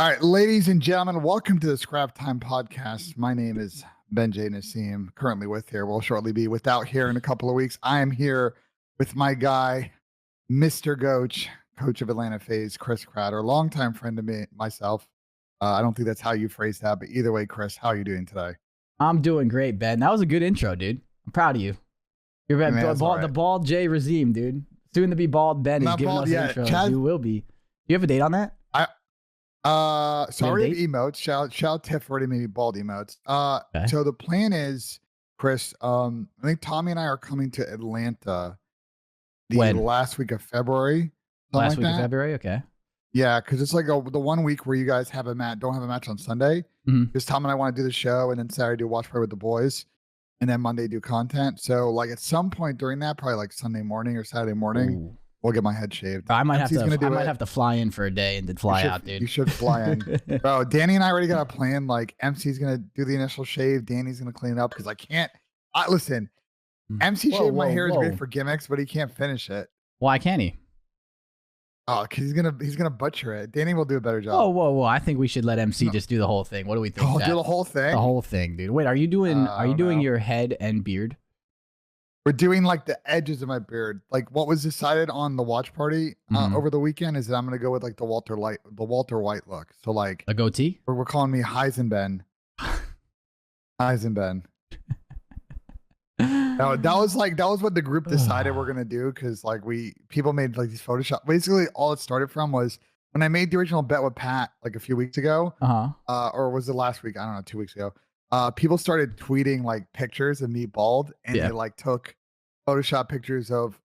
All right, ladies and gentlemen, welcome to the Scrap Time Podcast. My name is Ben Nissim, currently with here. Will shortly be without here in a couple of weeks. I am here with my guy, Mr. Goach, coach of Atlanta FaZe, Chris Crowder, longtime friend of myself. I don't think that's how you phrased that, but either way, Chris, how are you doing today? I'm doing great, Ben. That was a good intro, dude. I'm proud of you. You're the bald J regime, dude. Soon to be bald Ben is giving us intros. You will be. Do you have a date on that? So I already emotes. Shout Tiff already made me bald emotes. Okay. So the plan is, Chris, I think Tommy and I are coming to Atlanta the last week of February. Last week of February, okay. Yeah, because it's like the 1 week where you guys don't have a match on Sunday. Because Tom and I want to do the show, and then Saturday do watch party with the boys, and then Monday do content. So like at some point during that, probably like Sunday morning or Saturday morning, we'll get my head shaved. I might have to fly in for a day and then fly out, dude. You should fly in. Bro, Danny and I already got a plan. Like MC's gonna do the initial shave, Danny's gonna clean it up because I can't. Listen, MC shaved my hair is great for gimmicks, but he can't finish it. Why can't he? Oh, because he's gonna butcher it. Danny will do a better job. Whoa! I think we should let MC just do the whole thing. What do we think? Do the whole thing. The whole thing, dude. Wait, are you doing your head and beard? We're doing like the edges of my beard. Like what was decided on the watch party over the weekend is that I'm gonna go with like the Walter White look. So like a goatee. We're calling me Heisenben. Heisenben. That was what the group decided we're gonna do because like people made like these Photoshop. Basically, all it started from was when I made the original bet with Pat like a few weeks ago. Or was it last week? I don't know, 2 weeks ago. People started tweeting like pictures of me bald, and they like took Photoshop pictures of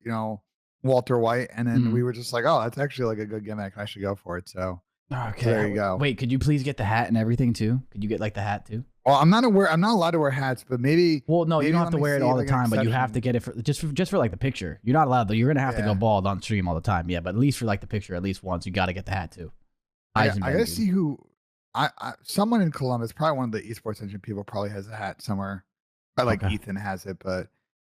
Walter White, and then we were just like, oh, that's actually like a good gimmick. I should go for it. So there you go. Wait, could you please get the hat and everything too? Could you get like the hat too? Well, I'm not allowed to wear hats, but maybe. Well, no, you don't have to wear it all the time, but you have to get it just for like the picture. You're not allowed though. You're gonna have to go bald on stream all the time. Yeah, but at least for like the picture, at least once, you got to get the hat too. I gotta see who. Someone in Columbus, probably one of the esports engine people, probably has a hat somewhere. Probably like Ethan has it, but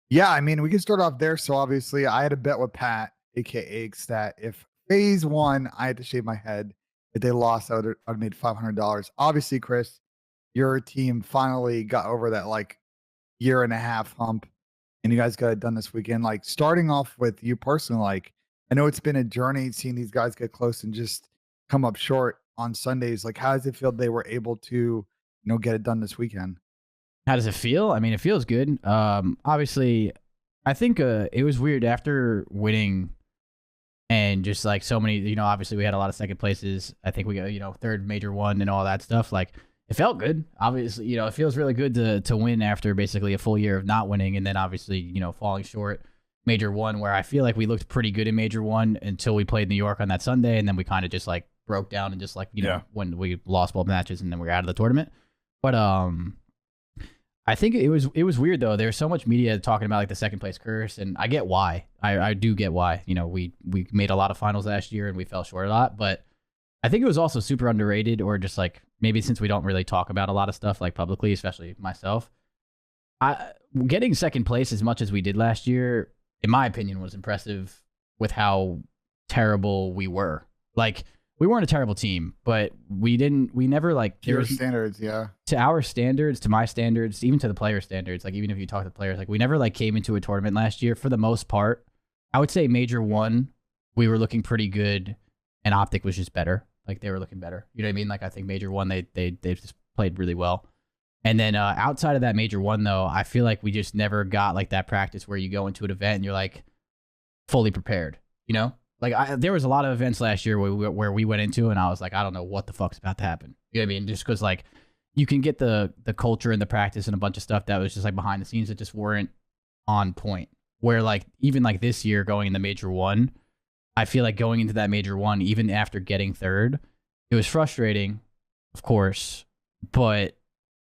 yeah, I mean, we can start off there. So obviously, I had a bet with Pat, aka Stat. If FaZe won, I had to shave my head. If they lost, I would have made $500. Obviously, Chris, your team finally got over that like year and a half hump, and you guys got it done this weekend. Like starting off with you personally, like I know it's been a journey seeing these guys get close and just come up short on Sundays. Like, how does it feel they were able to, get it done this weekend? How does it feel? I mean, it feels good. Obviously, I think it was weird after winning and just like so many, obviously we had a lot of second places. I think we got, third major one and all that stuff. Like it felt good. Obviously, it feels really good to win after basically a full year of not winning. And then obviously, falling short major one, where I feel like we looked pretty good in major one until we played New York on that Sunday. And then we kind of just like broke down and just like, when we lost both matches and then we were out of the tournament. But I think it was weird though. There's so much media talking about like the second place curse, and I get why. I do get why. We made a lot of finals last year and we fell short a lot, but I think it was also super underrated, or just like maybe since we don't really talk about a lot of stuff like publicly, especially myself. Getting second place as much as we did last year, in my opinion, was impressive with how terrible we were. Like, we weren't a terrible team, but we never like to your standards, to our standards, to my standards, even to the player standards. Like even if you talk to the players, like we never like came into a tournament last year for the most part. I would say major one, we were looking pretty good, and Optic was just better. Like they were looking better. You know what I mean? Like I think major one, they just played really well. And then outside of that major one though, I feel like we just never got like that practice where you go into an event and you're like fully prepared. Like there was a lot of events last year where we went into and I was like, I don't know what the fuck's about to happen. You know what I mean? Just because like you can get the culture and the practice and a bunch of stuff that was just like behind the scenes that just weren't on point. Where like even like this year going in the major one, I feel like going into that major one, even after getting third, it was frustrating, of course, but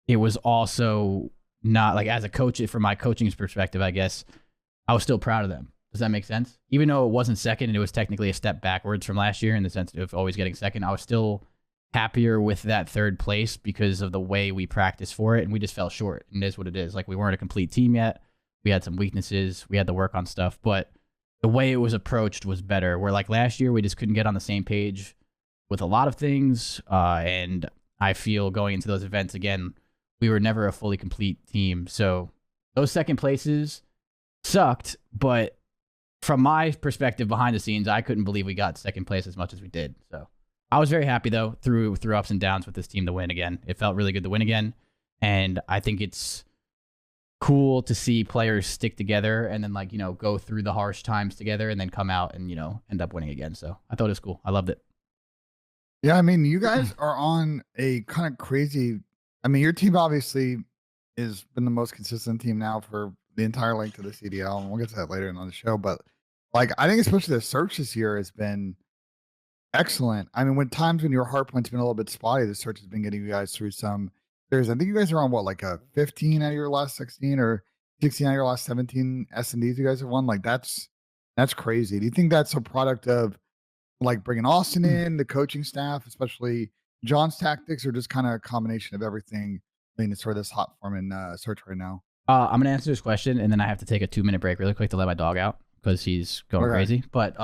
it was also not like, as a coach, from my coaching's perspective, I guess, I was still proud of them. Does that make sense? Even though it wasn't second and it was technically a step backwards from last year in the sense of always getting second, I was still happier with that third place because of the way we practiced for it, and we just fell short. And it is what it is. Like we weren't a complete team yet. We had some weaknesses. We had to work on stuff, but the way it was approached was better. Where like last year we just couldn't get on the same page with a lot of things. And I feel going into those events again, we were never a fully complete team. So those second places sucked, but from my perspective behind the scenes, I couldn't believe we got second place as much as we did. So I was very happy though through ups and downs with this team to win again. It felt really good to win again, and I think it's cool to see players stick together and then go through the harsh times together and then come out and end up winning again. So I thought it was cool. I loved it. Yeah, I mean, you guys are on a kind of crazy. I mean, your team obviously has been the most consistent team now for the entire length of the CDL, and we'll get to that later on the show. But I think especially the search this year has been excellent. I mean, when your hard point's been a little bit spotty, the search has been getting you guys through some. I think you guys are on what, like a 15 out of your last 16 or 16 out of your last 17 S&Ds you guys have won. That's crazy. Do you think that's a product of bringing Austin in, the coaching staff, especially John's tactics, or just kind of a combination of everything leading to sort of this hot form in search right now? I'm gonna answer this question, and then I have to take a 2-minute break really quick to let my dog out because he's going crazy. But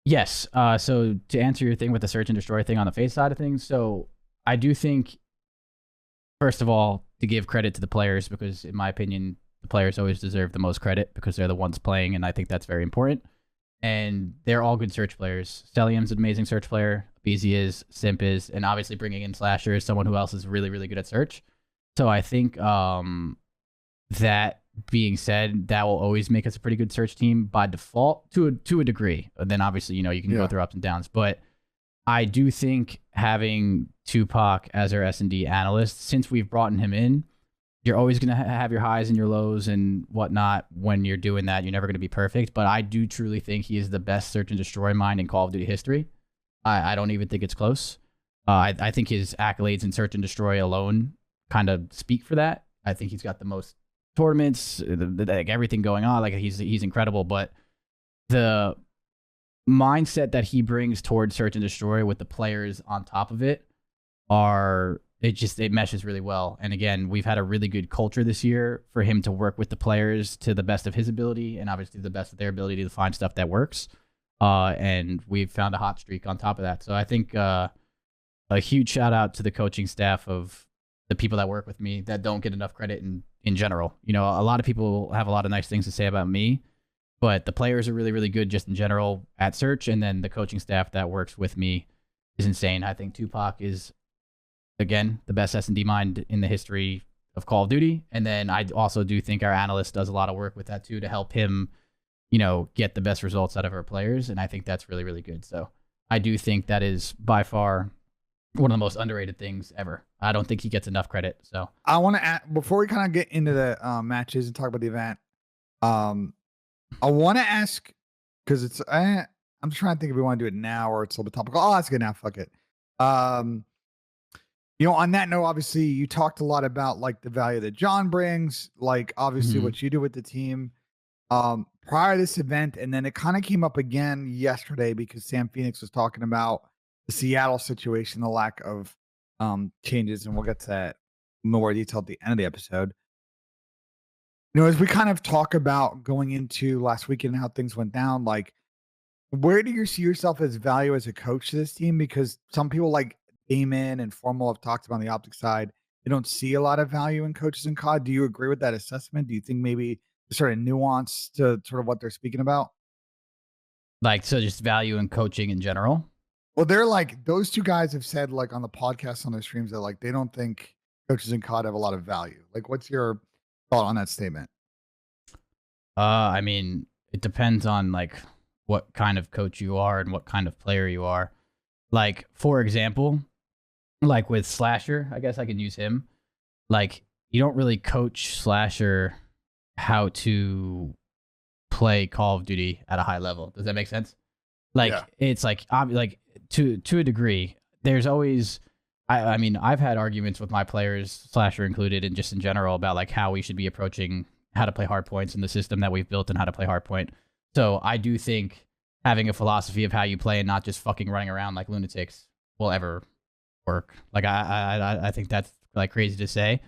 yes. So to answer your thing with the search and destroy thing on the FaZe side of things, so I do think, first of all, to give credit to the players, because in my opinion, the players always deserve the most credit because they're the ones playing, and I think that's very important. And they're all good search players. Stellium's an amazing search player. BZ is, Simp is, and obviously bringing in Slasher is someone who else is really, really good at search. So I think that being said, that will always make us a pretty good search team by default to a degree. Then obviously, you can go through ups and downs. But I do think having Tupac as our S&D analyst, since we've brought him in, you're always going to have your highs and your lows and whatnot when you're doing that. You're never going to be perfect. But I do truly think he is the best search and destroy mind in Call of Duty history. I don't even think it's close. I think his accolades in search and destroy alone kind of speak for that. I think he's got the most tournaments, everything going on. He's incredible. But the mindset that he brings towards search and destroy with the players on top of it it meshes really well. And again, we've had a really good culture this year for him to work with the players to the best of his ability and obviously the best of their ability to find stuff that works. And we've found a hot streak on top of that. So I think a huge shout out to the coaching staff of the people that work with me that don't get enough credit in general. A lot of people have a lot of nice things to say about me, but the players are really, really good just in general at search. And then the coaching staff that works with me is insane. I think Tupac is, again, the best S&D mind in the history of Call of Duty. And then I also do think our analyst does a lot of work with that too to help him, get the best results out of our players. And I think that's really, really good. So I do think that is by far one of the most underrated things ever. I don't think he gets enough credit. So I want to add, before we kind of get into the matches and talk about the event, I want to ask, because it's I'm trying to think if we want to do it now or it's a little bit topical. Oh, that's good now. Fuck it. On that note, obviously you talked a lot about the value that John brings, obviously what you do with the team prior to this event. And then it kind of came up again yesterday because Sam Phoenix was talking about the Seattle situation, the lack of changes. And we'll get to that more detail at the end of the episode. As we kind of talk about going into last weekend and how things went down, where do you see yourself as value as a coach to this team? Because some people like Damon and Formal have talked about on the optics side, they don't see a lot of value in coaches in COD. Do you agree with that assessment? Do you think maybe there's sort of nuance to sort of what they're speaking about? So just value in coaching in general? Well, they're those two guys have said on the podcast on their streams that they don't think coaches in COD have a lot of value. What's your thought on that statement? I mean, it depends on what kind of coach you are and what kind of player you are. For example, with Slasher, I guess I can use him. You don't really coach Slasher how to play Call of Duty at a high level. Does that make sense? It's to a degree. There's always, I mean, I've had arguments with my players, Slasher included, and just in general about how we should be approaching how to play hardpoints and the system that we've built and how to play hardpoint. So I do think having a philosophy of how you play and not just fucking running around like lunatics will ever work. I think that's crazy to say,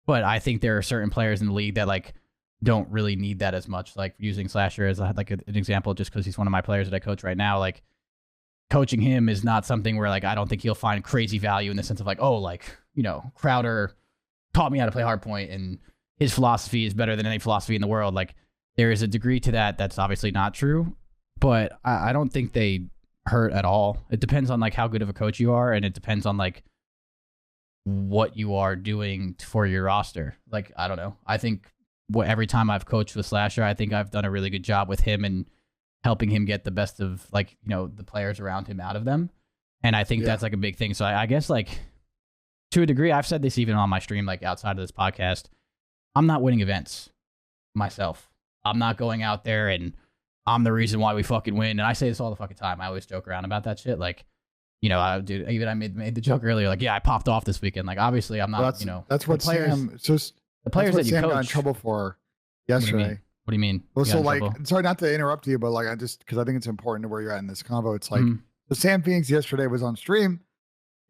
but I think there are certain players in the league that don't really need that as much. Using Slasher as an example, just because he's one of my players that I coach right now. coaching him is not something where like I don't think he'll find crazy value in the sense of like, oh, like, you know, Crowder taught me how to play hardpoint and his philosophy is better than any philosophy in the world. Like, there is a degree to that that's obviously not true, but I don't think they hurt at all. It depends on like how good of a coach you are, and it depends on like what you are doing for your roster. Like, I don't know. I think every time I've coached with Slasher, I think I've done a really good job with him and helping him get the best of like, you know, the players around him out of them. And I think that's like a big thing. So I guess like to a degree, I've said this even on my stream, like outside of this podcast, I'm not winning events myself. I'm not going out there and I'm the reason why we fucking win. And I say this all the fucking time. I always joke around about that shit. Like, you know, I made the joke earlier. Like, yeah, I popped off this weekend. Like, obviously, I'm not. Well, you know, that's what players. The players that you Sam coach got in trouble for yesterday. What do you mean? Well, so like, sorry not to interrupt you, but like, because I think it's important to where you're at in this convo. It's like, so Sam Phoenix yesterday was on stream,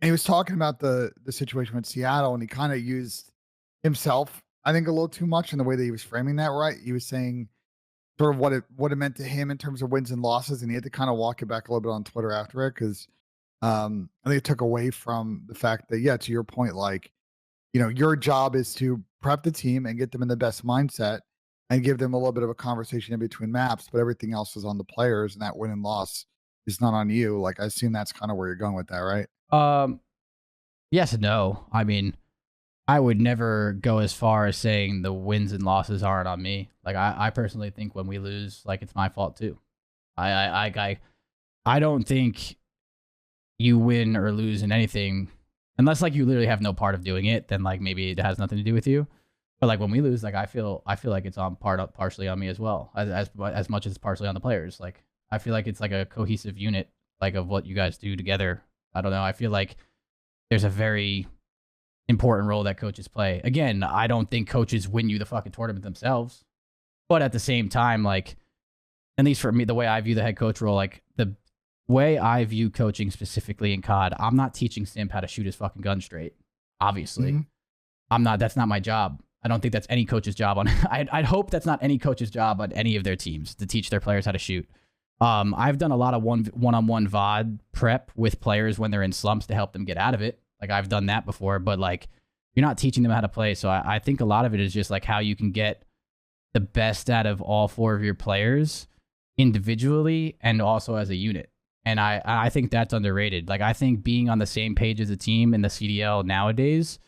and he was talking about the situation with Seattle, and he kind of used himself, I think, a little too much in the way that he was framing that. Right? He was saying sort of what it meant to him in terms of wins and losses, and he had to kind of walk it back a little bit on Twitter after it because. I think it took away from the fact that, yeah, to your point, like, you know, your job is to prep the team and get them in the best mindset and give them a little bit of a conversation in between maps, but everything else is on the players, and that win and loss is not on you. Like, I assume that's kind of where you're going with that, right? Yes and no. I mean, I would never go as far as saying the wins and losses aren't on me. Like, I personally think when we lose, like, it's my fault too. I don't think you win or lose in anything unless like you literally have no part of doing it, then like maybe it has nothing to do with you. But like when we lose, like I feel like it's partially on me as well, as much as it's partially on the players. Like I feel like it's like a cohesive unit, like of what you guys do together. I don't know. I feel like there's a very important role that coaches play. Again, I don't think coaches win you the fucking tournament themselves, but at the same time, like at least for me, the way I view the head coach role, like the way I view coaching specifically in COD, I'm not teaching Simp how to shoot his fucking gun straight. Obviously, I'm not. That's not my job. I don't think that's any coach's job on. I'd hope that's not any coach's job on any of their teams to teach their players how to shoot. I've done a lot of one-on-one VOD prep with players when they're in slumps to help them get out of it. Like I've done that before, but like you're not teaching them how to play. So I think a lot of it is just like how you can get the best out of all four of your players individually and also as a unit. And I think that's underrated. Like I think being on the same page as a team in the CDL nowadays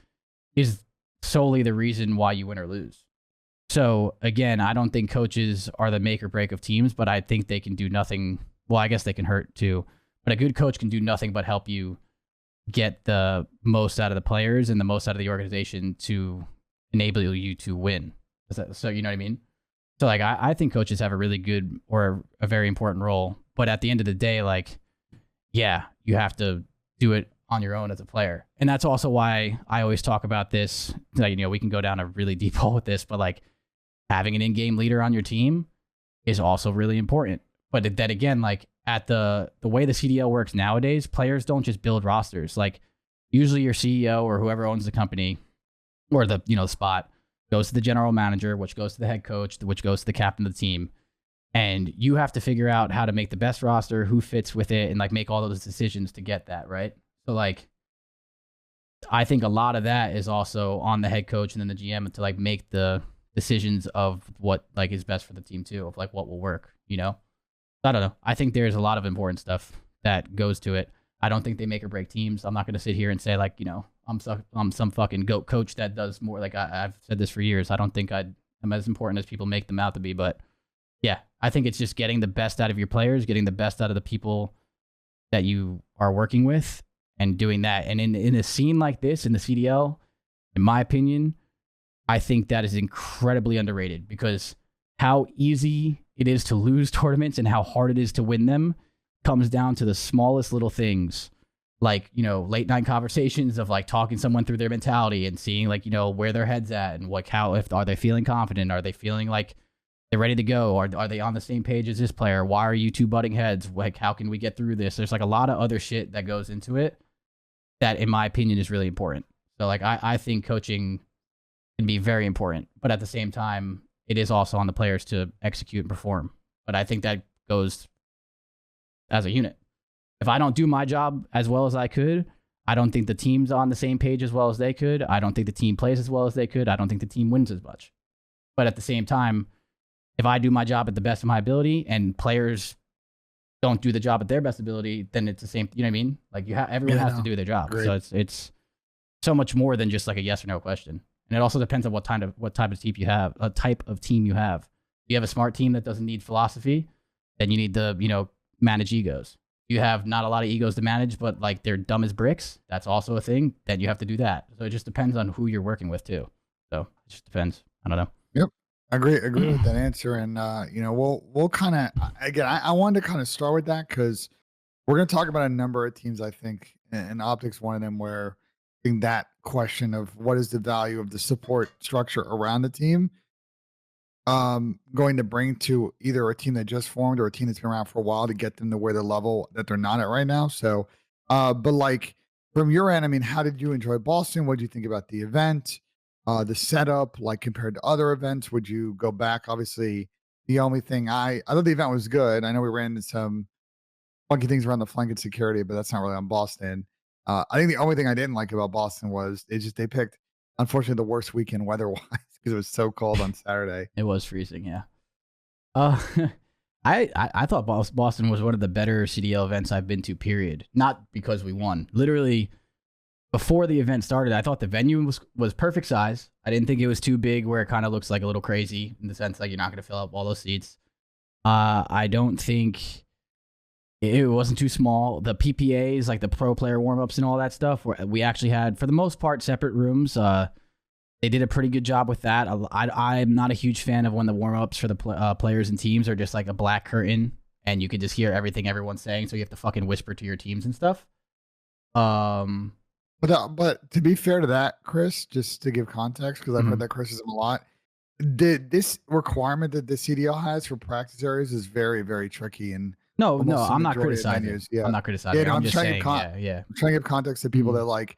is solely the reason why you win or lose. So again, I don't think coaches are the make or break of teams, but I think they can do nothing. Well, I guess they can hurt too, but a good coach can do nothing but help you get the most out of the players and the most out of the organization to enable you to win. So you know what I mean? So like, I think coaches have a really good or a very important role, but at the end of the day, like, yeah, you have to do it on your own as a player. And that's also why I always talk about this. Like, you know, we can go down a really deep hole with this, but like having an in-game leader on your team is also really important. But then again, like at the way the CDL works nowadays, players don't just build rosters. Like usually your CEO or whoever owns the company or the, you know, spot goes to the general manager, which goes to the head coach, which goes to the captain of the team. And you have to figure out how to make the best roster, who fits with it, and like make all those decisions to get that, right? So like, I think a lot of that is also on the head coach and then the GM to like make the decisions of what like is best for the team too, of like what will work, you know? I don't know. I think there's a lot of important stuff that goes to it. I don't think they make or break teams. I'm not going to sit here and say like, you know, I'm some fucking GOAT coach that does more. Like I've said this for years. I don't think I'm as important as people make them out to be, but yeah, I think it's just getting the best out of your players, getting the best out of the people that you are working with and doing that. And in a scene like this, in the CDL, in my opinion, I think that is incredibly underrated because how easy it is to lose tournaments and how hard it is to win them comes down to the smallest little things. Like, you know, late night conversations of like talking someone through their mentality and seeing like, you know, where their head's at and like how, if are they feeling confident? Are they feeling like they're ready to go? Or are they on the same page as this player? Why are you two butting heads? Like, how can we get through this? There's like a lot of other shit that goes into it that, in my opinion, is really important. So like, I think coaching can be very important, but at the same time, it is also on the players to execute and perform. But I think that goes as a unit. If I don't do my job as well as I could, I don't think the team's on the same page as well as they could. I don't think the team plays as well as they could. I don't think the team wins as much. But at the same time, if I do my job at the best of my ability and players don't do the job at their best ability, then it's the same. You know what I mean? Like everyone has to do their job. Great. So it's so much more than just like a yes or no question. And it also depends on what type of team you have. A type of team you have. If you have a smart team that doesn't need philosophy, then you need to manage egos. You have not a lot of egos to manage, but like they're dumb as bricks. That's also a thing. Then you have to do that. So it just depends on who you're working with too. So it just depends. I don't know. Yep. Agree with that answer. And we'll kind of again I wanted to kind of start with that because we're gonna talk about a number of teams, I think, and Optics one of them where in that question of what is the value of the support structure around the team going to bring to either a team that just formed or a team that's been around for a while to get them to where the level that they're not at right now. So but like from your end, I mean, how did you enjoy Boston? What did you think about the event? The setup, like compared to other events, would you go back? Obviously, the only thing I thought the event was good. I know we ran into some funky things around the flank and security, but that's not really on Boston. I think the only thing I didn't like about Boston was they picked, unfortunately, the worst weekend weather-wise because it was so cold on Saturday. It was freezing, yeah. Uh, I thought Boston was one of the better CDL events I've been to, period. Not because we won. Literally, before the event started, I thought the venue was perfect size. I didn't think it was too big where it kind of looks like a little crazy in the sense like you're not going to fill up all those seats. I don't think it wasn't too small. The PPAs, like the pro player warm-ups and all that stuff, we actually had, for the most part, separate rooms. They did a pretty good job with that. I'm not a huge fan of when the warm-ups for the players and teams are just like a black curtain and you can just hear everything everyone's saying, so you have to fucking whisper to your teams and stuff. But to be fair to that, Chris, just to give context, because I've heard that criticism a lot, this requirement that the CDL has for practice areas is very, very tricky. And no, I'm not criticizing. Yeah. I'm not criticizing. No, I'm just saying, I'm trying to give context to people that like,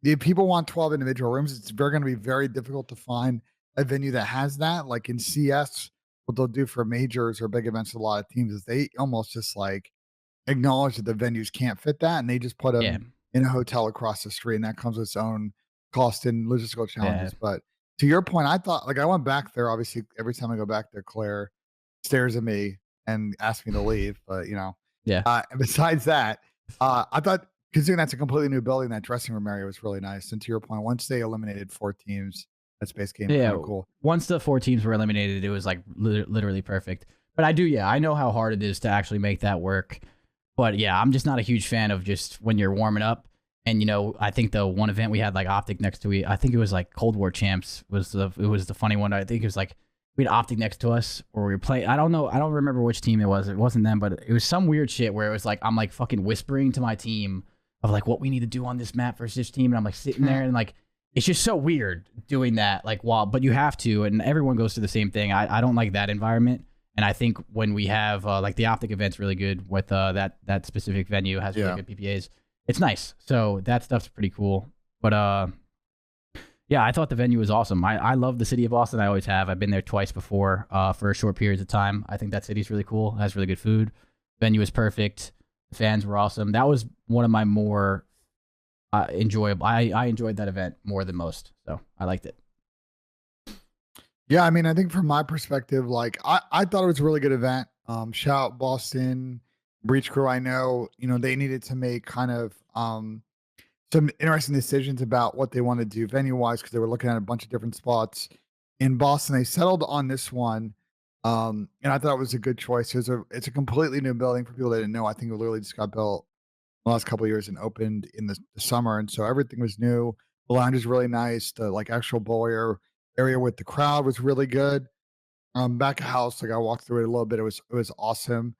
if people want 12 individual rooms, it's going to be very difficult to find a venue that has that. Like in CS, what they'll do for majors or big events with a lot of teams is they almost just like acknowledge that the venues can't fit that, and they just put them in a hotel across the street, and that comes with its own cost and logistical challenges. But to your point, I thought, like, I went back there. Obviously, every time I go back there, Claire stares at me and asks me to leave. But besides that, I thought, considering that's a completely new building, that dressing room area was really nice. And to your point, once they eliminated 4 teams, that space game kind of cool. Once the 4 teams were eliminated, it was like literally perfect. But I know how hard it is to actually make that work. But yeah, I'm just not a huge fan of just when you're warming up. And I think the one event we had like Optic next to it, I think it was like Cold War Champs it was the funny one. I think it was like we had Optic next to us, or we were playing. I don't know. I don't remember which team it was. It wasn't them, but it was some weird shit where it was like I'm like fucking whispering to my team of like what we need to do on this map versus this team, and I'm like sitting there and like it's just so weird doing that. Like but you have to, and everyone goes through the same thing. I don't like that environment. And I think when we have like the Optic event's really good with that specific venue has really good PPAs. It's nice. So that stuff's pretty cool. But I thought the venue was awesome. I love the city of Boston. I always have. I've been there twice before for short periods of time. I think that city's really cool. It has really good food. Venue is perfect. The fans were awesome. That was one of my more enjoyable. I enjoyed that event more than most. So I liked it. Yeah, I mean, I think from my perspective, like I thought it was a really good event. Shout out Boston Breach Crew. I know, they needed to make kind of some interesting decisions about what they want to do venue wise because they were looking at a bunch of different spots in Boston. They settled on this one, and I thought it was a good choice. It's a completely new building for people that didn't know. I think it literally just got built the last couple of years and opened in the summer, and so everything was new. The lounge is really nice. The like actual bowl area with the crowd was really good. Back at house, like I walked through it a little bit. It was awesome.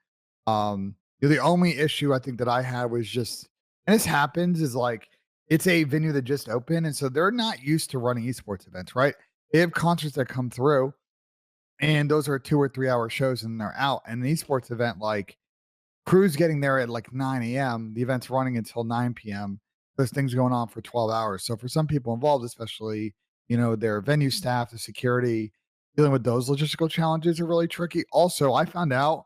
The only issue I think that I had was just, and this happens, is like it's a venue that just opened, and so they're not used to running esports events, right? They have concerts that come through, and those are 2 or 3 hour shows, and they're out. And an esports event, like crew's getting there at like 9 a.m. The event's running until 9 p.m. There's things going on for 12 hours. So for some people involved, especially their venue staff, the security, dealing with those logistical challenges are really tricky. Also, I found out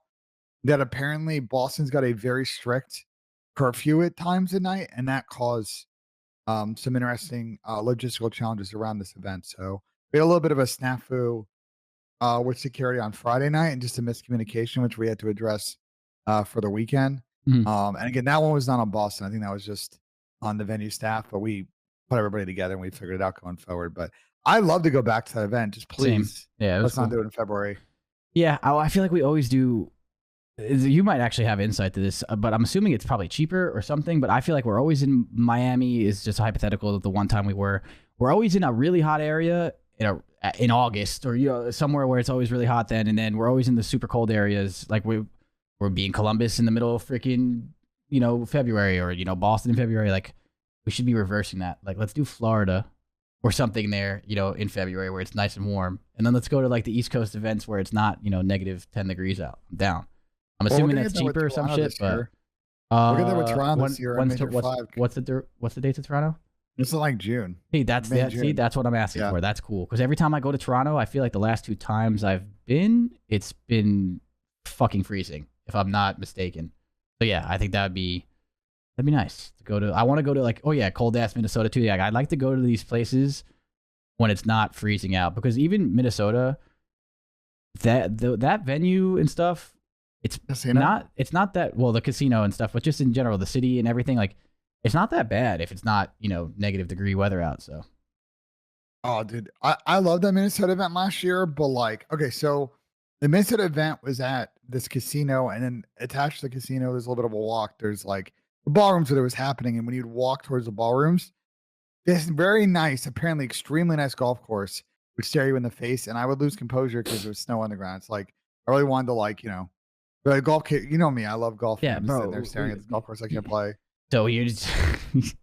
that apparently Boston's got a very strict curfew at times at night, and that caused some interesting logistical challenges around this event. So we had a little bit of a snafu with security on Friday night and just a miscommunication, which we had to address for the weekend. Mhm. And again, that one was not on Boston. I think that was just on the venue staff, but we put everybody together and we figured it out going forward. But I love to go back to that event. Just Same. please, Yeah, it was let's not cool. do it in February. Yeah, I feel like we always do. You might actually have insight to this, but I'm assuming it's probably cheaper or something. But I feel like we're always in Miami. Is just hypothetical. The one time we're always in a really hot area in August, or somewhere where it's always really hot then, and then we're always in the super cold areas. Like we're being Columbus in the middle of freaking February, or Boston in February. Like we should be reversing that. Like let's do Florida or something there, in February where it's nice and warm, and then let's go to like the East Coast events where it's not negative 10 degrees out down. I'm Well, we're assuming gonna that's get that with cheaper or some Toronto shit, this but year. We'll get that with Toronto this year. what's the date to Toronto? It's like June. Hey, that's May, that. June. See, that's what I'm asking Yeah. for. That's cool because every time I go to Toronto, I feel like the last 2 times I've been, it's been fucking freezing, if I'm not mistaken. So yeah, I think that'd be nice to go to. I want to go to like, cold ass Minnesota too. Like I'd like to go to these places when it's not freezing out, because even Minnesota, that venue and stuff, it's Casino? it's not that well, the casino and stuff, but just in general the city and everything, like it's not that bad if it's not negative degree weather out. So Oh, dude, I love that Minnesota event last year, but like, okay, so the Minnesota event was at this casino, and then attached to the casino, there's a little bit of a walk. There's like the ballrooms where it was happening, and when you'd walk towards the ballrooms, this very nice, apparently extremely nice golf course would stare you in the face, and I would lose composure because there was snow on the ground. It's like I really wanted to like, the golf kit. You know me, I love golf. yeah, I'm just sitting bro. there staring at this golf course I can't play. So you just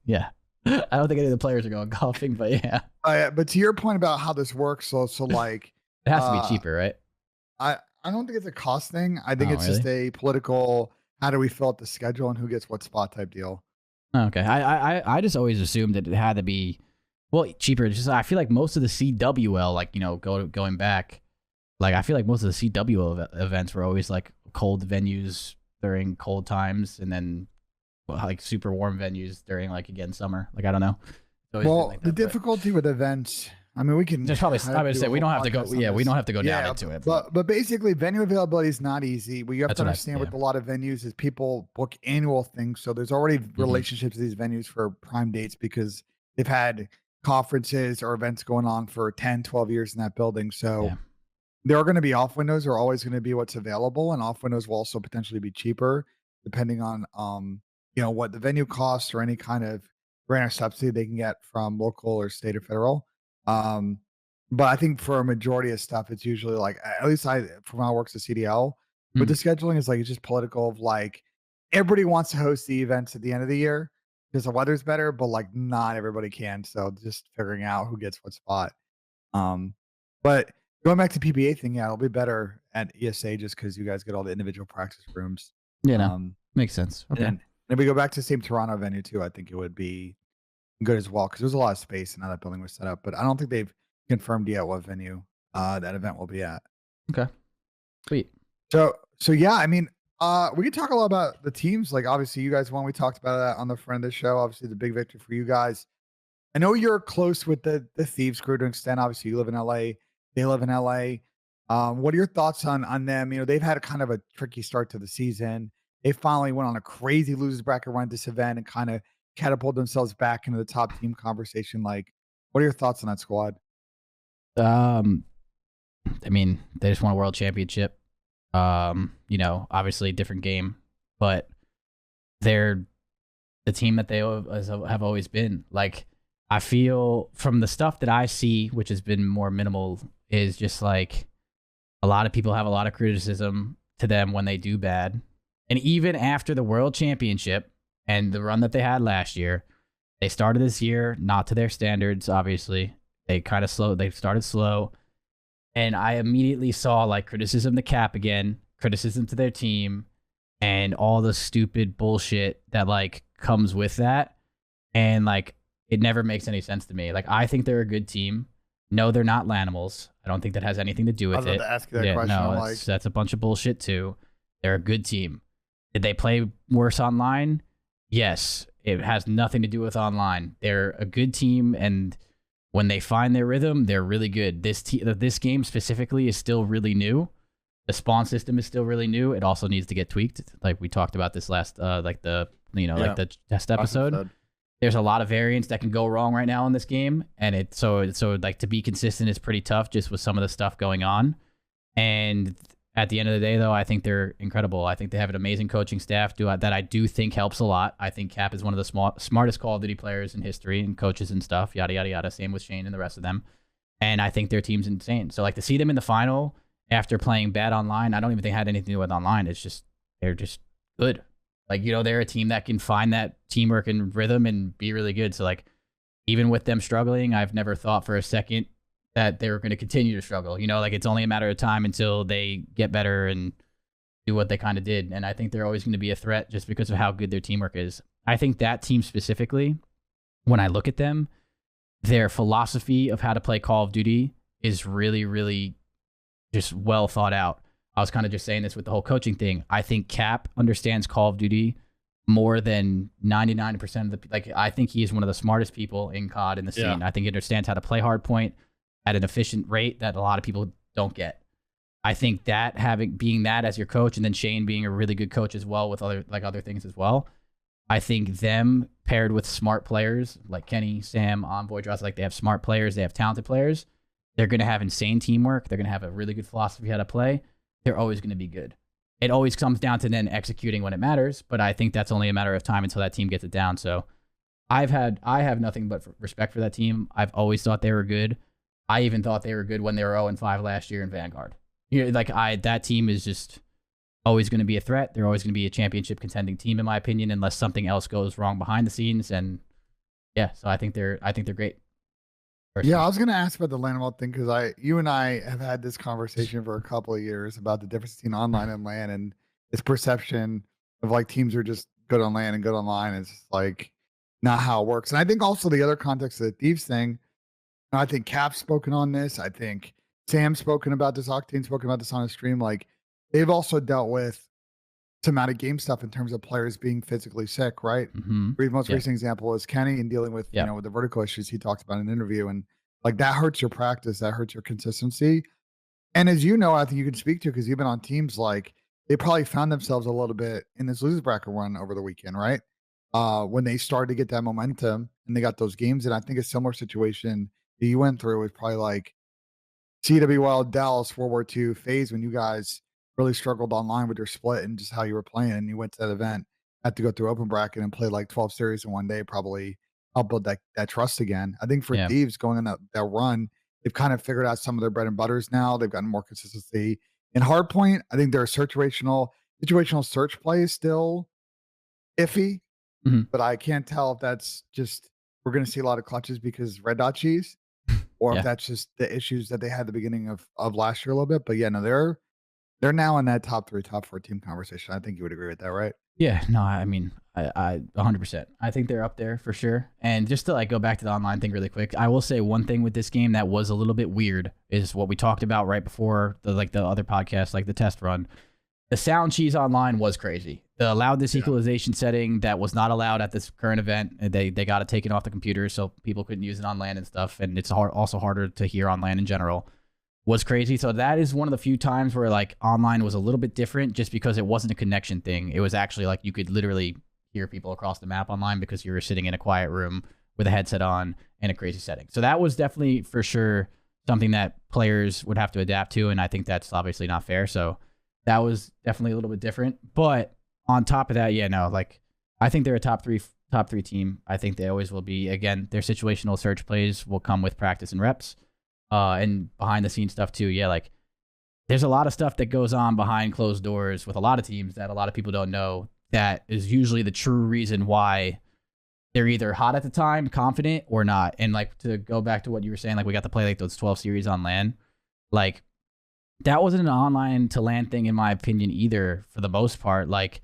yeah. I don't think any of the players are going golfing, but yeah, But to your point about how this works, so like. it has to be cheaper, right? I don't think it's a cost thing. I think Oh, it's just a political, how do we fill out the schedule and who gets what spot type deal. Oh, okay. I just always assumed that it had to be cheaper. It's just I feel like most of the CWL, like going back, like I feel like most of the CWL events were always like cold venues during cold times, and then like super warm venues during like again summer. Like I don't know. It's always been Well, like the that, but difficulty with events, I mean, we can. there's probably I would do say a we whole don't have to go. podcast on Yeah, we this. don't have to go down Yeah, into it. but basically, venue availability is not easy. What you have That's to what I- understand with yeah. a lot of venues is people book annual things, so there's already Mm-hmm. relationships with these venues for prime dates because they've had conferences or events going on for 10, 12 years in that building. So Yeah. there are going to be off windows are always going to be what's available, and off windows will also potentially be cheaper depending on what the venue costs or any kind of grant or subsidy they can get from local or state or federal. Um, but I think for a majority of stuff, it's usually like, at least from how it works at CDL, but the scheduling is like it's just political of like everybody wants to host the events at the end of the year because the weather's better, but like not everybody can. So just figuring out who gets what spot. But going back to PBA thing, yeah, it'll be better at ESA just because you guys get all the individual practice rooms. Yeah, no, makes sense. Okay. And if we go back to the same Toronto venue too, I think it would be good as well because there's a lot of space and how that building was set up. But I don't think they've confirmed yet what venue that event will be at. Okay. Sweet. So yeah, I mean, we could talk a lot about the teams. Like obviously, you guys won. We talked about that on the front of the show. Obviously, the big victory for you guys. I know you're close with the Thieves crew to an extent. Obviously, you live in LA. They live in LA. What are your thoughts on them? They've had a kind of a tricky start to the season. They finally went on a crazy losers bracket run at this event and kind of catapulted themselves back into the top team conversation. Like, what are your thoughts on that squad? I mean, they just won a world championship. Obviously different game, but they're the team that they have always been. Like, I feel from the stuff that I see, which has been more minimal, is just like a lot of people have a lot of criticism to them when they do bad. And even after the world championship and the run that they had last year, they started this year not to their standards, obviously. They kind of they started slow. And I immediately saw like criticism to Cap again, criticism to their team, and all the stupid bullshit that like comes with that. And like, it never makes any sense to me. Like, I think they're a good team. No, they're not Lanimals. I don't think that has anything to do with I was it. about to ask you that question. No, that's a bunch of bullshit too. They're a good team. Did they play worse online? Yes, it has nothing to do with online. They're a good team, and when they find their rhythm, they're really good. This game specifically is still really new. The spawn system is still really new. It also needs to get tweaked, like we talked about this last, like the test episode. There's a lot of variants that can go wrong right now in this game, and so like to be consistent is pretty tough just with some of the stuff going on. And at the end of the day, though, I think they're incredible. I think they have an amazing coaching staff that I do think helps a lot. I think Cap is one of the smartest Call of Duty players in history, and coaches and stuff, yada, yada, yada. Same with Shane and the rest of them. And I think their team's insane. So, like, to see them in the final after playing bad online, I don't even think it had anything to do with online. It's just, they're just good. Like, they're a team that can find that teamwork and rhythm and be really good. So, like, even with them struggling, I've never thought for a second that they were going to continue to struggle. Like, it's only a matter of time until they get better and do what they kind of did. And I think they're always going to be a threat just because of how good their teamwork is. I think that team specifically, when I look at them, their philosophy of how to play Call of Duty is really, really just well thought out. I was kind of just saying this with the whole coaching thing. I think Cap understands Call of Duty more than 99% of the, like, I think he is one of the smartest people in COD in the scene. I think he understands how to play hardpoint at an efficient rate that a lot of people don't get. I think that being that as your coach, and then Shane being a really good coach as well with other things as well. I think them paired with smart players like Kenny, Sam, Envoy, Dross, like, they have smart players, they have talented players. They're going to have insane teamwork. They're going to have a really good philosophy how to play. They're always going to be good. It always comes down to then executing when it matters, but I think that's only a matter of time until that team gets it down. So I have nothing but respect for that team. I've always thought they were good. I even thought they were good when they were 0-5 last year in Vanguard. That team is just always going to be a threat. They're always going to be a championship contending team, in my opinion, unless something else goes wrong behind the scenes. And yeah, so I think they're great. Personally. Yeah, I was going to ask about the LAN thing because you and I have had this conversation for a couple of years about the difference between online and LAN, and this perception of, like, teams are just good on LAN and good online. It's just, like, not how it works. And I think also the other context of the Thieves thing, I think Cap's spoken on this. I think Sam's spoken about this. Octane's spoken about this on his stream. Like, they've also dealt with some out of game stuff in terms of players being physically sick, right? Mm-hmm. The most recent example is Kenny and dealing with, with the vertical issues he talked about in an interview. And, like, that hurts your practice. That hurts your consistency. And as you know, I think you can speak to, because you've been on teams, like, they probably found themselves a little bit in this losers bracket run over the weekend, right? When they started to get that momentum and they got those games. And I think a similar situation that you went through was probably like CWL, Dallas, World War II, FaZe, when you guys really struggled online with your split and just how you were playing. And you went to that event, had to go through open bracket and play like 12 series in one day, probably help build that trust again. I think for Thieves going on that run, they've kind of figured out some of their bread and butters now. They've gotten more consistency. In Hardpoint, I think their situational search play is still iffy, but I can't tell if that's just we're going to see a lot of clutches because red dot cheese, or if that's just the issues that they had at the beginning of last year a little bit. But yeah, no, they're now in that top 3, top 4 team conversation. I think you would agree with that, right? Yeah, no, I mean, I 100%. I think they're up there for sure. And just to, like, go back to the online thing really quick, I will say one thing with this game that was a little bit weird is what we talked about right before the other podcast, like the test run. The sound cheese online was crazy. The loudness equalization setting that was not allowed at this current event, they got it taken off the computer so people couldn't use it on LAN and stuff. And it's also harder to hear on LAN in general. Was crazy. So that is one of the few times where, like, online was a little bit different just because it wasn't a connection thing. It was actually like you could literally hear people across the map online because you were sitting in a quiet room with a headset on and a crazy setting. So that was definitely for sure something that players would have to adapt to. And I think that's obviously not fair. So that was definitely a little bit different. But on top of that, like, I think they're a top three team. I think they always will be. Again, their situational search plays will come with practice and reps. And behind the scenes stuff too. Yeah, like, there's a lot of stuff that goes on behind closed doors with a lot of teams that a lot of people don't know. That is usually the true reason why they're either hot at the time, confident, or not. And, like, to go back to what you were saying, like, we got to play like those 12 series on LAN. Like, that wasn't an online to LAN thing in my opinion either, for the most part. Like,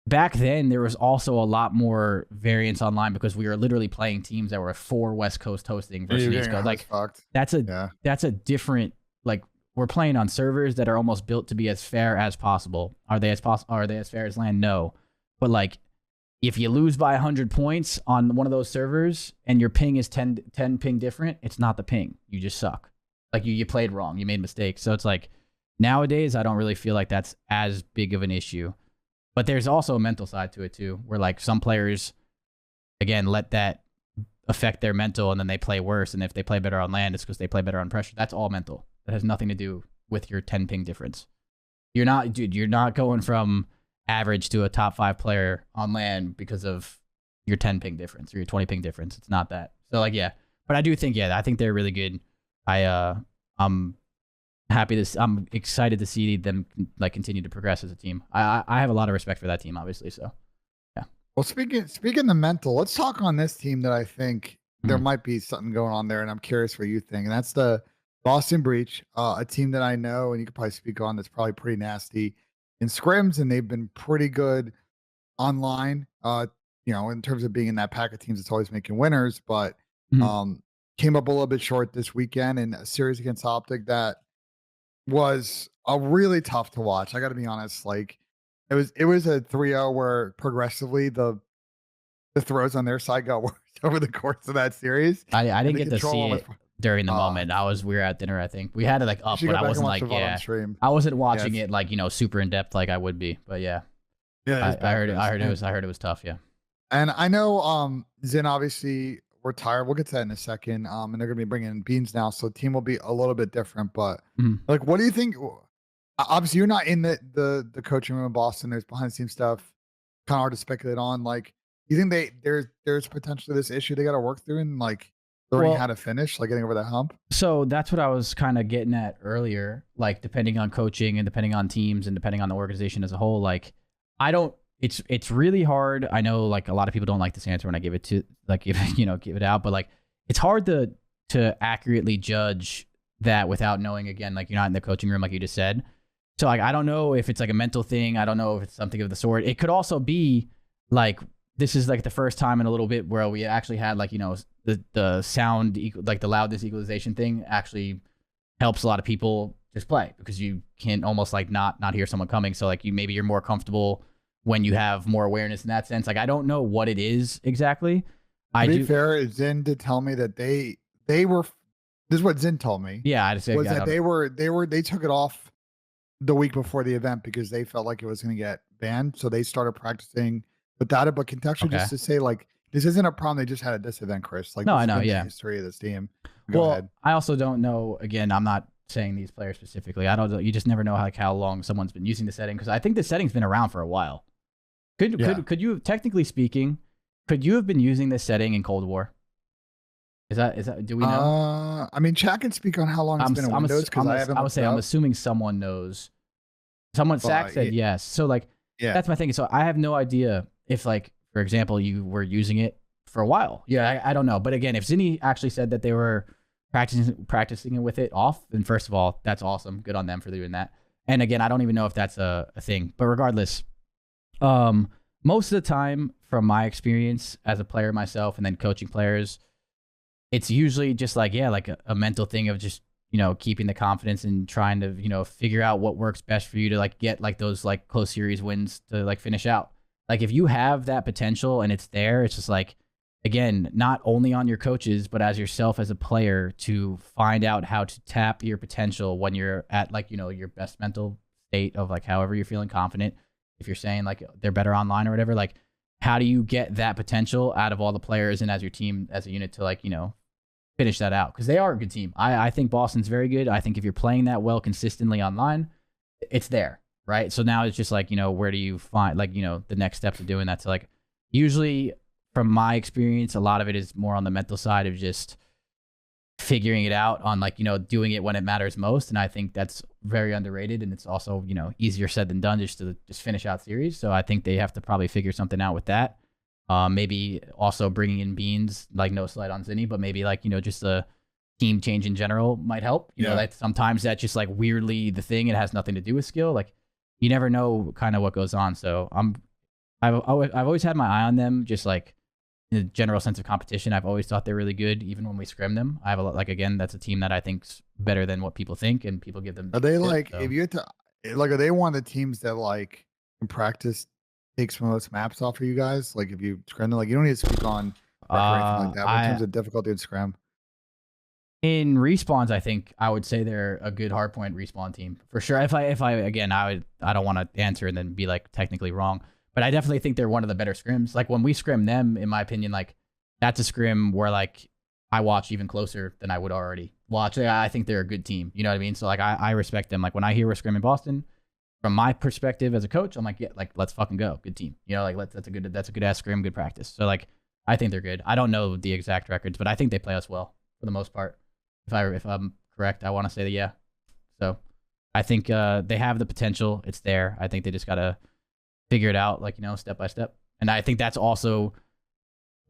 back then, there was also a lot more variance online because we were literally playing teams that were 4 West Coast hosting versus East Coast. Like, that's a different, like, we're playing on servers that are almost built to be as fair as possible. Are they as fair as LAN? No. But, like, if you lose by 100 points on one of those servers and your ping is 10 ping different, it's not the ping. You just suck. Like you played wrong. You made mistakes. So it's like nowadays, I don't really feel like that's as big of an issue. But there's also a mental side to it too, where like some players, again, let that affect their mental and then they play worse. And if they play better on land, it's because they play better on pressure. That's all mental. That has nothing to do with your 10 ping difference. You're not going from average to a top 5 player on land because of your 10 ping difference or your 20 ping difference. It's not that. So like, yeah, but I do think, I think they're really good. I'm excited to see them like continue to progress as a team. I have a lot of respect for that team, obviously. So yeah. Well, speaking the mental, let's talk on this team that I think there might be something going on there, and I'm curious what you think. And that's the Boston Breach, a team that I know, and you could probably speak on, that's probably pretty nasty in scrims, and they've been pretty good online. In terms of being in that pack of teams that's always making winners, but came up a little bit short this weekend in a series against Optic that was a really tough to watch. I got to be honest. Like it was a 3-0 where progressively the throws on their side got worse over the course of that series. I didn't get to see it during the moment. We were at dinner, I think. We had it like up, but I wasn't like, I wasn't watching it like, super in depth like I would be. But yeah. Yeah, I heard it was tough, yeah. And I know Zin obviously retired. We'll get to that in a second. And they're gonna be bringing in Beans now, so the team will be a little bit different. But like, what do you think? Obviously, you're not in the coaching room in Boston. There's behind the scenes stuff, kind of hard to speculate on. Like, you think there's potentially this issue they got to work through and like learning how to finish, like getting over that hump? So that's what I was kind of getting at earlier. Like, depending on coaching and depending on teams and depending on the organization as a whole, like it's really hard. I know like a lot of people don't like this answer when I give it to give it out, but like it's hard to accurately judge that without knowing, again, like you're not in the coaching room like you just said. So like I don't know if it's like a mental thing. I don't know if it's something of the sort. It could also be like this is like the first time in a little bit where we actually had like the sound like the loudness equalization thing actually helps a lot of people just play because you can almost like not hear someone coming. So like maybe you're more comfortable when you have more awareness in that sense. Like I don't know what it is exactly. To be fair, Zin did tell me that they were. This is what Zin told me. Yeah, I'd say they took it off the week before the event because they felt like it was going to get banned. So they started practicing without it. But contextually, just to say like this isn't a problem they just had at this event, Chris. Like no, I know. Yeah, the history of this team. Go ahead. I also don't know. Again, I'm not saying these players specifically. I don't know. You just never know how long someone's been using the setting because I think the setting's been around for a while. Could you, technically speaking, could you have been using this setting in Cold War? Is that do we know? I mean, chat can speak on how long it's been in Windows because I haven't. I would say I'm assuming someone knows. Zach said yes. So like, that's my thing. So I have no idea if like, for example, you were using it for a while. Yeah, I don't know. But again, if Zinni actually said that they were practicing it with it off, then first of all, that's awesome. Good on them for doing that. And again, I don't even know if that's a thing. But regardless, most of the time, from my experience as a player myself and then coaching players, it's usually just like, like a mental thing of just, keeping the confidence and trying to, figure out what works best for you to like get like those like close series wins to like finish out. Like if you have that potential and it's there, it's just like, again, not only on your coaches, but as yourself as a player to find out how to tap your potential when you're at like, your best mental state of like, however you're feeling confident. If you're saying like they're better online or whatever, like how do you get that potential out of all the players and as your team, as a unit to like, finish that out? Because they are a good team. I think Boston's very good. I think if you're playing that well consistently online, it's there, right? So now it's just like, where do you find like, the next steps of doing that? So like usually from my experience, a lot of it is more on the mental side of just figuring it out on like, doing it when it matters most. And I think that's very underrated. And it's also, easier said than done just to finish out series. So I think they have to probably figure something out with that. Maybe also bringing in Beans, like no slight on Zinni, but maybe like, just a team change in general might help. You know, like sometimes that's just like weirdly the thing. It has nothing to do with skill. Like you never know kind of what goes on. So I've always had my eye on them, just like in a general sense of competition. I've always thought they're really good, even when we scrim them. I have a lot, like, again, that's a team that I think's better than what people think and people give them. Are they like, if you had to, like, are they one of the teams that like can practice takes most maps off for you guys? Like if you scrim them, like you don't need to speak on record or anything like that, but in I terms of difficulty in scrim. In respawns, I think I would say they're a good hardpoint respawn team for sure. If I again, I don't want to answer and then be like technically wrong, but I definitely think they're one of the better scrims. Like when we scrim them, in my opinion, like that's a scrim where like I watch even closer than I would already watch. I think they're a good team. You know what I mean? So like I respect them. Like when I hear we're scrimming Boston, from my perspective as a coach, I'm like, yeah, like let's fucking go. Good team. You know, like that's a good ass scrim, good practice. So like I think they're good. I don't know the exact records, but I think they play us well for the most part. If I'm correct, I want to say that yeah. So I think they have the potential. It's there. I think they just gotta figure it out, like step by step. And I think that's also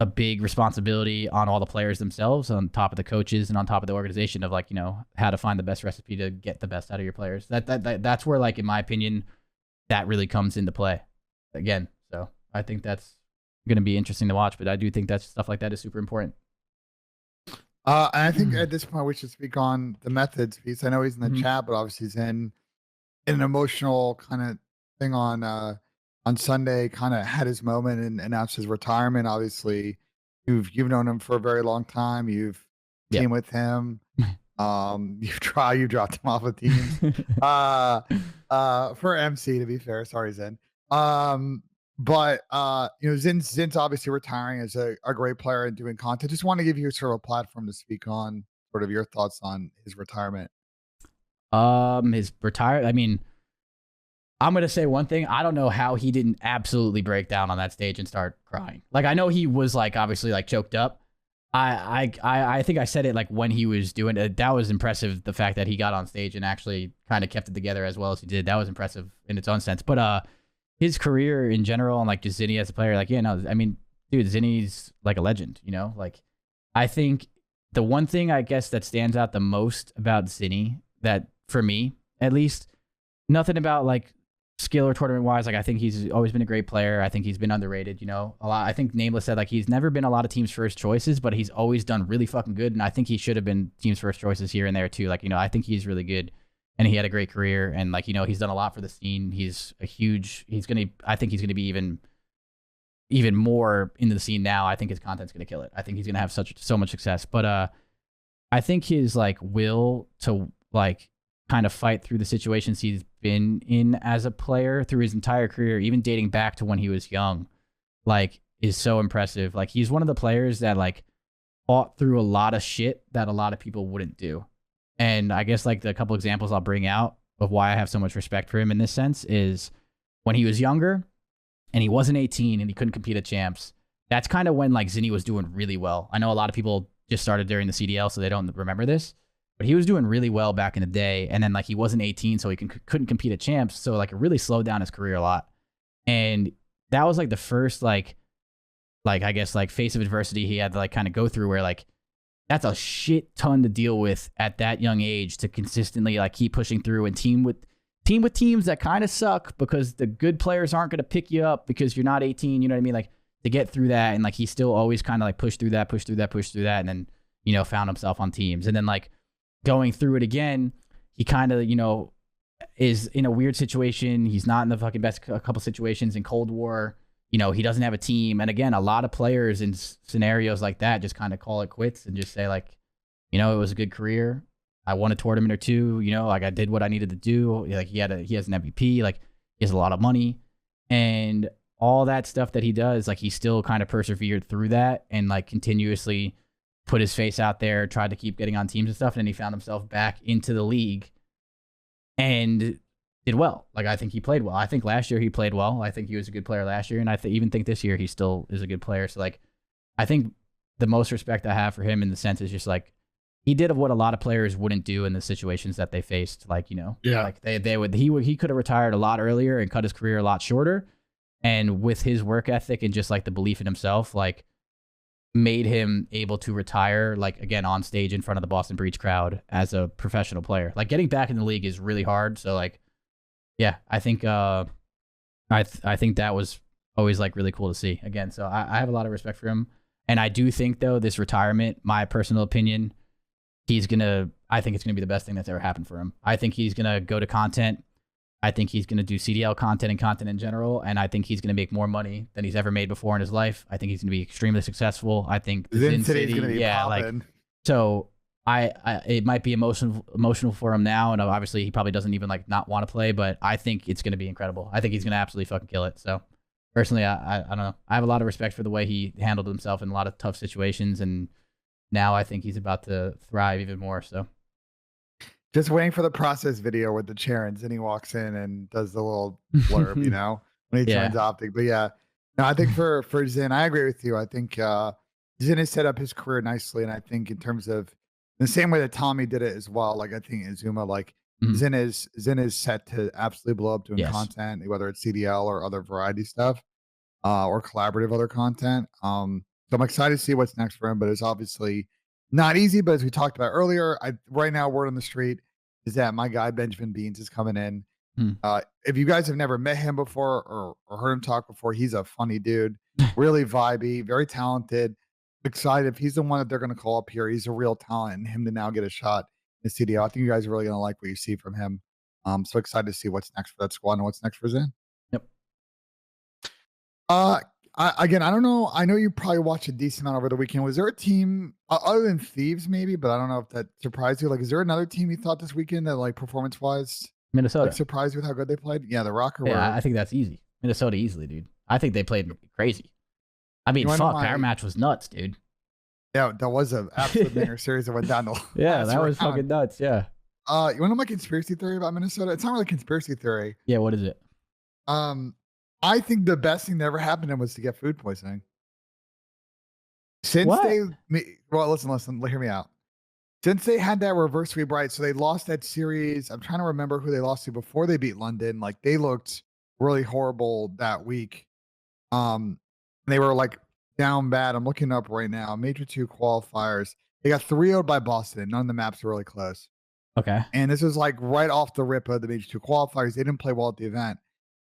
a big responsibility on all the players themselves, on top of the coaches and on top of the organization, of like how to find the best recipe to get the best out of your players. That's where, like in my opinion, that really comes into play. Again, so I think that's going to be interesting to watch. But I do think that stuff like that is super important. And I think at this point we should speak on the Methodz piece. I know he's in the Mhm. chat, but obviously he's in an emotional kind of thing on Sunday. Kind of had his moment and announced his retirement. Obviously, you've known him for a very long time. You've Yep. teamed with him. You dropped him off of teams. For MC to be fair, sorry Zen. But Zin's obviously retiring as a great player and doing content. Just want to give you sort of a platform to speak on sort of your thoughts on his retirement. His retire. I mean, I'm gonna say one thing. I don't know how he didn't absolutely break down on that stage and start crying. Like I know he was like obviously like choked up. I think I said it like when he was doing it. That was impressive. The fact that he got on stage and actually kind of kept it together as well as he did. That was impressive in its own sense. But his career in general and like just Zinni as a player, like, yeah, no, I mean, dude, Zinni's like a legend, Like, I think the one thing I guess that stands out the most about Zinni, that for me at least, nothing about like skill or tournament wise, like I think he's always been a great player. I think he's been underrated, a lot. I think Nameless said like he's never been a lot of teams' first choices, but he's always done really fucking good. And I think he should have been teams' first choices here and there too. Like, I think he's really good. And he had a great career, and like he's done a lot for the scene. I think he's gonna be even more into the scene now. I think his content's gonna kill it. I think he's gonna have so much success. But I think his like will to like kind of fight through the situations he's been in as a player through his entire career, even dating back to when he was young, like is so impressive. Like he's one of the players that like fought through a lot of shit that a lot of people wouldn't do. And I guess like the couple examples I'll bring out of why I have so much respect for him in this sense is when he was younger and he wasn't 18 and he couldn't compete at champs. That's kind of when like Zinni was doing really well. I know a lot of people just started during the CDL, so they don't remember this, but he was doing really well back in the day. And then like he wasn't 18, so he couldn't compete at champs. So like it really slowed down his career a lot. And that was like the first like I guess like face of adversity he had to like kind of go through, where like that's a shit ton to deal with at that young age, to consistently like keep pushing through and team with teams that kind of suck because the good players aren't going to pick you up because you're not 18. You know what I mean? Like to get through that. And like he still always kind of like pushed through that. And then, found himself on teams. And then like going through it again, he kind of, is in a weird situation. He's not in the fucking best couple situations in Cold War. He doesn't have a team. And again, a lot of players in scenarios like that just kind of call it quits and just say like, it was a good career. I won a tournament or two, like I did what I needed to do. Like he has an MVP, like he has a lot of money and all that stuff that he does. Like he still kind of persevered through that and like continuously put his face out there, tried to keep getting on teams and stuff. And then he found himself back into the league and did well. Like I think he played well. I think last year he played well. I think he was a good player last year, and I even think this year he still is a good player. So like, I think the most respect I have for him in the sense is just like he did what a lot of players wouldn't do in the situations that they faced. Like like he could have retired a lot earlier and cut his career a lot shorter, and with his work ethic and just like the belief in himself, like made him able to retire, like again on stage in front of the Boston Breach crowd as a professional player. Like getting back in the league is really hard. So like. Yeah, I think I think that was always like really cool to see again. So I have a lot of respect for him, and I do think though this retirement, my personal opinion, I think it's gonna be the best thing that's ever happened for him. I think he's gonna go to content. I think he's going to do CDL content and content in general, and I think he's going to make more money than he's ever made before in his life. I think he's going to be extremely successful. I think the Zen Zen City's City, gonna be popping. So I it might be emotional for him now, and obviously he probably doesn't even like not want to play, but I think it's going to be incredible. I think he's going to absolutely fucking kill it. So personally, I don't know. I have a lot of respect for the way he handled himself in a lot of tough situations, and now I think he's about to thrive even more. So. Just waiting for the process video with the Charons, and he walks in and does the little blurb, when he joins Optic. But yeah, no, I think for Zen, I agree with you. I think Zen has set up his career nicely, and I think in terms of the same way that Tommy did it as well. Like I think Azuma, like Zen is set to absolutely blow up doing content, whether it's CDL or other variety stuff, or collaborative other content. So I'm excited to see what's next for him, but it's obviously not easy. But as we talked about earlier, right now word on the street is that my guy Benjamin Beans is coming in. If you guys have never met him before or heard him talk before, he's a funny dude, really vibey, very talented. Excited if he's the one that they're going to call up here. He's a real talent, and him to now get a shot in the CDL. I think you guys are really going to like what you see from him. So excited to see what's next for that squad and what's next for Zen. Yep. I don't know. I know you probably watched a decent amount over the weekend. Was there a team other than Thieves, maybe? But I don't know if that surprised you. Like, is there another team you thought this weekend that, like, performance-wise, Minnesota surprised you with how good they played? Yeah, the Rocker. Yeah, I think that's easy. Minnesota easily, dude. I think they played crazy. I mean, fuck, our match was nuts, dude. Yeah, that was an absolute banger series that went down the yeah, that was fucking nuts. Yeah. You want to know my conspiracy theory about Minnesota? It's not really a conspiracy theory. Yeah, what is it? I think the best thing that ever happened to them was to get food poisoning. Since listen, hear me out. Since they had that reverse sweep, right? So they lost that series. I'm trying to remember who they lost to before they beat London. Like they looked really horrible that week. They were like down bad. I'm looking up right now. Major 2 qualifiers. They got 3-0'd by Boston. None of the maps were really close. Okay. And this was like right off the rip of the Major 2 qualifiers. They didn't play well at the event.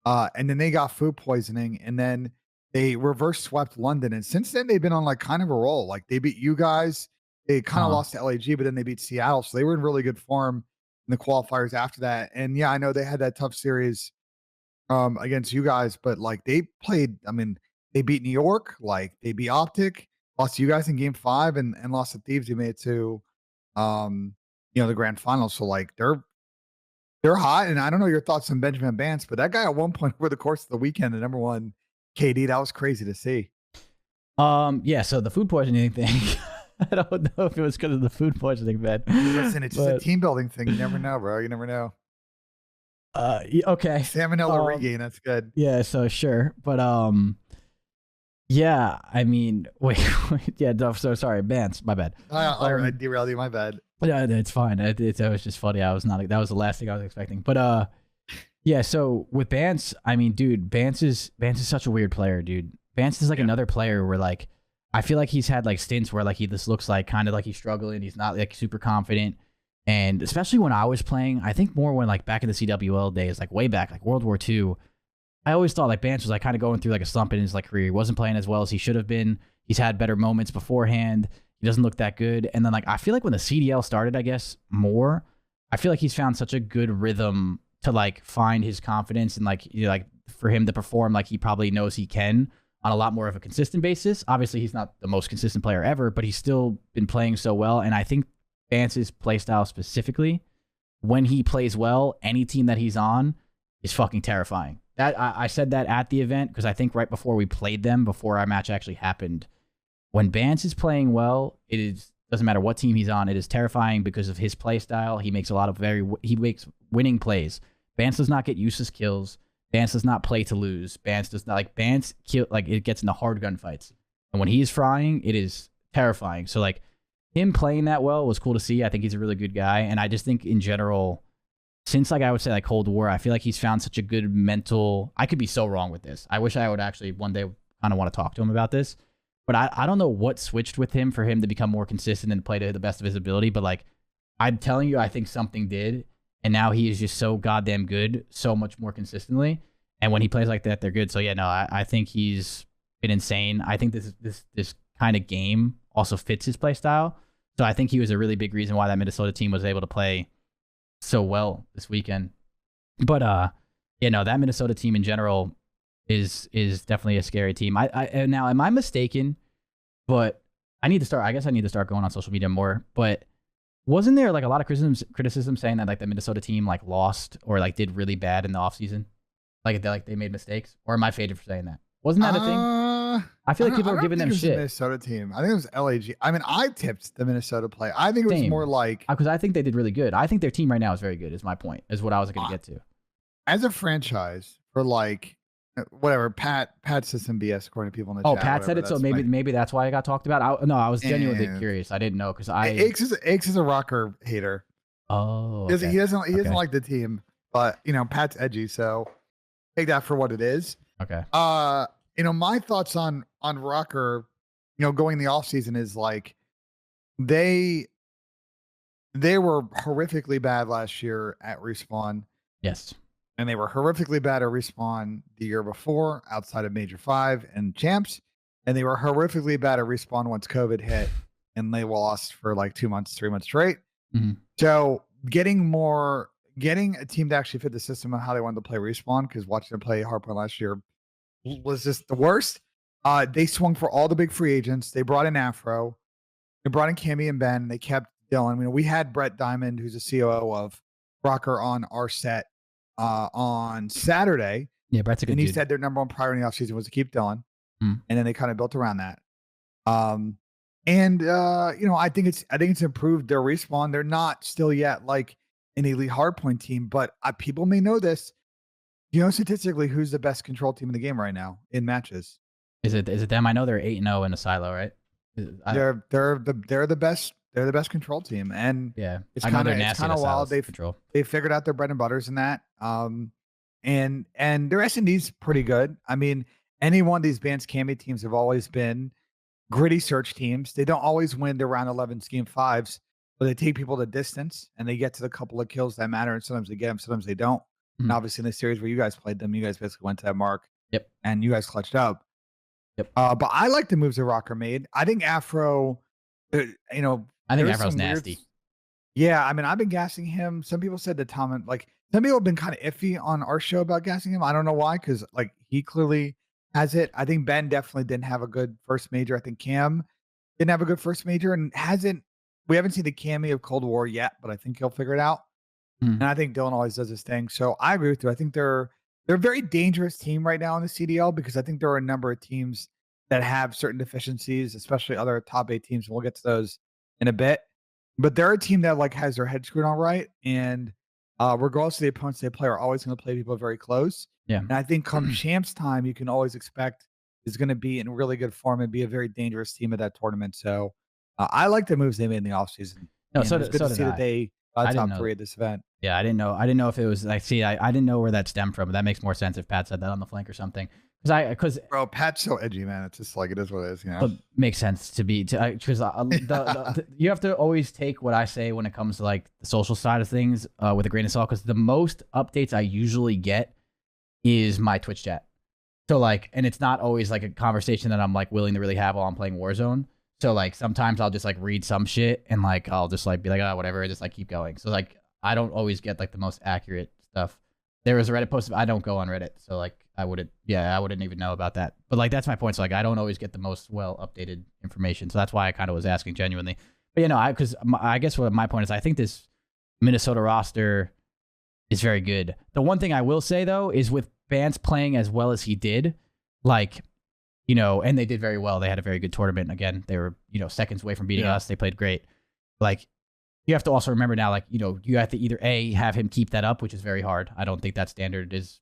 And then they got food poisoning, and then they reverse swept London. And since then, they've been on like kind of a roll. Like they beat you guys. They kind of lost to LAG, but then they beat Seattle. So they were in really good form in the qualifiers after that. And yeah, I know they had that tough series against you guys, but like they played, I mean, they beat New York, like they beat Optic, lost to you guys in game 5 and lost to Thieves. They made it to the grand final. So like they're hot. And I don't know your thoughts on Benjamin Bance, but that guy at one point over the course of the weekend, the number 1 KD, that was crazy to see. Yeah, so the food poisoning thing. I don't know if it was because of the food poisoning, man. Listen, it's just a team building thing. You never know, bro. You never know. Okay. Salmonella regain, that's good. Yeah, so sure. But yeah, I mean, wait, yeah, so sorry, Bance, my bad. I derailed you, my bad. Yeah, it's fine. It was just funny. That was the last thing I was expecting. But yeah, so with Bance, I mean, dude, Bance is such a weird player, dude. Bance is like another player where like I feel like he's had like stints where like he just looks like kind of like he's struggling. He's not like super confident. And especially when I was playing, I think more when like back in the CWL days, like way back, like World War II, I always thought like Bance was like kind of going through like a slump in his like career. He wasn't playing as well as he should have been. He's had better moments beforehand. He doesn't look that good. And then like I feel like when the CDL started, I guess more, I feel like he's found such a good rhythm to like find his confidence and like like for him to perform like he probably knows he can on a lot more of a consistent basis. Obviously, he's not the most consistent player ever, but he's still been playing so well. And I think Bance's playstyle specifically, when he plays well, any team that he's on is fucking terrifying. That I said that at the event because I think right before we played them, before our match actually happened, when Bance is playing well, doesn't matter what team he's on, it is terrifying because of his playstyle. He makes he makes winning plays. Bance does not get useless kills. Bance does not play to lose. Bance does not it gets into hard gunfights. And when he's frying, it is terrifying. So like him playing that well was cool to see. I think he's a really good guy. And I just think in general, since like I would say like Cold War, I feel like he's found such a good mental. I could be so wrong with this. I wish I would actually one day kind of want to talk to him about this. But I don't know what switched with him for him to become more consistent and play to the best of his ability. But like I'm telling you, I think something did. And now he is just so goddamn good, so much more consistently. And when he plays like that, they're good. So yeah, no, I think he's been insane. I think this kind of game also fits his play style. So I think he was a really big reason why that Minnesota team was able to play so well this weekend. But that Minnesota team in general is definitely a scary team. And now, am I mistaken? But I need to start. I guess I need to start going on social media more. But wasn't there like a lot of criticism saying that like the Minnesota team like lost or like did really bad in the offseason? Like they made mistakes? Or am I faded for saying that? Wasn't that a thing? I feel like people were giving them shit. The Minnesota team. I think it was LAG. I mean, I tipped the Minnesota play. I think it was more like because I think they did really good. I think their team right now is very good. Is my point. Is what I was going to get to. As a franchise, for like whatever, Pat said some BS according to people in the chat. Oh, Pat said it, so maybe that's why I got talked about. I was genuinely curious. I didn't know because Aches is a Rocker hater. Oh, okay. He doesn't like the team, but Pat's edgy, so take that for what it is. Okay. My thoughts on Rocker, going the offseason is like they were horrifically bad last year at Respawn. Yes. And they were horrifically bad at Respawn the year before, outside of Major 5 and Champs. And they were horrifically bad at Respawn once COVID hit, and they lost for like 2 months, 3 months straight. Mm-hmm. So getting a team to actually fit the system on how they wanted to play Respawn, because watching them play Hardpoint last year was just the worst. They swung for all the big free agents. They brought in Afro. They brought in Cammy and Ben. They kept Dylan. We had Brett Diamond, who's a COO of Rocker, on our set on Saturday. Yeah, Brett's a good dude. And he dude. said their number one priority in the offseason was to keep Dylan. And then they kind of built around that. I think it's improved their Respawn. They're not still yet like an elite hardpoint team, but people may know this. Statistically, who's the best control team in the game right now in matches? Is it them? I know they're 8-0 in a silo, right? They're the best. They're the best control team, and yeah, it's kind of wild. They figured out their bread and butters in that. And their S&D's pretty good. I mean, any one of these Advanced Cammy teams have always been gritty search teams. They don't always win their round 11 scheme 5s, but they take people the distance and they get to the couple of kills that matter. And sometimes they get them, sometimes they don't. And obviously in the series where you guys played them, you guys basically went to that mark. Yep. And you guys clutched up. Yep. But I like the moves that Rocker made. I think Afro, I think Afro's nasty. Yeah, I mean, I've been gassing him. Some people said that some people have been kind of iffy on our show about gassing him. I don't know why, because like he clearly has it. I think Ben definitely didn't have a good first major. I think Cam didn't have a good first major and we haven't seen the Cammy of Cold War yet, but I think he'll figure it out. And I think Dylan always does his thing. So I agree with you. I think they're a very dangerous team right now in the CDL, because I think there are a number of teams that have certain deficiencies, especially other top 8 teams. And we'll get to those in a bit. But they're a team that like has their head screwed on right. And regardless of the opponents they play, are always going to play people very close. Yeah. And I think come champs time, you can always expect is going to be in really good form and be a very dangerous team at that tournament. So I like the moves they made in the offseason. No, and so it's good to see that they got top 3 at this event. Yeah, I didn't know if it was like, I didn't know where that stemmed from, but that makes more sense if Pat said that on the flank or something. Because bro, Pat's so edgy, man. It's just like it is what it is, It makes sense to be because you have to always take what I say when it comes to like the social side of things with a grain of salt, because the most updates I usually get is my Twitch chat. So like, and it's not always like a conversation that I'm like willing to really have while I'm playing Warzone. So like sometimes I'll just like read some shit and like I'll just like be like, oh, whatever, just like keep going. So like I don't always get like the most accurate stuff. There was a Reddit post. I don't go on Reddit, so like I wouldn't even know about that. But like that's my point. So like I don't always get the most well updated information. So that's why I kind of was asking genuinely. But because I guess what my point is, I think this Minnesota roster is very good. The one thing I will say though is with Vance playing as well as he did, like and they did very well. They had a very good tournament. Again, they were seconds away from beating us. They played great. Like, you have to also remember now, like, you have to either have him keep that up, which is very hard. I don't think that standard is,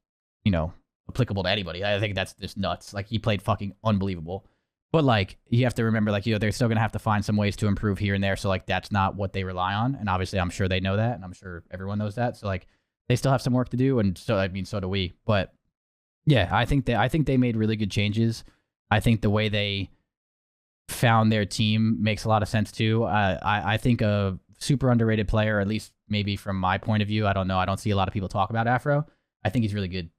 applicable to anybody. I think that's just nuts. Like, he played fucking unbelievable. But like, you have to remember, like, they're still going to have to find some ways to improve here and there. So like, that's not what they rely on. And obviously I'm sure they know that. And I'm sure everyone knows that. So like, they still have some work to do. And so, I mean, so do we. But yeah, I think they made really good changes. I think the way they found their team makes a lot of sense too. I think a super underrated player, at least maybe from my point of view, I don't know. I don't see a lot of people talk about Afro. I think he's really good.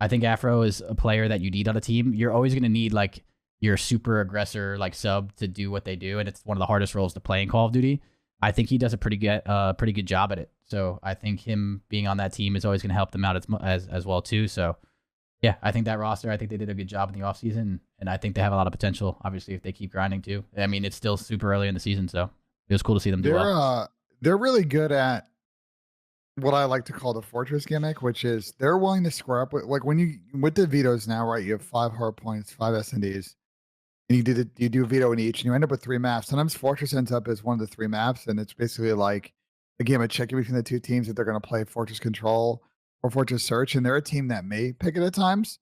I think Afro is a player that you need on a team. You're always going to need like your super aggressor, like sub to do what they do. And it's one of the hardest roles to play in Call of Duty. I think he does a pretty good job at it. So I think him being on that team is always going to help them out as well too. So yeah, I think that roster, I think they did a good job in the offseason, and I think they have a lot of potential, obviously, if they keep grinding too. I mean, it's still super early in the season, so it was cool to see them do well. They're really good at what I like to call the fortress gimmick, which is they're willing to square up with, like, when you with the vetoes now, right? You have 5 hard points, 5 S&Ds, and you do veto in each, and you end up with 3 maps. Sometimes fortress ends up as one of the 3 maps, and it's basically like a game of chicken between the 2 teams that they're going to play fortress control or fortress search, and they're a team that may pick it at times.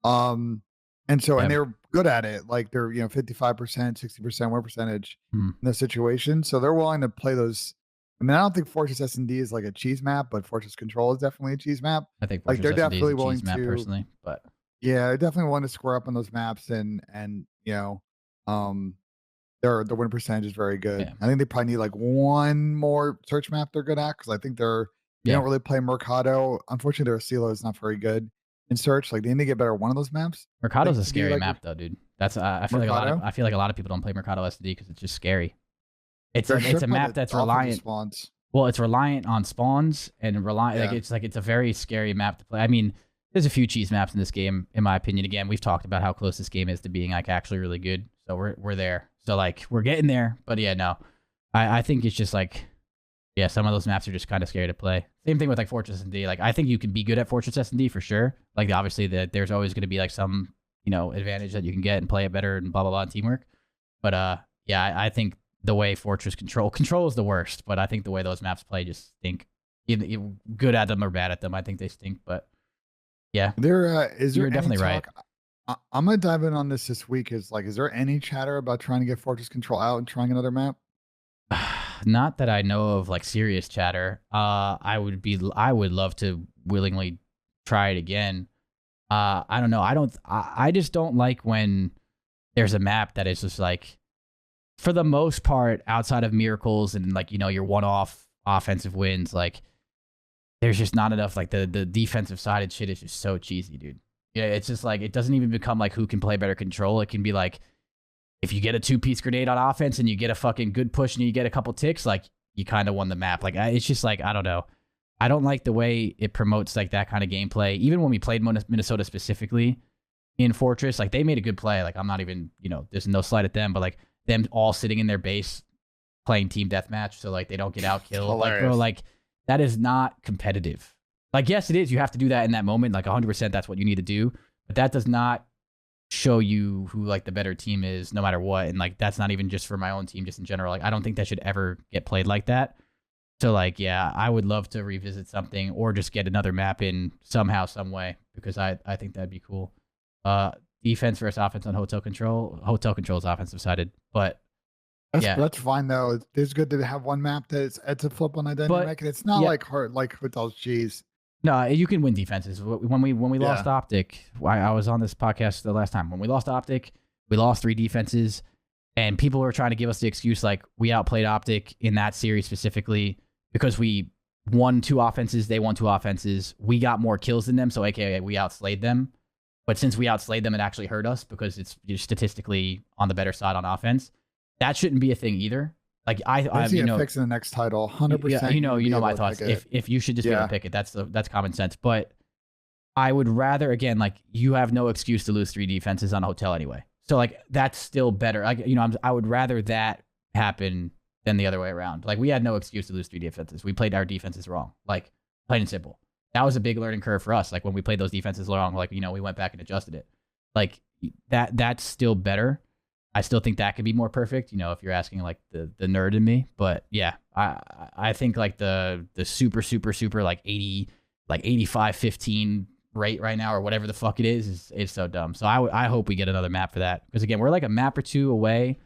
Um, and Yeah. they're good at it. Like, they're, 55%, 60% win percentage Hmm. in those situations. So they're willing to play those. I mean, I don't think Fortress S&D is like a cheese map, but Fortress Control is definitely a cheese map. I think Like, Fortress they're S&D is definitely a willing cheese map to, personally, but yeah, they're definitely willing to square up on those maps, and um, their win percentage is very good. yeah, I think they probably need like one more search map they're good at, because I think they yeah. don't really play Mercado. Unfortunately, their Silo is not very good in search. Like, they need to get better at one of those maps. Mercado's Like, a to be scary like map though, dude. That's Mercado. I feel like a lot of people don't play Mercado SD because it's just scary. They're It's a strict on map the that's offensive reliant. spawns. Well, it's reliant on spawns and Yeah. like it's a very scary map to play. I mean, there's a few cheese maps in this game, in my opinion. Again, we've talked about how close this game is to being like actually really good. So we're there. So like we're getting there. But yeah, no. I think it's just like, yeah, some of those maps are just kind of scary to play. Same thing with like Fortress S&D. Like I think you can be good at Fortress S&D for sure. Like obviously there's always going to be like some, advantage that you can get and play it better and blah blah blah and teamwork. But yeah, I think the way Fortress control is the worst, but I think the way those maps play just stink. Either good at them or bad at them, I think they stink. But yeah, Is there you're any definitely right. talk? I'm gonna dive in on this week. Is there any chatter about trying to get Fortress Control out and trying another map? Not that I know of, like serious chatter. I would love to willingly try it again. I don't know. I just don't like when there's a map that is just like, for the most part, outside of miracles and like, your one-off offensive wins, like there's just not enough. Like the defensive sided shit is just so cheesy, dude. Yeah, it's just like, it doesn't even become like who can play better control. It can be like, if you get a 2-piece grenade on offense and you get a fucking good push and you get a couple ticks, like you kind of won the map. Like it's just like, I don't know. I don't like the way it promotes like that kind of gameplay. Even when we played Minnesota specifically in Fortress, like they made a good play. Like I'm not even, there's no slight at them, but like them all sitting in their base playing team deathmatch, so like they don't get out killed. Like bro, like that is not competitive. Like yes, it is. You have to do that in that moment. Like 100%, that's what you need to do. But that does not show you who like the better team is, no matter what. And like that's not even just for my own team, just in general. Like I don't think that should ever get played like that. So like yeah, I would love to revisit something or just get another map in somehow, some way, because I think that'd be cool. Defense versus offense on hotel control. Hotel control is offensive sided, but yeah, That's fine though. It's good to have one map it's a flip on identity but mech, and it's not yeah, like hard like Hotel's cheese. no, you can win defenses. When we lost Yeah. Optic, I was on this podcast the last time. When we lost Optic, we lost 3 defenses, and people were trying to give us the excuse like we outplayed Optic in that series specifically because we won 2 offenses, they won 2 offenses. We got more kills than them, so AKA we outslayed them. But since we outslayed them, it actually hurt us because it's statistically on the better side on offense. That shouldn't be a thing either. Like I see it fixing the next title, 100%. yeah, you know my thoughts. If you should just be able to pick it, that's common sense. But I would rather, again, like you have no excuse to lose 3 defenses on a hotel anyway. So like that's still better. Like I would rather that happen than the other way around. Like we had no excuse to lose 3 defenses. We played our defenses wrong. Like plain and simple. That was a big learning curve for us. Like when we played those defenses wrong, like we went back and adjusted it. Like that's still better. I still think that could be more perfect, if you're asking like the nerd in me. But yeah, I think like the super like 80 like 85-15 rate right now or whatever the fuck it is so dumb. So I hope we get another map for that, because again, we're like a map or 2 away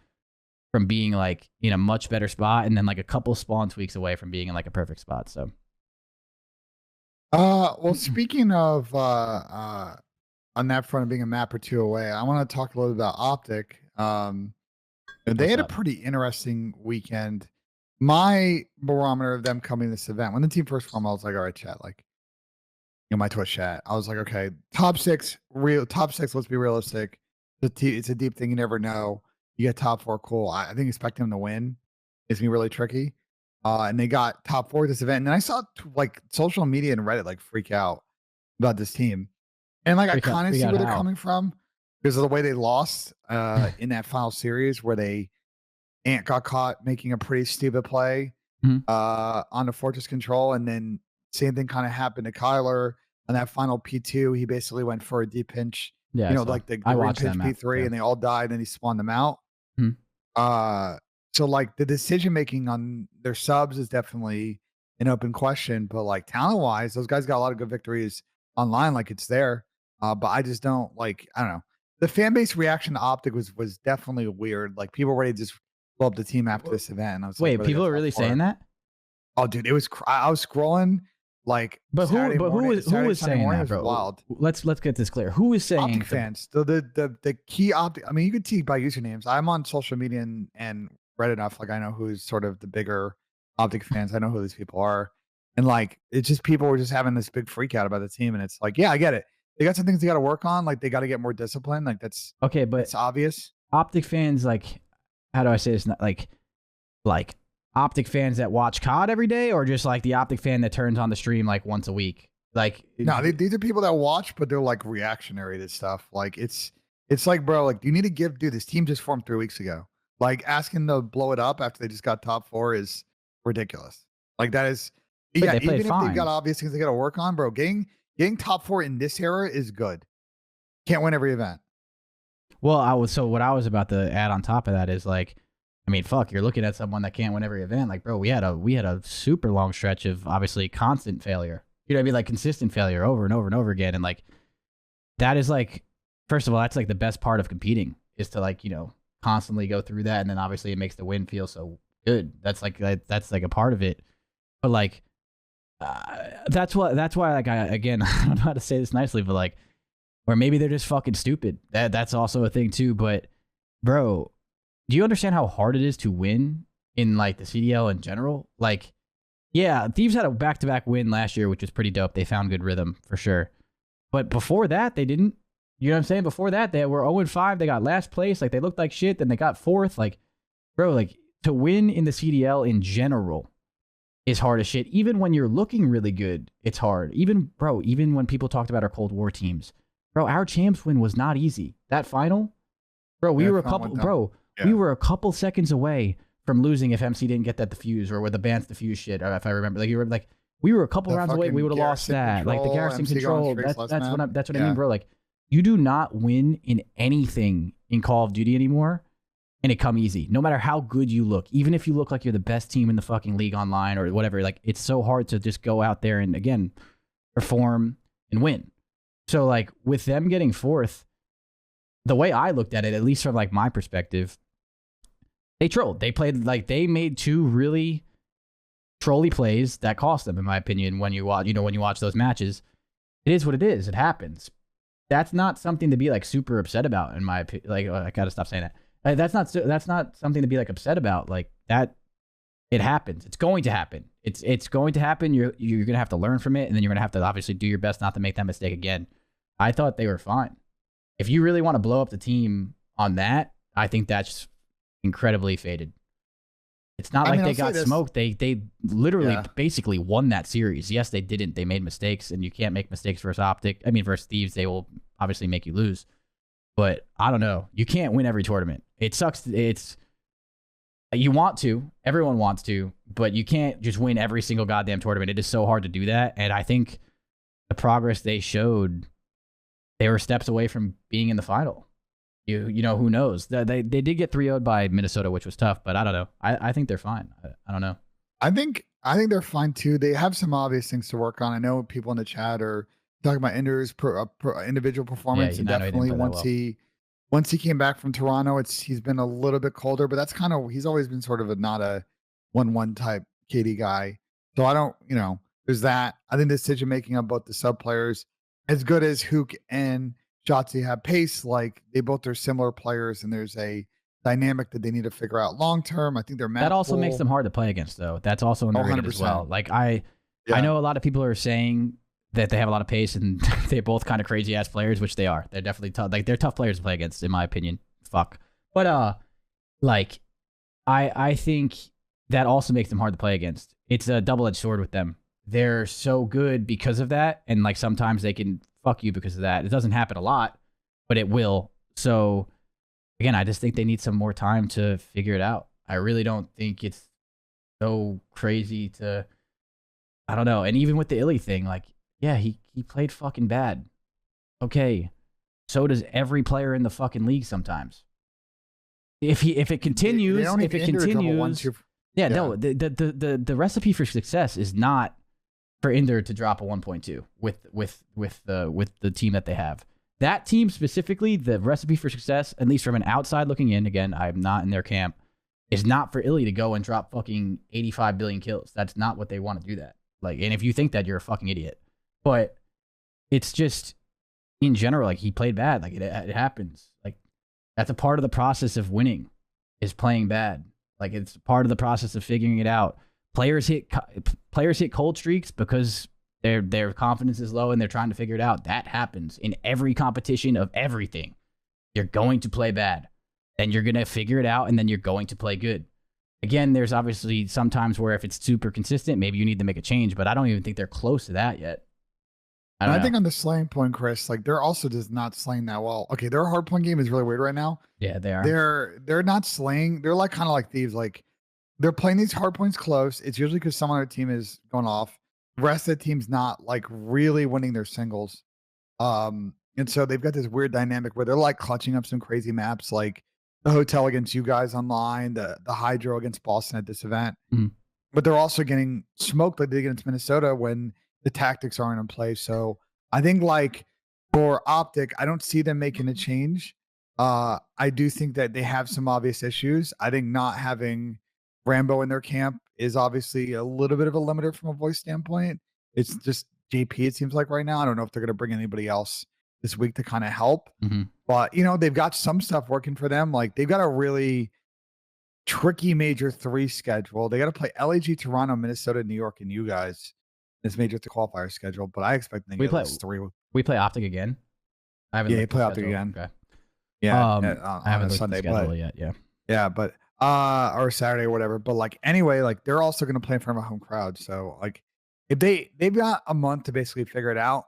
from being like in a much better spot, and then like a couple spawn tweaks away from being in like a perfect spot. So well, speaking of on that front of being a map or 2 away, I want to talk a little bit about Optic. They had a pretty interesting weekend. My barometer of them coming to this event, when the team first formed, I was like, all right, chat, like, my Twitch chat, I was like, okay, top 6, let's be realistic. It's a deep thing, you never know. You get top 4, cool. I think expecting them to win is gonna be really tricky. and they got top 4 at this event. And then I saw like social media and Reddit like freak out about this team. And like I kind of Freak see out where they're how? coming from because of the way they lost in that final series where Ant got caught making a pretty stupid play Mhm. on the fortress control, and then same thing kind of happened to Kyler on that final P2. He basically went for a deep pinch, Yeah, I saw. like the I green watched that pinch map. P3, Yeah. and they all died, and he spawned them out. Mhm. Uh, so like the decision making on their subs is definitely an open question, but like talent wise, those guys got a lot of good victories online, like it's there. But I just don't like, I don't know. The fan base reaction to Optic was definitely weird. Like people were ready to just blow up the team after this event. And I was like, Wait, bro, they people got are top really saying 4. that? Oh, dude, it was. I was scrolling like But who? Saturday But who morning, was Saturday saying morning. that, It was bro? wild. Let's get this clear. Who is saying Optic fans, the key Optic. I mean, you could see by usernames. I'm on social media and Reddit enough. Like I know who's sort of the bigger Optic fans. I know who these people are, and like it's just people were just having this big freak out about the team. And it's like, yeah, I get it. They got some things they got to work on. Like they got to get more discipline. Like Okay, but it's obvious. Optic fans, like, how do I say this? Not like Optic fans that watch COD every day, or just like the Optic fan that turns on the stream like once a week. Like, No, these are people that watch, but they're like reactionary to stuff. Like it's like, bro, like you need to give, dude. This team just formed 3 weeks ago. Like asking to blow it up after they just got top 4 is ridiculous. Like that is, but yeah. they played Even if they've got fine. obvious things they got to work on, bro. Getting top 4 in this era is good. Can't win every event. Well, what I was about to add on top of that is like, I mean, fuck, you're looking at someone that can't win every event. Like, bro, we had a super long stretch of obviously constant failure. You know what I mean? Like consistent failure over and over and over again. And like that is like, first of all, that's like the best part of competing is to like, constantly go through that. And then obviously it makes the win feel so good. That's like a part of it. But like that's why like again, I don't know how to say this nicely, but like, or maybe they're just fucking stupid. That's also a thing too. But bro, do you understand how hard it is to win in like the CDL in general? Like, yeah, Thieves had a back-to-back win last year, which was pretty dope. They found good rhythm for sure. But before that, they didn't. You know what I'm saying? Before that, they were 0-5. They got last place. Like they looked like shit. Then they got 4th. Like, bro, like to win in the CDL in general is hard as shit. Even when you're looking really good, it's hard. Even when people talked about our Cold War teams, bro, our champs win was not easy. That final, bro, we were a couple seconds away from losing if MC didn't get that defuse or with the Bance defuse shit. Or if I remember, like you were like, we were a couple rounds away. We would have lost that. Like the garrison control. That's what I mean, bro. Like you do not win in anything in Call of Duty anymore, and it come easy. No matter how good you look, even if you look like you're the best team in the fucking league online or whatever, like it's so hard to just go out there and again perform and win. So like with them getting 4th, the way I looked at it, at least from like my perspective, they trolled. They played like they made 2 really trolly plays that cost them, in my opinion. When you watch those matches, it is what it is. It happens. That's not something to be like super upset about, in my opinion. Like I gotta stop saying that. Like, that's not something to be like upset about. Like that, it happens. It's going to happen. It's going to happen. You're gonna have to learn from it, and then you're gonna have to obviously do your best not to make that mistake again. I thought they were fine. If you really want to blow up the team on that, I think that's incredibly faded. It's not like they got smoked. They literally basically won that series. Yes, they didn't. They made mistakes, and you can't make mistakes versus Optic. I mean, versus Thieves, they will obviously make you lose. But I don't know. You can't win every tournament. It sucks. You want to. Everyone wants to. But you can't just win every single goddamn tournament. It is so hard to do that. And I think the progress they showed, they were steps away from being in the final. You know, who knows? They did get 3-0'd by Minnesota, which was tough, but I don't know. I think they're fine. I don't know. I think they're fine too. They have some obvious things to work on. I know people in the chat are talking about Ender's individual performance, and definitely once he came back from Toronto, he's been a little bit colder, but that's kind of he's always been sort of not a 1-1 type KD guy. So I don't, there's that. I think the decision making on both the sub players, as good as Hook and Shotzi have pace, like they both are similar players, and there's a dynamic that they need to figure out long term. I think they're that also makes them hard to play against, though. That's also underrated as well. Like I know a lot of people are saying that they have a lot of pace and they're both kind of crazy ass players, which they are. They're definitely tough. Like they're tough players to play against, in my opinion. Fuck. But like I think that also makes them hard to play against. It's a double-edged sword with them. They're so good because of that, and like sometimes they can fuck you because of that. It doesn't happen a lot, but it will. So again, I just think they need some more time to figure it out. I really don't think it's so crazy to, I don't know. And even with the Illy thing, like, yeah, he played fucking bad. Okay. So does every player in the fucking league sometimes. If it continues, yeah, no, the recipe for success is not for Inder to drop a 1.2 with the team that they have. That team specifically, the recipe for success, at least from an outside looking in, again, I'm not in their camp, is not for Illy to go and drop fucking 85 billion kills. That's not what they want to do that. Like, and if you think that, you're a fucking idiot. But it's just, in general, like, he played bad. Like, it happens. Like, that's a part of the process of winning, is playing bad. Like, it's part of the process of figuring it out. Players hit cold streaks because their confidence is low and they're trying to figure it out. That happens in every competition of everything. You're going to play bad, and you're going to figure it out, and then you're going to play good. Again, there's obviously sometimes where if it's super consistent, maybe you need to make a change, but I don't even think they're close to that yet. I think on the slaying point, Chris, like they're also just not slaying that well. Okay, their hard point game is really weird right now. Yeah, they are. They're not slaying. They're like kind of like thieves. Like they're playing these hard points close. It's usually because someone on their team is going off. The rest of the team's not like really winning their singles. And so they've got this weird dynamic where they're like clutching up some crazy maps, like the hotel against you guys online, the hydro against Boston at this event. Mm-hmm. But they're also getting smoked like they did against Minnesota when the tactics aren't in place. So I think like for Optic, I don't see them making a change. I do think that they have some obvious issues. I think not having Rambo in their camp is obviously a little bit of a limiter from a voice standpoint. It's just JP, it seems like right now. I don't know if they're going to bring anybody else this week to kind of help. Mm-hmm. But, you know, they've got some stuff working for them. Like they've got a really tricky Major 3 schedule. They got to play LAG, Toronto, Minnesota, New York, and you guys. This Major 3 qualifier schedule. But I expect them to get this 3. We play Optic again? I haven't play Optic again. Okay. Yeah, I haven't looked Sunday, at the schedule yet. Yeah. Yeah, but or Saturday or whatever. But like anyway, like they're also going to play in front of a home crowd. So like if they've got a month to basically figure it out.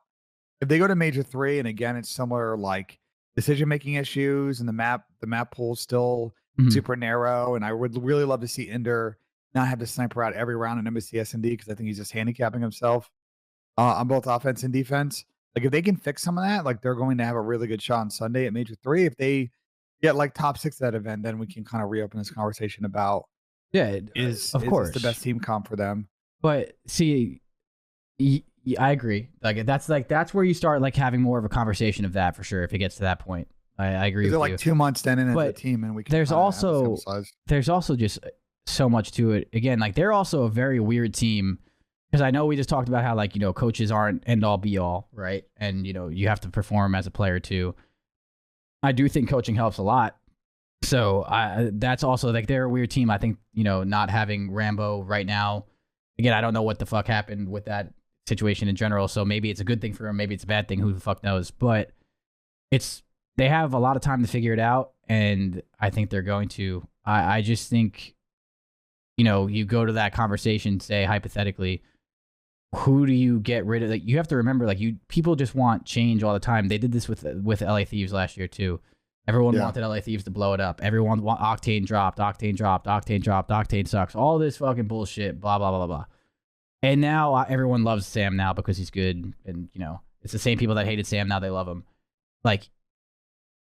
If they go to Major 3 and again it's similar like decision making issues and the map pool is still super narrow, and I would really love to see Inder not have to sniper out every round in Embassy SND because I think he's just handicapping himself on both offense and defense. Like if they can fix some of that, like they're going to have a really good shot on Sunday at Major 3. If they get like top 6 at that event, then we can kind of reopen this conversation about is this the best team comp for them. But see, I agree. Like that's where you start like having more of a conversation of that for sure. If it gets to that point, I agree. They're like 2 months then in as a team, and we can. There's also just so much to it. Again, like they're also a very weird team. Because I know we just talked about how, like, you know, coaches aren't end all be all, right? And, you know, you have to perform as a player too. I do think coaching helps a lot. So that's also, like, they're a weird team. I think, you know, not having Rambo right now, again, I don't know what the fuck happened with that situation in general. So maybe it's a good thing for him. Maybe it's a bad thing. Who the fuck knows? But they have a lot of time to figure it out. And I think they're going to. I just think, you know, you go to that conversation, say, hypothetically, who do you get rid of? Like, you have to remember, like, people just want change all the time. They did this with LA Thieves last year too. Everyone wanted LA Thieves to blow it up. Everyone Octane dropped, Octane sucks. All this fucking bullshit, blah blah blah blah. And now everyone loves Sam now because he's good, and you know it's the same people that hated Sam now they love him. Like,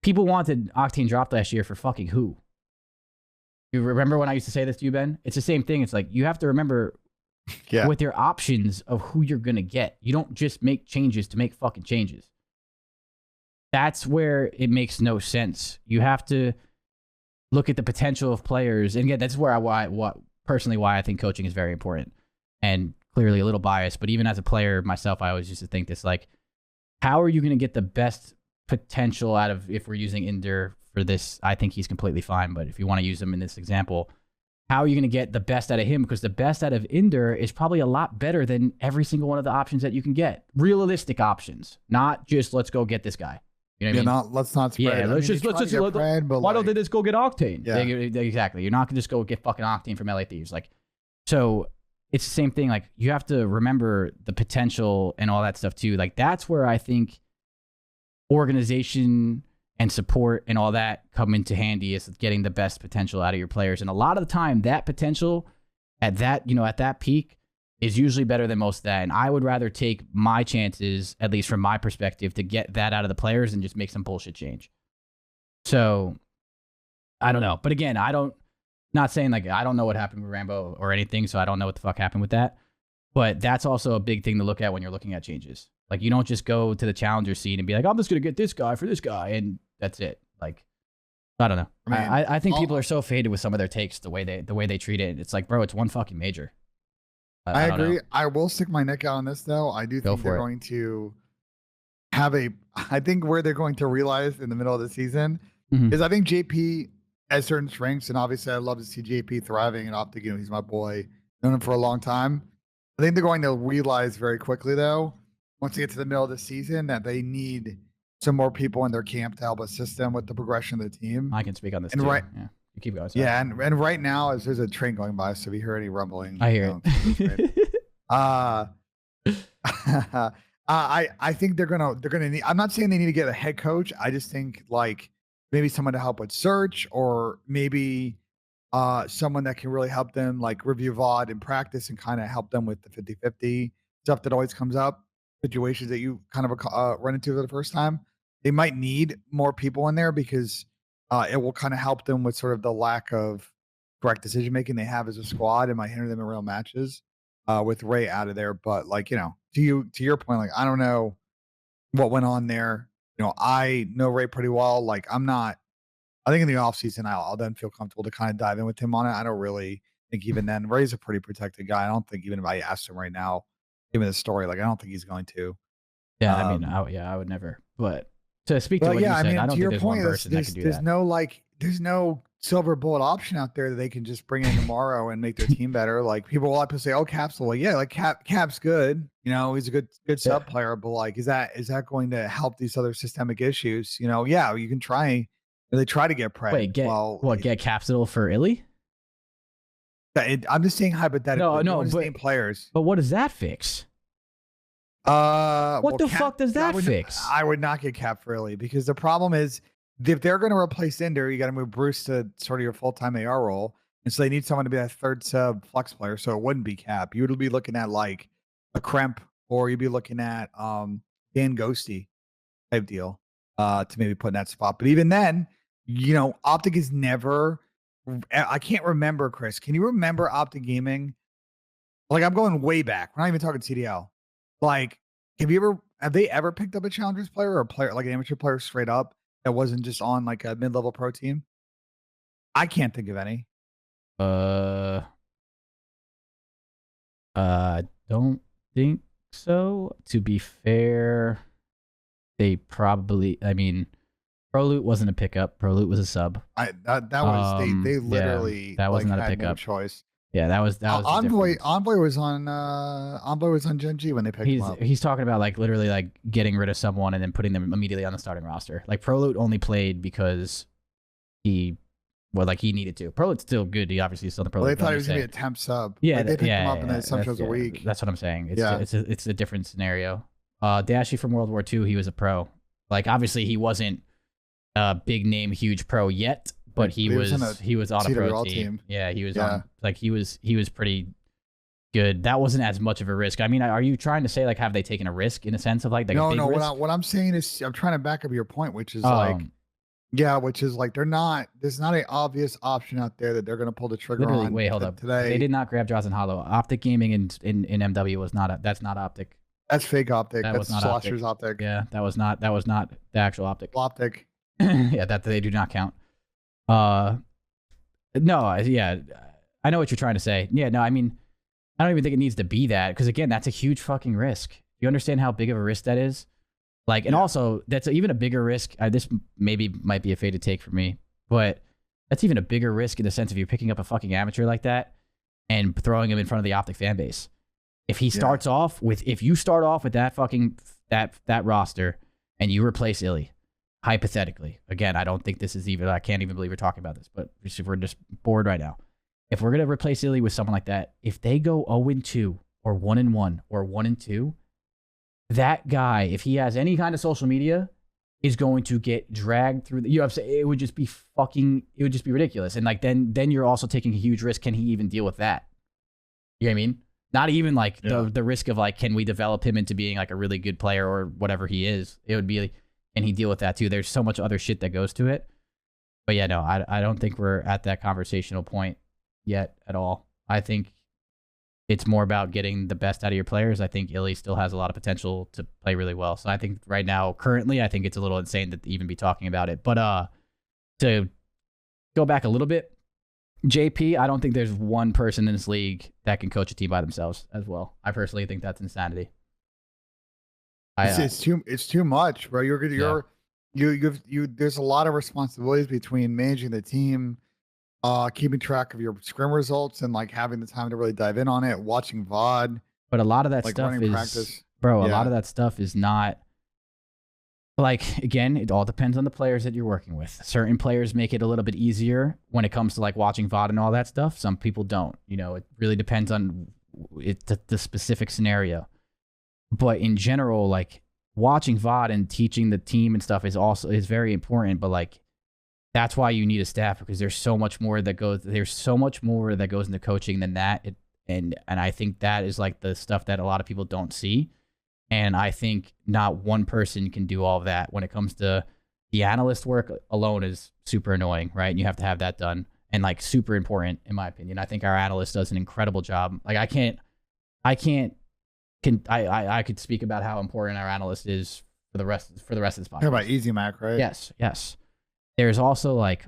people wanted Octane dropped last year for fucking who? You remember when I used to say this to you, Ben? It's the same thing. It's like you have to remember. Yeah. With your options of who you're going to get. You don't just make changes to make fucking changes. That's where it makes no sense. You have to look at the potential of players. And again, that's where why I think coaching is very important. And clearly a little biased, but even as a player myself, I always used to think this, like, how are you going to get the best potential out of, if we're using Inder for this, I think he's completely fine. But if you want to use him in this example, how are you going to get the best out of him? Because the best out of Inder is probably a lot better than every single one of the options that you can get. Realistic options, not just let's go get this guy. You know what I mean? Let's not spread. Yeah, let's just spread, but why don't they just go get Octane? Yeah. Exactly. You're not gonna just go get fucking Octane from LA Thieves. Like, so it's the same thing. Like, you have to remember the potential and all that stuff too. Like, that's where I think organization and support and all that come into handy, is getting the best potential out of your players. And a lot of the time, that potential at that peak is usually better than most of that. And I would rather take my chances, at least from my perspective, to get that out of the players and just make some bullshit change. So I don't know. But again, not saying like I don't know what happened with Rambo or anything, so I don't know what the fuck happened with that. But that's also a big thing to look at when you're looking at changes. Like, you don't just go to the challenger scene and be like, I'm just gonna get this guy for this guy, and that's it. Like, I don't know. I think people are so faded with some of their takes, the way they treat it. It's like, bro, it's one fucking major. I agree. I will stick my neck out on this, though. I do think they're going to have I think where they're going to realize in the middle of the season is, I think JP has certain strengths, and obviously I love to see JP thriving and Optic. You know, he's my boy. Known him for a long time. I think they're going to realize very quickly, though, once they get to the middle of the season, that they need some more people in their camp to help assist them with the progression of the team. I can speak on this too. Yeah. You keep going. Sorry. Yeah, and right now, as there's a train going by, so if you hear any rumbling, I hear it. I think they're gonna need. I'm not saying they need to get a head coach. I just think like maybe someone to help with search, or maybe someone that can really help them like review VOD and practice and kind of help them with the 50-50 stuff that always comes up, situations that you kind of run into for the first time. They might need more people in there because it will kind of help them with sort of the lack of correct decision making they have as a squad, and might hinder them in real matches with Ray out of there. But like, you know, to your point, like, I don't know what went on there. You know, I know Ray pretty well. Like, I think in the offseason, I'll then feel comfortable to kind of dive in with him on it. I don't really think even then, Ray's a pretty protected guy. I don't think even if I asked him right now, given the story, like, I don't think he's going to. Yeah, I mean, I would never. But to speak to what you said, I don't think there's one person that can do that. There's no silver bullet option out there that they can just bring in tomorrow and make their team better. Like, people will like to say, "Oh, Cap's well, yeah, like Cap's good. You know, he's a good sub player." But like, is that going to help these other systemic issues? You know, yeah, you can try. They try to get prey. Wait, get Capsule for Illy? I'm just saying hypothetically. No, but players. But what does that fix? What the fuck does that fix? I would not get Cap for Illy, because the problem is, if they're going to replace Ender, you got to move Bruce to sort of your full-time AR role. And so they need someone to be that third sub flex player. So it wouldn't be Cap. You would be looking at like a Kremp, or you'd be looking at Dan Ghosty type deal to maybe put in that spot. But even then, you know, Optic is never, I can't remember, Chris. Can you remember Optic Gaming? Like, I'm going way back. We're not even talking CDL. Like, have they ever picked up a challengers player or a player, like an amateur player straight up, that wasn't just on like a mid-level pro team? I can't think of any. Don't think so. To be fair, they probably, I mean, ProLoot wasn't a pickup. ProLoot was a sub. They literally that was not a had pickup. No choice. Yeah, that was Envoy was on Gen G when they picked him up. He's talking about like literally like getting rid of someone and then putting them immediately on the starting roster. Like, ProLoot only played because he needed to. ProLoot's still good. He obviously is still the ProLoot. They thought he was gonna be a temp sub. Yeah, like, they picked him up and then some shows a week. That's what I'm saying. It's a different scenario. Dashy from World War II, he was a pro. Like, obviously he wasn't a big name, huge pro yet, but he was on a pro team. Yeah, he was on, like, he was pretty good. That wasn't as much of a risk. I mean, are you trying to say like, have they taken a risk in a sense of like a big risk? What I'm saying is, I'm trying to back up your point, which is which is like, there's not an obvious option out there that they're going to pull the trigger on. Wait, hold up. Today they did not grab Jaws and Hollow. Optic Gaming in MW was not that's not Optic. That's fake Optic. That's Slosher's Optic. Yeah, that was not the actual Optic. Optic. Yeah, that they do not count. No, yeah, I know what you're trying to say. Yeah, no, I mean, I don't even think it needs to be that, because again, that's a huge fucking risk. You understand how big of a risk that is? Like, and also, that's even a bigger risk. This maybe might be a faded take for me, but that's even a bigger risk in the sense of you're picking up a fucking amateur like that and throwing him in front of the Optic fan base. If you start off with that fucking that roster and you replace Illy, hypothetically, again, I don't think this is even, I can't even believe we're talking about this, but if we're just bored right now, if we're going to replace Illy with someone like that, if they go 0-2 or 1-1 or 1-2, that guy, if he has any kind of social media, is going to get dragged through the UFC. It would just be ridiculous. And like, then you're also taking a huge risk. Can he even deal with that? You know what I mean? Not even like the risk of like, can we develop him into being like a really good player or whatever he is? It would be like, can he deal with that too? There's so much other shit that goes to it. But yeah, no, I don't think we're at that conversational point yet at all. I think it's more about getting the best out of your players. I think Illy still has a lot of potential to play really well. So I think right now, currently, I think it's a little insane to even be talking about it. But to go back a little bit, JP, I don't think there's one person in this league that can coach a team by themselves as well. I personally think that's insanity. It's too much, bro. There's a lot of responsibilities between managing the team, keeping track of your scrim results, and like having the time to really dive in on it, watching VOD. But a lot of that like stuff is practice. Bro, a lot of that stuff is not like, again, it all depends on the players that you're working with. Certain players make it a little bit easier when it comes to like watching VOD and all that stuff. Some people don't. You know, it really depends on the specific scenario. But in general, like watching VOD and teaching the team and stuff is very important. But like, that's why you need a staff, because there's so much more that goes into coaching than that. And I think that is like the stuff that a lot of people don't see. And I think not one person can do all of that. When it comes to the analyst work alone is super annoying, right? And you have to have that done, and like super important in my opinion. I think our analyst does an incredible job. Like I could speak about how important our analyst is for the rest of this podcast. Talk about Easy Mac, right? Yes. There's also like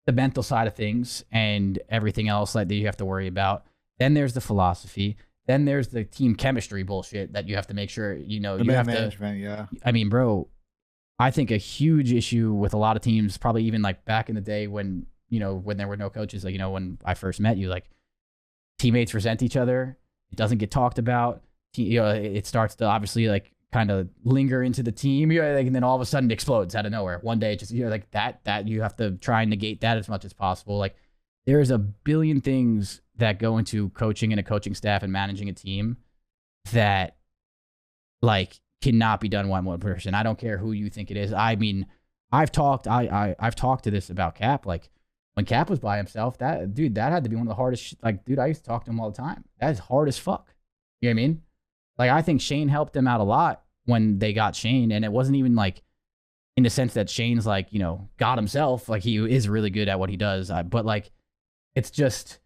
the mental side of things and everything else like that you have to worry about. Then there's the philosophy. Then there's the team chemistry bullshit that you have to make sure, you know, you have management, yeah. I mean, bro, I think a huge issue with a lot of teams, probably even like back in the day when, you know, when there were no coaches, like, you know, when I first met you, like teammates resent each other. It doesn't get talked about. You know, it starts to obviously like kind of linger into the team, you know, like, and then all of a sudden it explodes out of nowhere. One day, it just, you know, like that you have to try and negate that as much as possible. Like there's a billion things that go into coaching and a coaching staff and managing a team that like cannot be done by one person. I don't care who you think it is. I mean, I've talked to this about Cap. Like when Cap was by himself, that had to be one of the hardest. Like, dude, I used to talk to him all the time. That's hard as fuck. You know what I mean? Like, I think Shane helped them out a lot when they got Shane, and it wasn't even like in the sense that Shane's like, you know, God himself. Like he is really good at what he does, but like it's just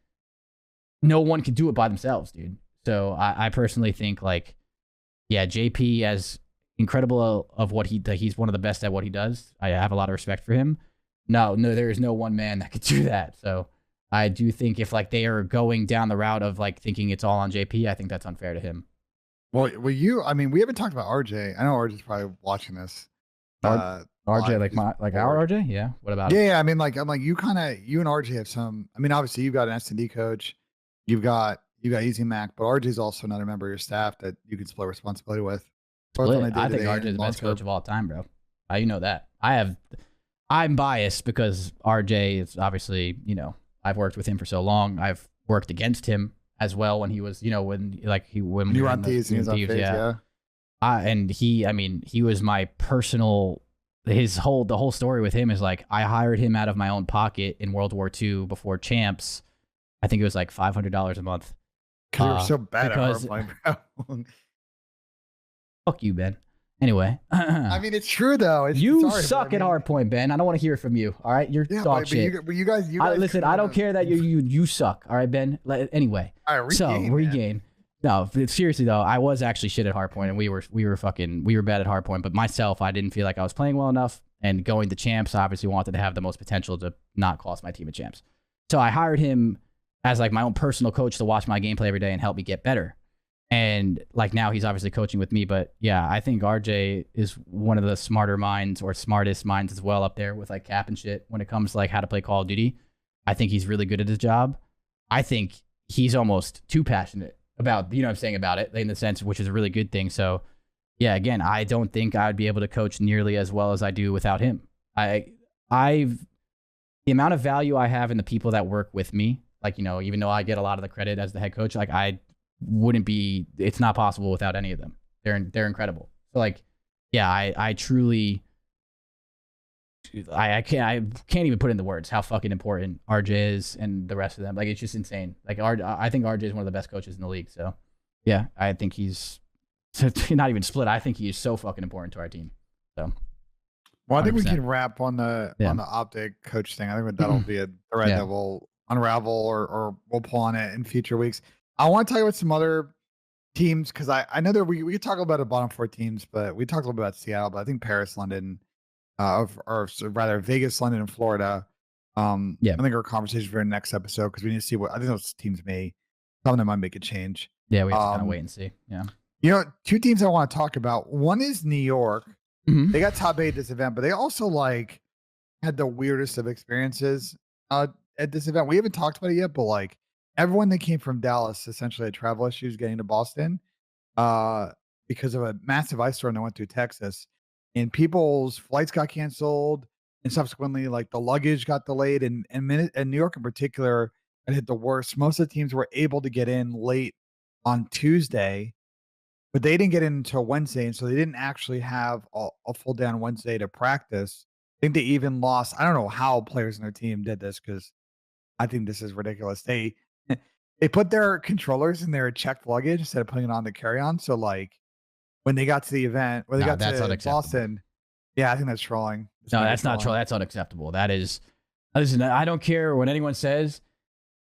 no one can do it by themselves, dude. So I personally think like, yeah, JP as incredible of what he's one of the best at what he does. I have a lot of respect for him. No, there is no one man that could do that. So I do think if like they are going down the route of like thinking it's all on JP, I think that's unfair to him. Well, I mean, we haven't talked about RJ. I know RJ's probably watching this. RJ, like our RJ? Yeah. What about it? Yeah, I mean, like, I'm like, you and RJ have some, I mean, obviously you've got an S&D coach, you got Easy Mac, but RJ's also another member of your staff that you can split responsibility with. I think RJ is the best coach of all time, bro. You know that. I'm biased because RJ is obviously, you know, I've worked with him for so long. I've worked against him as well when he was, you know, when you were on Thieves, yeah. And he was my personal. The whole story with him is like I hired him out of my own pocket in World War II before champs. I think it was like $500 a month. Because you were so bad at hardpoint, bro. Fuck you, Ben. Anyway. I mean, it's true, though. You suck at hardpoint, Ben. I don't want to hear it from you. All right? You're dog shit. You guys listen, I don't care that you suck. All right, Ben? Anyway. All right, regain. No, seriously, though, I was actually shit at hardpoint, and we were bad at hardpoint. But myself, I didn't feel like I was playing well enough. And going to champs, I obviously wanted to have the most potential to not cost my team a champs. So I hired him as like my own personal coach to watch my gameplay every day and help me get better. And like now he's obviously coaching with me, but yeah, I think RJ is one of the smarter minds or smartest minds as well up there with like Cap and shit when it comes to like how to play Call of Duty. I think he's really good at his job. I think he's almost too passionate about, you know what I'm saying, about it in the sense, which is a really good thing. So yeah, again, I don't think I'd be able to coach nearly as well as I do without him. I've the amount of value I have in the people that work with me, like, you know, even though I get a lot of the credit as the head coach, like I wouldn't be, it's not possible without any of them. They're incredible. So like, yeah, I truly, I can't even put into words how fucking important RJ is and the rest of them. Like, it's just insane. Like, I think RJ is one of the best coaches in the league. So yeah, I think he's not even split. I think he is so fucking important to our team. So. Well, I think 100%. we can wrap on the optic coach thing. I think that'll be a thread that will unravel or we'll pull on it in future weeks. I want to talk about some other teams because I know that we could talk about the bottom 4 teams, but we talked a little bit about Seattle, but I think Paris, London, or rather Vegas, London, and Florida. I think our conversation for the next episode because we need to see what I think those teams some of them might make a change. Yeah, we have to kind of wait and see. Yeah. You know, 2 teams I want to talk about. One is New York. Mm-hmm. They got top 8 at this event, but they also like had the weirdest of experiences at this event. We haven't talked about it yet, but like everyone that came from Dallas essentially had travel issues getting to Boston because of a massive ice storm that went through Texas, and people's flights got canceled, and subsequently like the luggage got delayed, and New York in particular had hit the worst. Most of the teams were able to get in late on Tuesday, but they didn't get in until Wednesday, and so they didn't actually have a full day on Wednesday to practice. I think they even lost. I don't know how players in their team did this because I think this is ridiculous. They put their controllers in their checked luggage instead of putting it on the carry-on. So like when they got to the event, when they got to Boston, yeah, I think that's trolling. No, that's not trolling. That's unacceptable. That is. Listen, I don't care what anyone says.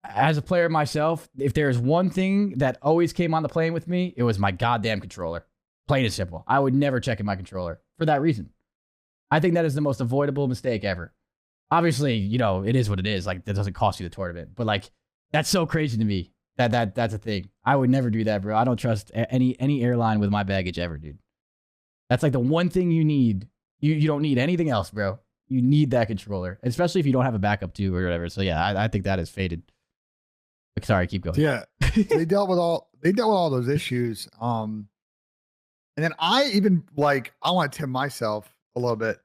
As a player myself, if there's one thing that always came on the plane with me, it was my goddamn controller. Plain and simple. I would never check in my controller for that reason. I think that is the most avoidable mistake ever. Obviously, you know, it is what it is. Like, that doesn't cost you the tournament. But, like, that's so crazy to me that's a thing. I would never do that, bro. I don't trust any airline with my baggage ever, dude. That's, like, the one thing you need. You don't need anything else, bro. You need that controller, especially if you don't have a backup, too, or whatever. So, yeah, I think that is faded. Sorry, keep going. Yeah, they dealt with all those issues. And then I even I want to tip myself a little bit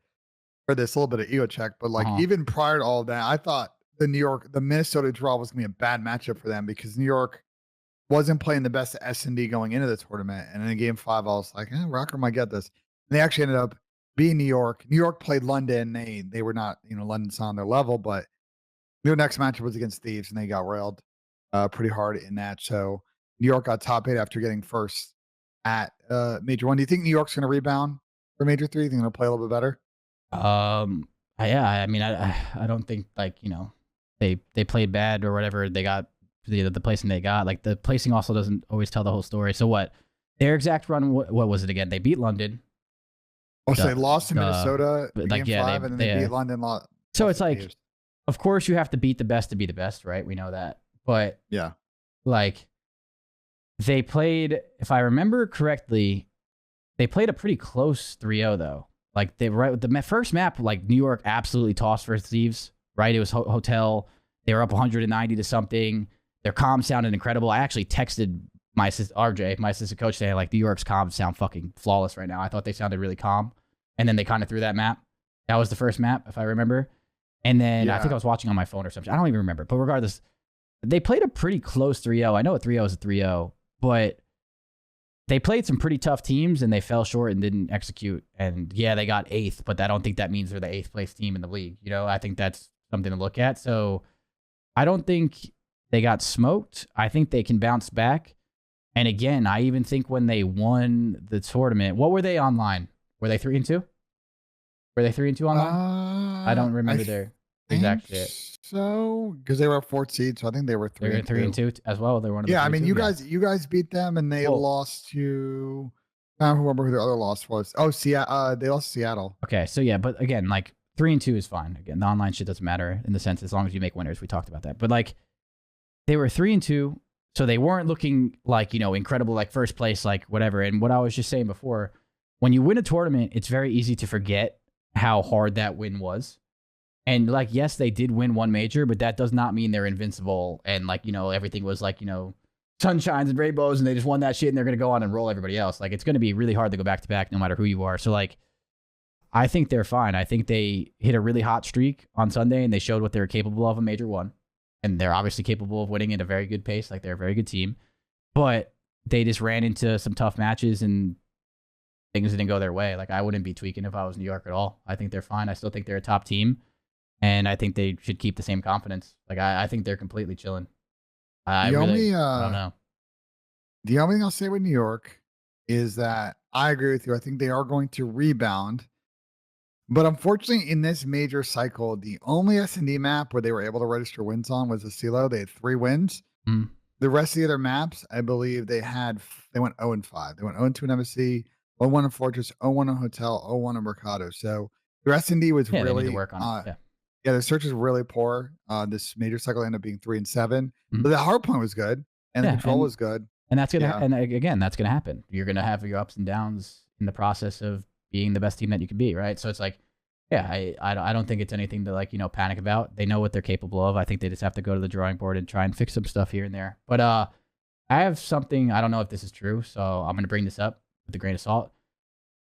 for this, a little bit of ego check, but even prior to all of that, I thought the Minnesota draw was gonna be a bad matchup for them because New York wasn't playing the best S&D going into the tournament. And in game 5, I was like, Rocker might get this. And they actually ended up being New York. New York played London. They were not, London's on their level, but their next matchup was against Thieves, and they got railed pretty hard in that. So New York got top 8 after getting first at Major 1. Do you think New York's going to rebound for Major 3? Think they'll play a little bit better? Yeah. I mean, I don't think they played bad or whatever. They got the placing they got. Like, the placing also doesn't always tell the whole story. So what? Their exact run, what was it again? They beat London. Oh, so they lost to Minnesota in game 5, and then they beat London. So it's like, Thieves. Of course you have to beat the best to be the best, right? We know that. But yeah, like they played, if I remember correctly, they played a pretty close 3-0 though. Like the first map, like New York absolutely tossed for Thieves, right? It was hotel. They were up 190 to something. Their comms sounded incredible. I actually texted my RJ, my assistant coach, saying like New York's comms sound fucking flawless right now. I thought they sounded really calm, and then they kind of threw that map. That was the first map, if I remember. And then I think I was watching on my phone or something. I don't even remember. But regardless, they played a pretty close 3-0. I know a 3-0 is a 3-0, but they played some pretty tough teams and they fell short and didn't execute. And yeah, they got 8th, but I don't think that means they're the 8th place team in the league. I think that's something to look at. So I don't think they got smoked. I think they can bounce back. And again, I even think when they won the tournament, what were they online? Were they 3-2? Were they 3-2 online? I don't remember their exact shit. So, because they were a 4th seed, so I think they were 3-2 as well. They were one of the I mean, you guys beat them, and they lost to. I don't remember who their other loss was. Oh, Seattle. They lost to Seattle. Okay, so yeah, but again, like 3-2 is fine. Again, the online shit doesn't matter in the sense as long as you make winners. We talked about that, but like they were 3-2, so they weren't looking like incredible, like first place, like whatever. And what I was just saying before, when you win a tournament, it's very easy to forget how hard that win was. And like, yes, they did win one major, but that does not mean they're invincible. And like, everything was like, sunshines and rainbows, and they just won that shit, and they're going to go on and roll everybody else. Like, it's going to be really hard to go back to back no matter who you are. So, like, I think they're fine. I think they hit a really hot streak on Sunday, and they showed what they were capable of in Major 1. And they're obviously capable of winning at a very good pace. Like, they're a very good team. But they just ran into some tough matches, and things didn't go their way. Like, I wouldn't be tweaking if I was New York at all. I think they're fine. I still think they're a top team, and I think they should keep the same confidence. Like, I think they're completely chilling. I don't know. The only thing I'll say with New York is that I agree with you. I think they are going to rebound. But unfortunately, in this major cycle, the only S&D map where they were able to register wins on was the CeeLo. They had 3 wins. Mm. The rest of the other maps, I believe they went 0-5. They went 0-2 in MSC, 0-1 in Fortress, 0-1 in Hotel, 0-1 in Mercado. So their S&D was really really need to work on it. Yeah, their search is really poor. This major cycle ended up being 3-7. Mhm. But the hard point was good, and the control was good. And that's gonna and again, that's gonna happen. You're gonna have your ups and downs in the process of being the best team that you can be, right? So it's like, yeah, I don't think it's anything to, like, panic about. They know what they're capable of. I think they just have to go to the drawing board and try and fix some stuff here and there. But I have something, I don't know if this is true, so I'm gonna bring this up with a grain of salt.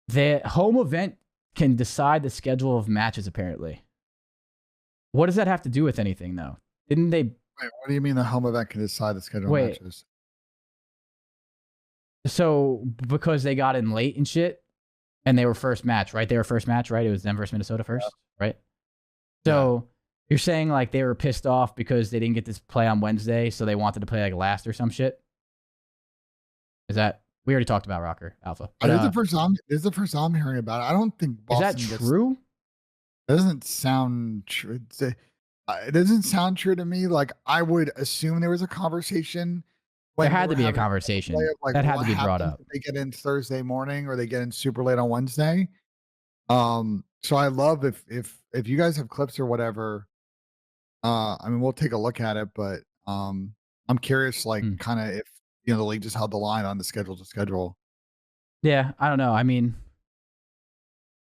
The home event can decide the schedule of matches, apparently. What does that have to do with anything, though? Didn't they? Wait, what do you mean the home event can decide the schedule of matches? So because they got in late and shit, and they were first match, right? They were first match, right? It was them versus Minnesota first, right? So you're saying, like, they were pissed off because they didn't get to play on Wednesday, so they wanted to play, like, last or some shit? Is that... We already talked about Rocker Alpha. But, this is the first I'm hearing about it. I don't think Boston... Is that true? Doesn't sound true. It doesn't sound true to me. Like, I would assume there was a conversation. There had to be a conversation. That had to be brought up. They get in Thursday morning, or they get in super late on Wednesday. So I love if you guys have clips or whatever. I mean, we'll take a look at it, but I'm curious, like, kind of if the league just held the line on the schedule to schedule. Yeah, I don't know. I mean,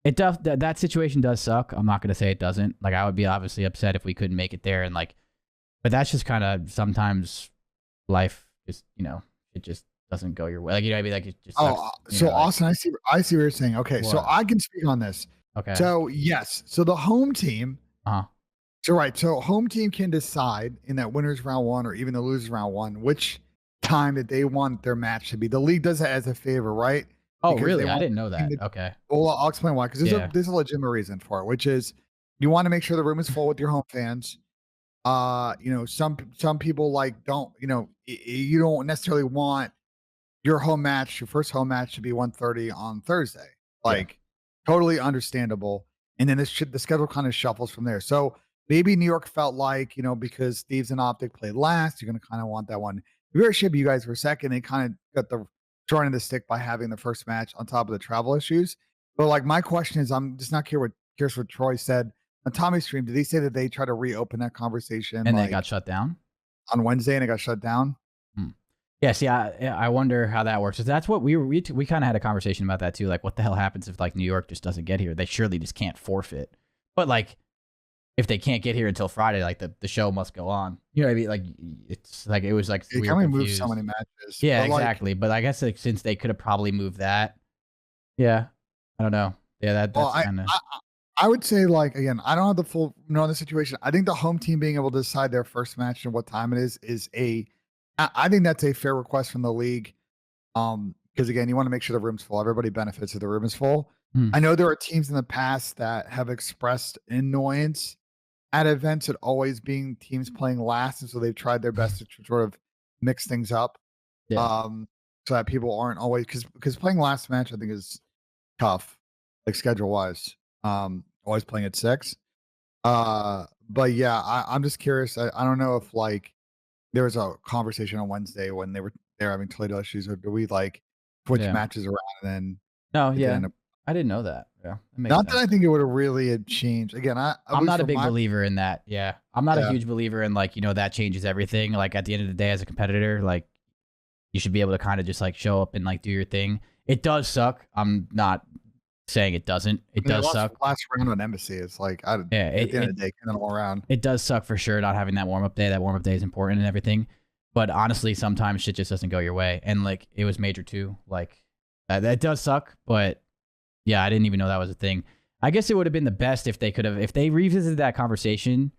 it does. That situation does suck. I'm not gonna say it doesn't. Like, I would be obviously upset if we couldn't make it there, and, like, but that's just kind of sometimes life. Just, it just doesn't go your way. Like, what I mean? Like, it just sucks, so Austin, I see what you're saying. Okay, so I can speak on this. Okay. So yes, so the home team. So home team can decide in that winners round 1 or even the losers round 1 which time that they want their match to be. The league does it as a favor, right? Oh, because really? I didn't know that. Okay. Well, I'll explain why. Because there's a legitimate reason for it, which is you want to make sure the room is full with your home fans. Some people, like, don't, you don't necessarily want your first home match to be 1:30 on Thursday. Like, totally understandable. And then the schedule kind of shuffles from there. So maybe New York felt like, because Thieves and Optic played last, you're going to kind of want that one. Very ship you guys for second. They kind of got the short end of the stick by having the first match on top of the travel issues. But, like, my question is, I'm just not curious what Troy said on Tommy's stream. Did he say that they tried to reopen that conversation and they got shut down on Wednesday, and it got shut down? Yeah, see, I wonder how that works. Because that's what we kind of had a conversation about that too. Like, what the hell happens if, like, New York just doesn't get here? They surely just can't forfeit. But, like, if they can't get here until Friday, like, the show must go on. You know what I mean? Like, it's like, it was like we can move so many matches. Yeah, exactly. But I guess, like, since they could have probably moved that, I don't know. Yeah, that's kind of. I would say, like, again, I don't have the full know the situation. I think the home team being able to decide their first match and what time it is I think that's a fair request from the league. Because, again, you want to make sure the room's full. Everybody benefits if the room is full. I know there are teams in the past that have expressed annoyance at events at always being teams playing last, and so they've tried their best to sort of mix things up. So that people aren't always, because playing last match, I think, is tough, like, schedule wise. Always playing at 6. But yeah, I'm just curious. I don't know if, like, there was a conversation on Wednesday when they were having Toledo issues, or do we, like, switch matches around and then? No, I didn't know that. Yeah, not that I think it would have really changed. Again, I'm not a big believer in that. Yeah, I'm not a huge believer in, like, that changes everything. Like, at the end of the day, as a competitor, like, you should be able to kind of just, like, show up and, like, do your thing. It does suck. I'm not saying it doesn't. It does suck. Last round on Embassy, it's like, at the end of the day, all around. It does suck for sure not having that warm up day. That warm up day is important and everything. But honestly, sometimes shit just doesn't go your way. And like it was major too. Like that does suck. But yeah, I didn't even know that was a thing. I guess it would have been the best if they revisited that conversation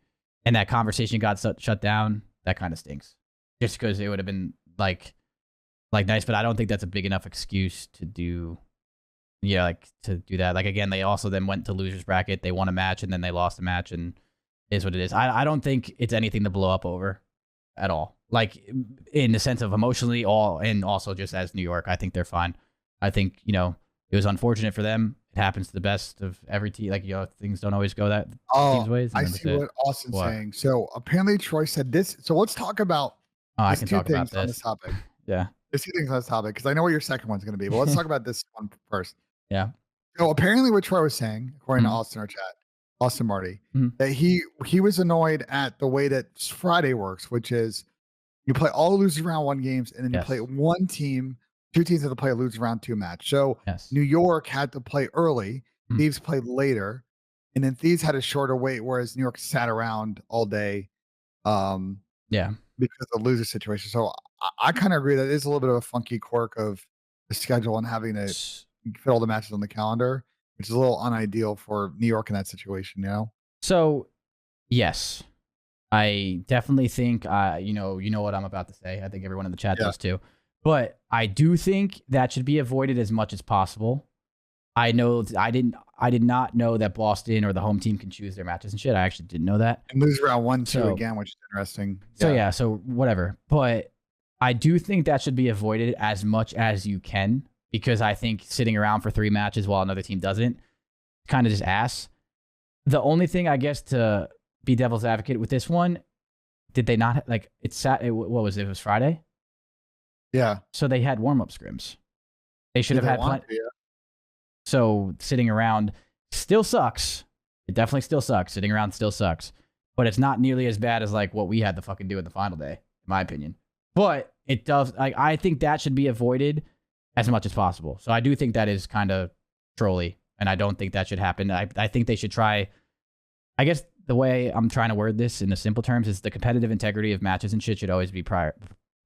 and that conversation got shut down. That kind of stinks. Just because it would have been like nice, but I don't think that's a big enough excuse to do. Yeah, like to do that. Like again, they also then went to losers bracket. They won a match and then they lost a match, and is what it is. I don't think it's anything to blow up over at all. Like in the sense of emotionally, and also just as New York, I think they're fine. I think it was unfortunate for them. It happens to the best of every team. Like things don't always go that team's ways. I see what Austin's saying. So apparently Troy said this. So let's talk about. I can talk about on this topic. Yeah, there's 2 things on this topic because I know what your second one's going to be. But let's talk about this one first. Yeah. So apparently, what Troy was saying, according to Austin, our chat, Austin Marty, that he was annoyed at the way that Friday works, which is you play all losers round 1 games, and then you play 2 teams have to play a losers round 2 match. So New York had to play early, Thieves played later, and then Thieves had a shorter wait, whereas New York sat around all day. Because of the loser situation. So I kind of agree that it is a little bit of a funky quirk of the schedule and having to fit all the matches on the calendar, which is a little unideal for New York in that situation, So, yes, I definitely think, you know what I'm about to say. I think everyone in the chat does too. But I do think that should be avoided as much as possible. I know I did not know that Boston or the home team can choose their matches and shit. I actually didn't know that. And lose round 1, 2 again, which is interesting. So whatever. But I do think that should be avoided as much as you can, because I think sitting around for 3 matches while another team doesn't, kind of just ass. The only thing, I guess, to be devil's advocate with this one, did they not like what was it? It was Friday? Yeah. So they had warm-up scrims. They should have had plenty. So sitting around still sucks. It definitely still sucks. Sitting around still sucks. But it's not nearly as bad as like what we had to fucking do at the final day, in my opinion. But it does. I think that should be avoided as much as possible. So I do think that is kind of trolly, and I don't think that should happen. I think they should try. I guess the way I'm trying to word this in the simple terms is the competitive integrity of matches and shit should always be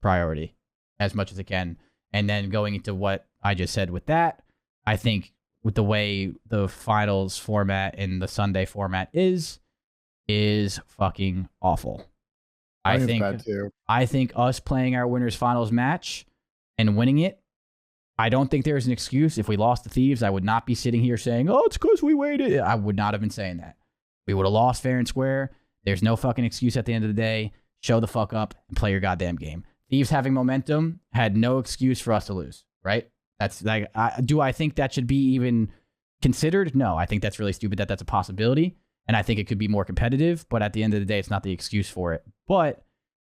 priority as much as it can. And then going into what I just said with that, I think with the way the finals format and the Sunday format is fucking awful. I think us playing our winners finals match and winning it, I don't think there's an excuse. If we lost to Thieves, I would not be sitting here saying, oh, it's because we waited. I would not have been saying that. We would have lost fair and square. There's no fucking excuse at the end of the day. Show the fuck up and play your goddamn game. Thieves having momentum had no excuse for us to lose, right? That's like, do I think that should be even considered? No, I think that's really stupid that that's a possibility. And I think it could be more competitive. But at the end of the day, it's not the excuse for it. But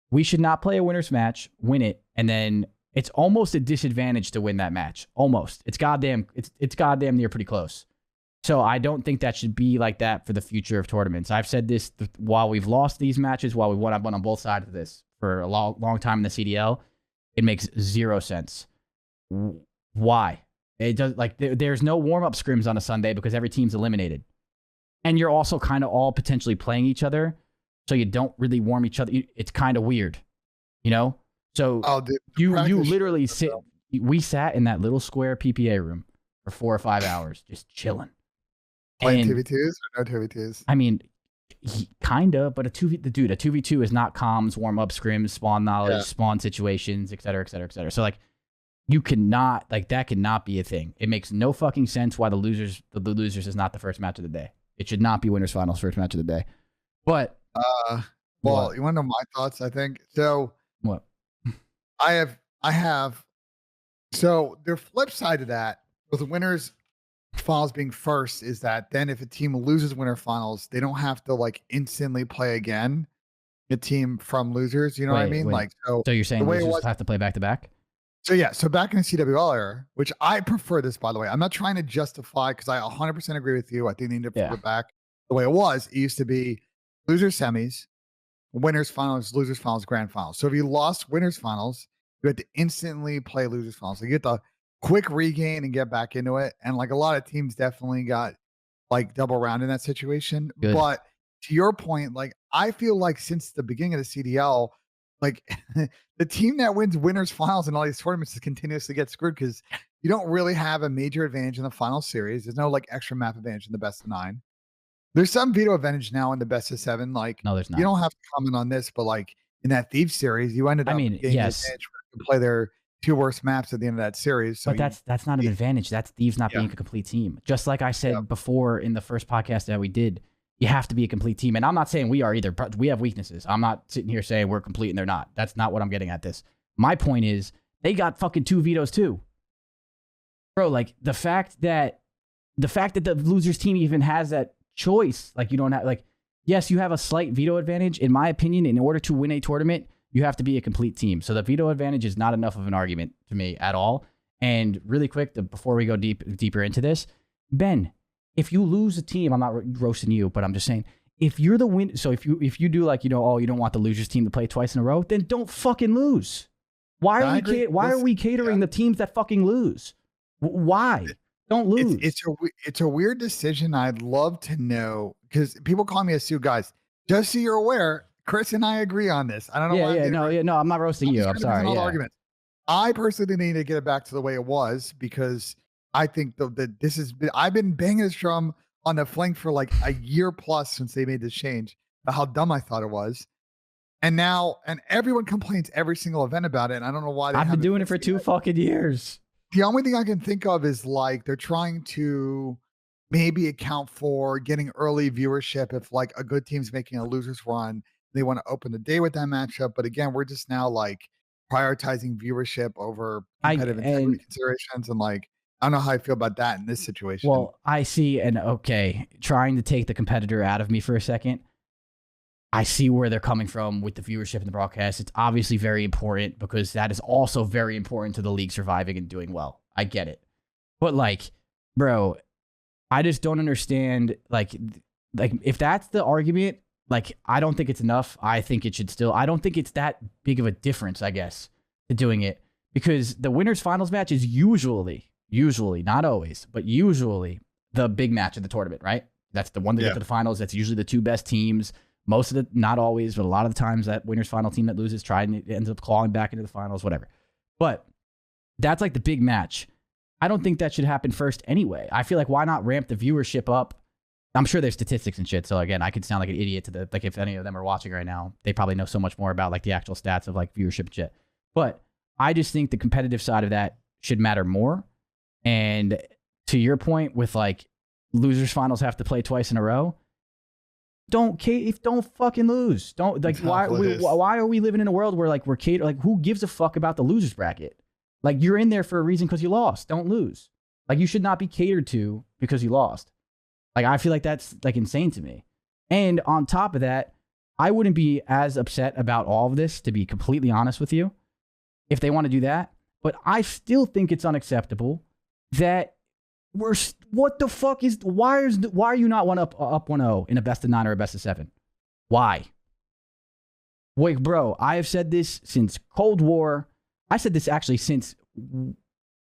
we should not play a winner's match, win it, and then it's almost a disadvantage to win that match. Almost. It's goddamn near pretty close. So I don't think that should be like that for the future of tournaments. I've said this while we've lost these matches, while we've won on both sides of this for a long time in the CDL. It makes zero sense. Why? It does there's no warm-up scrims on a Sunday because every team's eliminated. And you're also kind of all potentially playing each other, so you don't really warm each other. It's kind of weird, So you literally sit. We sat in that little square PPA room for 4 or 5 hours, just chilling. Playing 2v2s or no 2v2s? I mean, kinda, but a 2v2 is not comms, warm-up scrims, spawn knowledge, spawn situations, et cetera, et cetera, et cetera. So you cannot, that cannot be a thing. It makes no fucking sense why the losers is not the first match of the day. It should not be winners finals first match of the day. But well, you want to know my thoughts? I think so. What? I have. So the flip side of that, with winners finals being first, is that then if a team loses winner finals, they don't have to instantly play again. The team from losers, you know what I mean? Wait. So you're saying losers have to play back to back? So yeah, so back in the CWL era, which I prefer this, by the way. I'm not trying to justify, because I 100% agree with you. I think they need to put it back the way it was. It used to be losers semis, winners finals, losers finals, grand finals. So if you lost winners finals, you had to instantly play losers finals. So you get the quick regain and get back into it. And a lot of teams definitely got double round in that situation. Good. But to your point, I feel like since the beginning of the CDL, like the team that wins winners finals in all these tournaments is continuously get screwed because you don't really have a major advantage in the final series. There's no like extra map advantage in the best of 9. There's some veto advantage now in the best of 7. Like No, there's you not. don't have to comment on this, but like in that Thieves series, you ended I up mean, getting the yes, advantage to play their 2 worst maps at the end of that series. So but that's not an advantage. That's Thieves not yeah, being a complete team. Just like I yeah, said before in the first podcast that we did, you have to be a complete team. And I'm not saying we are either. We have weaknesses. I'm not sitting here saying we're complete and they're not. That's not what I'm getting at this. My point is they got fucking 2 vetoes too. Bro, like the fact that the losers team even has that choice, like you don't have, like, yes, you have a slight veto advantage. In my opinion, in order to win a tournament, you have to be a complete team. So the veto advantage is not enough of an argument to me at all. And really quick, before we go deeper into this, Ben, if you lose a team, I'm not roasting you, but I'm just saying, if you're the win, so if you do like, oh, you don't want the losers team to play twice in a row, then don't fucking lose. Why are we catering the teams that fucking lose? Why? Don't lose. It's a weird decision. I'd love to know because people call me a Sue, guys. Just so you're aware, Chris and I agree on this. I don't know why. No, I'm not roasting you. I'm sorry. Yeah. Arguments. I personally need to get it back to the way it was because I think that this has been. I've been banging this drum on the flank for like a year plus since they made this change. About how dumb I thought it was, and everyone complains every single event about it. And I don't know why. I've been doing it for 2 fucking years. The only thing I can think of is like they're trying to maybe account for getting early viewership if like a good team's making a losers run. They want to open the day with that matchup. But again, we're just now like prioritizing viewership over competitive integrity considerations. And like, I don't know how I feel about that in this situation. Well, I see, and okay, trying to take the competitor out of me for a second. I see where they're coming from with the viewership and the broadcast. It's obviously very important because that is also very important to the league surviving and doing well. I get it. But like, bro, I just don't understand. Like if that's the argument, like, I don't think it's enough. I think it should still, I don't think it's that big of a difference, I guess, to doing it because the winners finals match is usually, not always, but usually the big match of the tournament, right? That's the one that get to the finals. That's usually the 2 best teams. Most of the, not always, but a lot of the times that winners final team that loses ends up clawing back into the finals, whatever. But that's like the big match. I don't think that should happen first anyway. I feel like why not ramp the viewership up? I'm sure there's statistics and shit. So again, I could sound like an idiot to like if any of them are watching right now, they probably know so much more about like the actual stats of like viewership and shit. But I just think the competitive side of that should matter more. And to your point with like losers finals have to play twice in a row. Don't fucking lose. Don't like why are we living in a world where like we're cater like who gives a fuck about the losers bracket? Like you're in there for a reason because you lost. Don't lose. Like you should not be catered to because you lost. Like I feel like that's like insane to me. And on top of that, I wouldn't be as upset about all of this, to be completely honest with you, if they want to do that. But I still think it's unacceptable that what the fuck is why are you not up 1-0 in a best of 9 or a best of 7? Why? Wait, bro, I have said this since Cold War. I said this actually since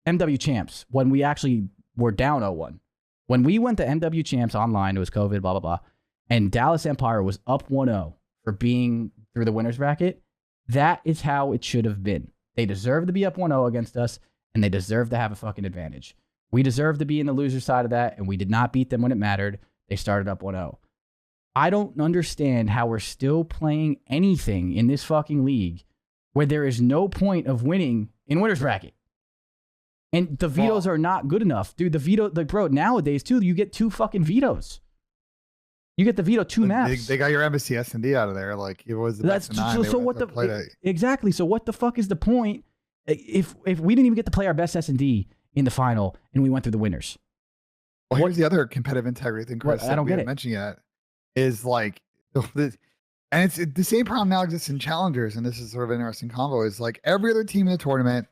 MW Champs when we actually were down 0-1. When we went to MW Champs online, it was COVID, blah, blah, blah. And Dallas Empire was up 1-0 for being through the winners bracket. That is how it should have been. They deserve to be up 1-0 against us, and they deserve to have a fucking advantage. We deserve to be in the loser side of that, and we did not beat them when it mattered. They started up 1-0. I don't understand how we're still playing anything in this fucking league where there is no point of winning in winners bracket. And the vetoes are not good enough. Dude, the veto, like, bro, nowadays, too, you get 2 fucking vetoes. You get the veto 2 maps. They got your embassy S&D out of there. Like, it was the best of 9. So what the... Exactly. So what the fuck is the point if we didn't even get to play our best S&D in the final and we went through the winners? Well, here's the other competitive integrity thing, Chris, I don't get it. Mention yet, is like... And it's the same problem now exists in challengers, and this is sort of an interesting combo, is like every other team in the tournament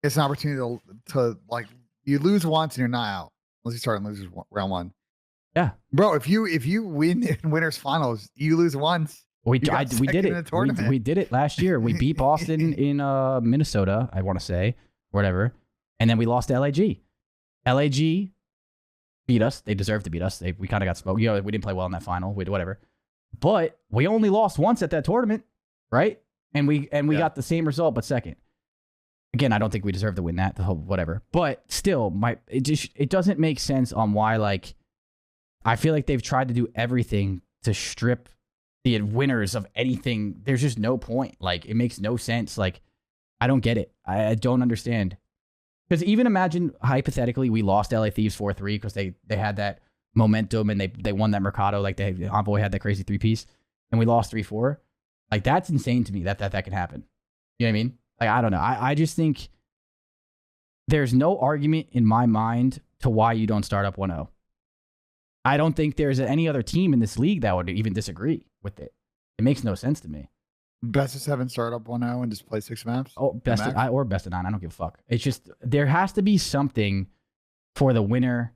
gets an opportunity to like, you lose once and you're not out. Unless you start in losers round 1. Yeah. Bro, if you win in winners finals, you lose once. We did it. We did it last year. We beat Boston in Minnesota, I want to say, whatever. And then we lost to LAG. LAG beat us. They deserved to beat us. We kind of got smoked. You know, we didn't play well in that final. Whatever. But we only lost once at that tournament. right? And we got the same result, but second. Again, I don't think we deserve to win that, the whole whatever. But still, it doesn't make sense on why, like, I feel like they've tried to do everything to strip the winners of anything. There's just no point. Like, it makes no sense. Like, I don't get it. I don't understand. Because even imagine, hypothetically, we lost LA Thieves 4-3 because they had that momentum and they won that Mercado. Like, Envoy had that crazy 3-piece, and we lost 3-4. Like, that's insane to me that can happen. You know what I mean? Like, I don't know. I just think there's no argument in my mind to why you don't start up 1-0. I don't think there's any other team in this league that would even disagree with it. It makes no sense to me. Best of 7 start up 1-0 and just play 6 maps? Oh, best of 9. I don't give a fuck. It's just, there has to be something for the winner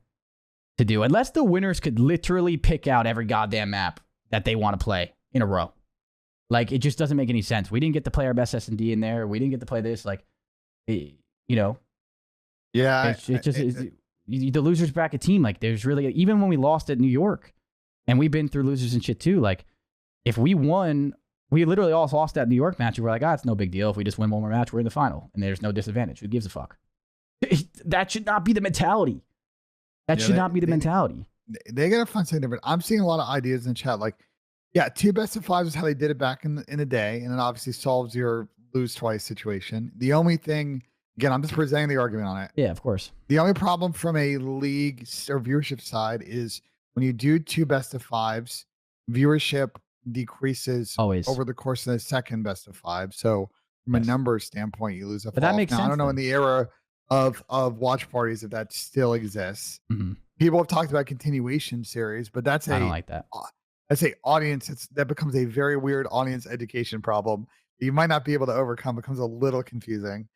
to do. Unless the winners could literally pick out every goddamn map that they want to play in a row. Like, it just doesn't make any sense. We didn't get to play our best S&D in there. We didn't get to play this. Like, you know. Yeah. The losers bracket team, like, there's really, even when we lost at New York, and we've been through losers and shit too, like, if we won, we literally all lost that New York match, and we're like, it's no big deal. If we just win one more match, we're in the final, and there's no disadvantage. Who gives a fuck? That should not be the mentality. That should not be the mentality. They got to find something different. I'm seeing a lot of ideas in chat, like, yeah, 2 best of 5s is how they did it back in the day, and it obviously solves your lose twice situation. The only thing, again, I'm just presenting the argument on it. Yeah, of course. The only problem from a league or viewership side is when you do 2 best of 5s, viewership decreases always over the course of the second best of 5. So from a numbers standpoint, you lose a. But that makes sense. I don't know in the era of watch parties if that still exists. Mm-hmm. People have talked about continuation series, but I don't like that. That's a audience. That becomes a very weird audience education problem that you might not be able to overcome. It becomes a little confusing.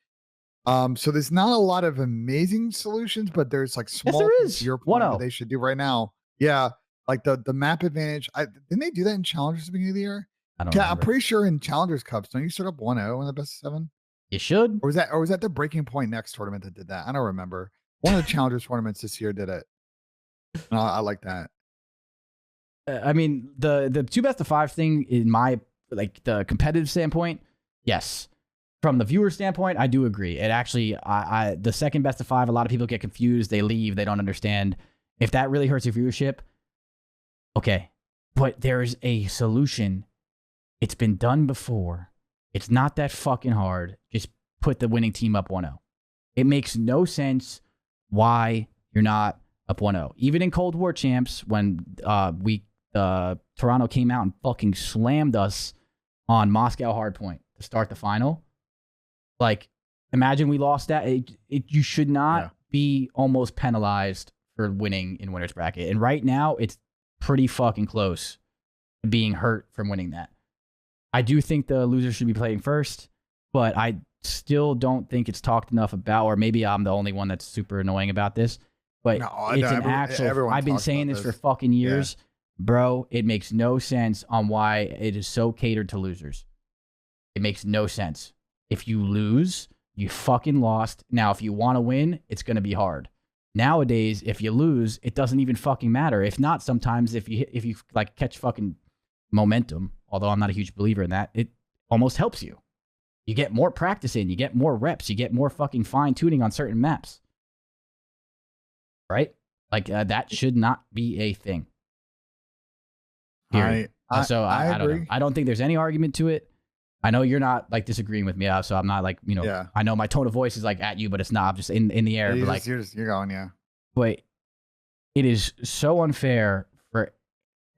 So there's not a lot of amazing solutions, but there's like small. Yes, there is. Your point that they should do right now. Yeah, like the map advantage. Didn't they do that in Challengers at the beginning of the year? I don't know. I'm pretty sure in Challengers Cups, don't you start up 1-0 in the best of 7? You should. Or was that the Breaking Point Next tournament that did that? I don't remember. One of the Challengers tournaments this year did it. And I like that. I mean, the 2 best of 5 thing, in my, like, the competitive standpoint, yes. From the viewer standpoint, I do agree. It actually, the second best of 5, a lot of people get confused. They leave. They don't understand. If that really hurts your viewership, okay. But there's a solution. It's been done before. It's not that fucking hard. Just put the winning team up 1-0. It makes no sense why you're not up 1-0. Even in Cold War Champs, when Toronto came out and fucking slammed us on Moscow Hardpoint to start the final. Like, imagine we lost that. You should not be almost penalized for winning in winner's bracket. And right now, it's pretty fucking close to being hurt from winning that. I do think the losers should be playing first, but I still don't think it's talked enough about, or maybe I'm the only one that's super annoying about this, but I've been saying this for fucking years. Yeah. Bro, it makes no sense on why it is so catered to losers. It makes no sense. If you lose, you fucking lost. Now, if you want to win, it's going to be hard. Nowadays, if you lose, it doesn't even fucking matter. If not, sometimes if you like catch fucking momentum, although I'm not a huge believer in that, it almost helps you. You get more practice in, you get more reps, you get more fucking fine tuning on certain maps. Right? Like, that should not be a thing. I don't know. I don't think there's any argument to it. I know you're not like disagreeing with me, so I'm not like, I know my tone of voice is like at you, but it's not. I'm just in the air. You're, but like, you're going, yeah. But it is so unfair for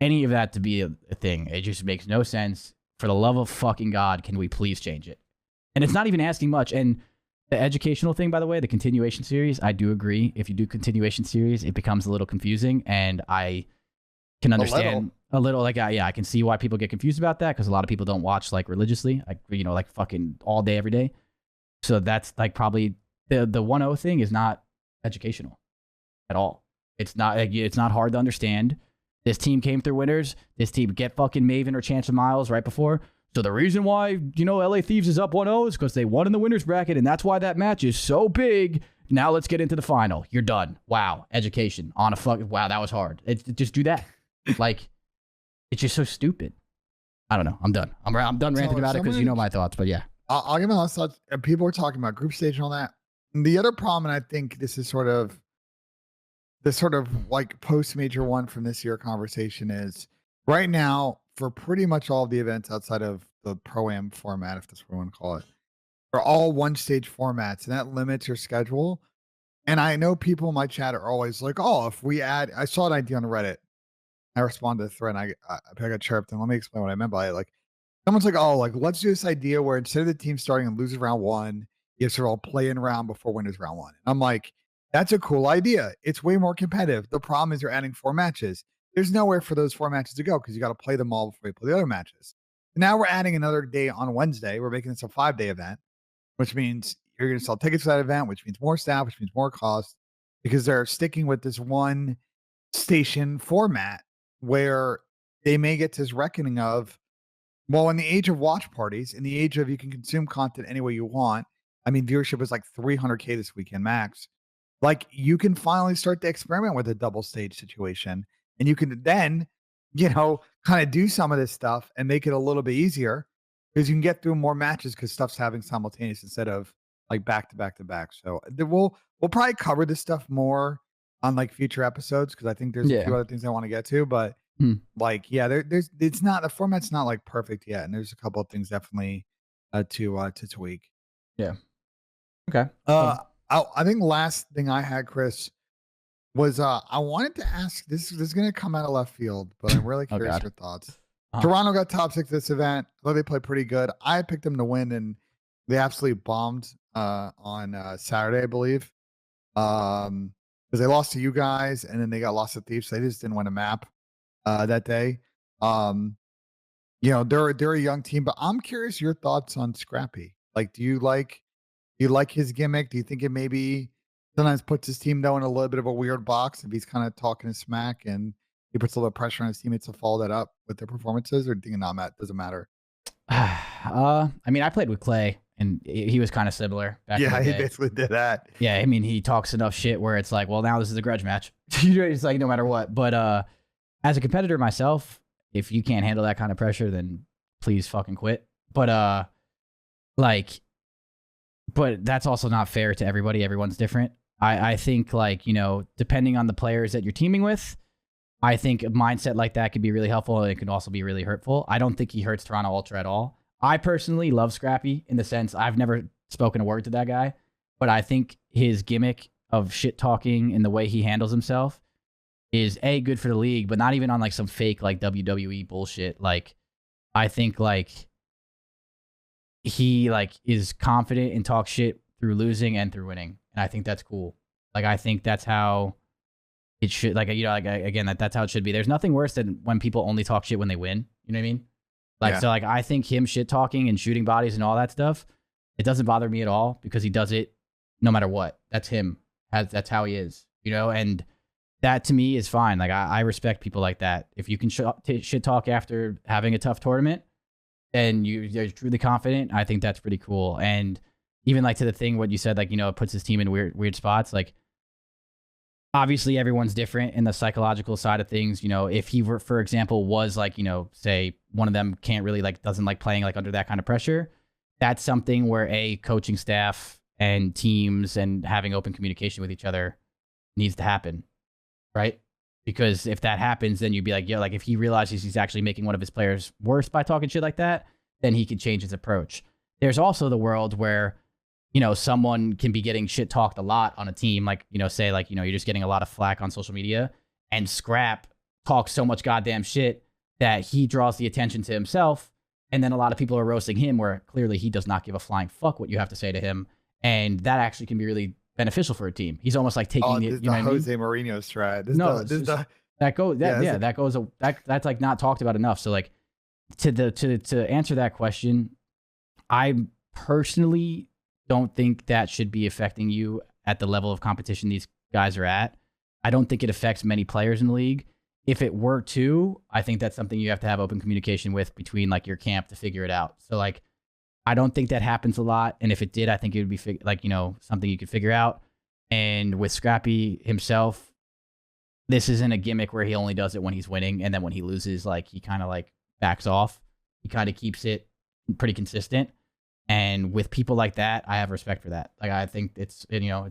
any of that to be a thing. It just makes no sense. For the love of fucking God, can we please change it? And it's not even asking much. And the educational thing, by the way, the continuation series, I do agree. If you do continuation series, it becomes a little confusing, and I can understand a little like, I can see why people get confused about that, because a lot of people don't watch like religiously, like, like fucking all day, every day. So that's like probably the 1-0 thing is not educational at all. It's not hard to understand. This team came through winners. This team get fucking Maven or Chance of Miles right before. So the reason why, LA Thieves is up 1-0 is because they won in the winners bracket, and that's why that match is so big. Now let's get into the final. You're done. Wow. Education on a fucking, wow, that was hard. Just do that. Like, it's just so stupid. I don't know. I'm done. I'm done ranting about it because you know my thoughts. But yeah, I'll give my last thoughts. People were talking about group stage and all that. And the other problem, and I think this is sort of like post major one from this year conversation, is right now for pretty much all of the events outside of the pro-am format, if that's what we want to call it, are all one stage formats, and that limits your schedule. And I know people in my chat are always like, oh, if we add, I saw an idea on Reddit. I responded to the thread and I got chirped, and let me explain what I meant by it. Like, someone's like, oh, like, let's do this idea where instead of the team starting and losing round one, you sort of all play in round before winners round one. And I'm like, that's a cool idea. It's way more competitive. The problem is you're adding 4 matches. There's nowhere for those 4 matches to go because you got to play them all before you play the other matches. Now we're adding another day on Wednesday. We're making this a 5-day event, which means you're going to sell tickets for that event, which means more staff, which means more cost, because they're sticking with this one station format where they may get to this reckoning of, well, in the age of watch parties, in the age of you can consume content any way you want. I mean, viewership was like 300K this weekend max. Like, you can finally start to experiment with a double stage situation, and you can then, kind of do some of this stuff and make it a little bit easier because you can get through more matches because stuff's having simultaneous instead of like back to back to back. So we'll probably cover this stuff more on like future episodes because I think there's a few other things I want to get to, but like, yeah, there's it's not, the format's not like perfect yet, and there's a couple of things definitely to tweak. Yeah. Okay. I think last thing I had, Chris, was I wanted to ask, this is going to come out of left field, but I'm really curious your thoughts. Toronto got top 6 this event. I thought they played pretty good. I picked them to win, and they absolutely bombed on Saturday, I believe. Because they lost to you guys, and then they got lost to Thieves. So they just didn't win a map that day. They're a young team, but I'm curious your thoughts on Scrappy. Like, do you like his gimmick? Do you think it maybe sometimes puts his team though in a little bit of a weird box if he's kind of talking his smack and he puts a little pressure on his teammates to follow that up with their performances, or do you think doesn't matter? I mean, I played with Clay, and he was kind of similar. Yeah, he basically did that. Yeah, I mean, he talks enough shit where it's like, well, now this is a grudge match. It's like no matter what. But as a competitor myself, if you can't handle that kind of pressure, then please fucking quit. But but that's also not fair to everybody. Everyone's different. I think depending on the players that you're teaming with, I think a mindset like that could be really helpful, and it can also be really hurtful. I don't think he hurts Toronto Ultra at all. I personally love Scrappy in the sense I've never spoken a word to that guy, but I think his gimmick of shit talking and the way he handles himself is good for the league, but not even on like some fake like WWE bullshit. Like, I think he is confident and talks shit through losing and through winning, and I think that's cool. Like, I think that's how it should, again, that's how it should be. There's nothing worse than when people only talk shit when they win. You know what I mean? So I think him shit talking and shooting bodies and all that stuff, it doesn't bother me at all because he does it no matter what. That's him. That's how he is, and that to me is fine. Like, I respect people like that. If you can shit talk after having a tough tournament and you're truly confident, I think that's pretty cool. And even to the thing, what you said, it puts his team in weird spots. Like, obviously everyone's different in the psychological side of things. If he were, for example, was say one of them can't really doesn't like playing under that kind of pressure, that's something where a coaching staff and teams and having open communication with each other needs to happen, right? Because if that happens, then you'd be like, if he realizes he's actually making one of his players worse by talking shit like that, then he could change his approach. There's also the world where someone can be getting shit talked a lot on a team, say you're just getting a lot of flack on social media, and Scrap talks so much goddamn shit that he draws the attention to himself, and then a lot of people are roasting him where clearly he does not give a flying fuck what you have to say to him, and that actually can be really beneficial for a team. He's almost like taking it. The Jose Mourinho stride. That's not talked about enough. So to answer that question, I personally don't think that should be affecting you at the level of competition these guys are at. I don't think it affects many players in the league. If it were to, I think that's something you have to have open communication with between your camp to figure it out. So I don't think that happens a lot. And if it did, I think it would be something you could figure out. And with Scrappy himself, this isn't a gimmick where he only does it when he's winning. And then when he loses, he kind of backs off. He kind of keeps it pretty consistent. And with people like that, I have respect for that. Like, I think it's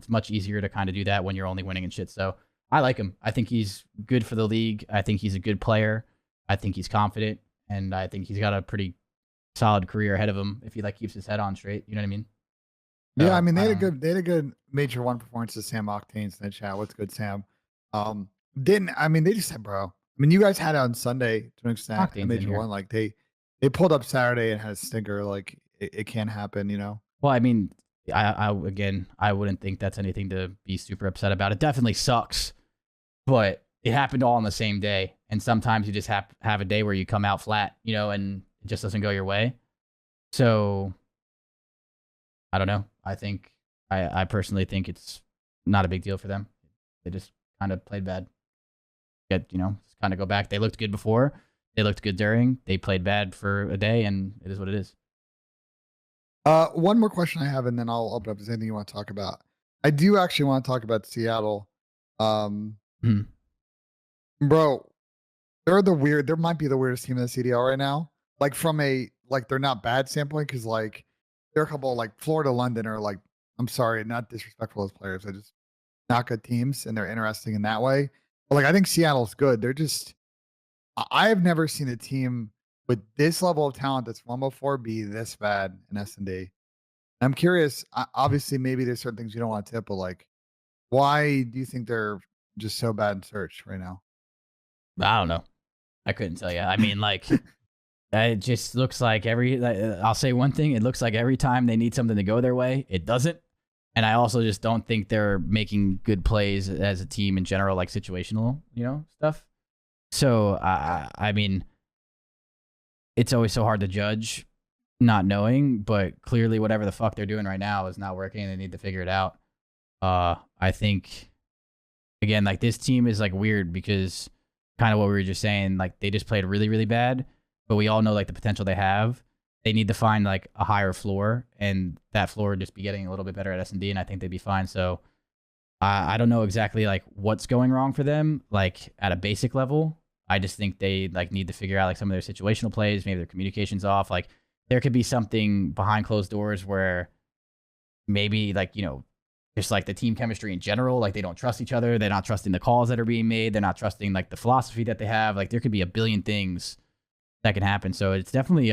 much easier to kind of do that when you're only winning and shit. So I like him. I think he's good for the league. I think he's a good player. I think he's confident, and I think he's got a pretty solid career ahead of him if he like keeps his head on straight. You know what I mean? Yeah, I So, mean they had a good major one performance to Sam Octane's in the chat. What's good, Sam? Didn't I mean they just said, bro. I mean, you guys had it on Sunday to an extent. A Octane's in major here. one, like they pulled up Saturday and had a stinker. Like it can't happen, you know. Well, I mean, I wouldn't think that's anything to be super upset about. It definitely sucks, but it happened all on the same day. And sometimes you just have a day where you come out flat, you know, and it just doesn't go your way. So I don't know. I personally think it's not a big deal for them. They just kind of played bad. Just kind of go back. They looked good before. They looked good during. They played bad for a day, and it is what it is. One more question I have, and then I'll open up. Is there anything you want to talk about? I do actually want to talk about Seattle. Bro, there might be the weirdest team in the CDL right now. Like from they're not bad standpoint, because like there are a couple like Florida, London are like, I'm sorry, not disrespectful as players. They're just not good teams, and they're interesting in that way. But like I think Seattle's good. They're just I have never seen a team with this level of talent that's won before be this bad in S&D. I'm curious. Obviously, maybe there's certain things you don't want to tip, but like, why do you think they're just so bad in search right now? I don't know. I couldn't tell you. I mean, like, it just looks like I'll say one thing. It looks like every time they need something to go their way, it doesn't. And I also just don't think they're making good plays as a team in general, like situational, stuff. So, I mean, it's always so hard to judge not knowing, but clearly whatever the fuck they're doing right now is not working and they need to figure it out. I think, again, like this team is like weird because kind of what we were just saying, like they just played really, really bad, but we all know like the potential they have. They need to find like a higher floor, and that floor would just be getting a little bit better at S&D, and I think they'd be fine. So I don't know exactly like what's going wrong for them, like at a basic level. I just think they like need to figure out like some of their situational plays. Maybe their communication's off. Like there could be something behind closed doors where maybe like, just like the team chemistry in general, like they don't trust each other. They're not trusting the calls that are being made. They're not trusting like the philosophy that they have. Like there could be a billion things that can happen. So it's definitely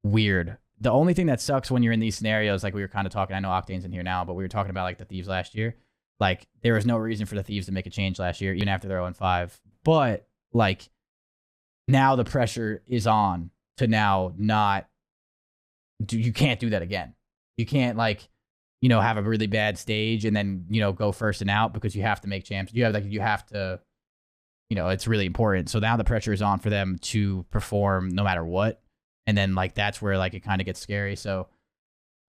weird. The only thing that sucks when you're in these scenarios, like we were kind of talking, I know Octane's in here now, but we were talking about like the Thieves last year. Like there was no reason for the Thieves to make a change last year, even after they're 0-5. But like now the pressure is on to now you can't do that again. You can't like, have a really bad stage and then, go first and out because you have to make champs. You have to, it's really important. So now the pressure is on for them to perform no matter what. And then like, that's where like it kind of gets scary. So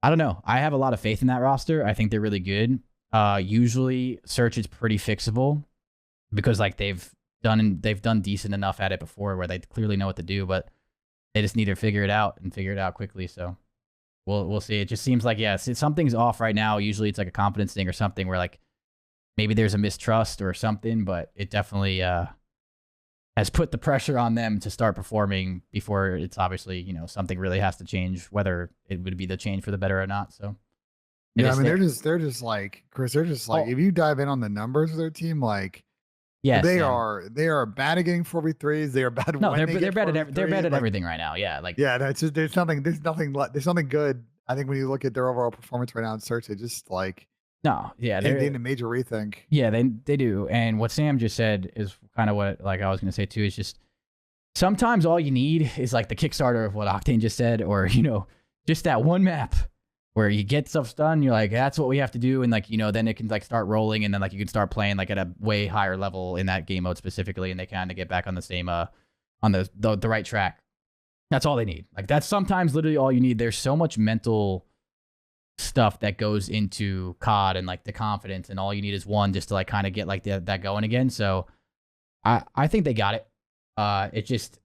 I don't know. I have a lot of faith in that roster. I think they're really good. Usually search is pretty fixable because like they've done decent enough at it before where they clearly know what to do, but they just need to figure it out quickly. So we'll see. It just seems like, something's off right now. Usually it's like a confidence thing or something where like maybe there's a mistrust or something, but it definitely has put the pressure on them to start performing before it's obviously, something really has to change, whether it would be the change for the better or not. So yeah, I mean, they're just like, Chris, if you dive in on the numbers of their team, like, yes, they are bad at getting 4v3s. They are bad. No, they're bad at everything right now. Yeah, like that's just there's nothing good. I think when you look at their overall performance right now in search, it just like they need a major rethink. Yeah, they do. And what Sam just said is kind of what like I was gonna say too. Is just sometimes all you need is like the Kickstarter of what Octane just said, or just that one map where you get stuff done, you're like, that's what we have to do. And like, then it can like start rolling and then like you can start playing like at a way higher level in that game mode specifically. And they kind of get back on the same, on the right track. That's all they need. Like that's sometimes literally all you need. There's so much mental stuff that goes into COD and like the confidence, and all you need is one just to like kind of get like that going again. So I think they got it. It just,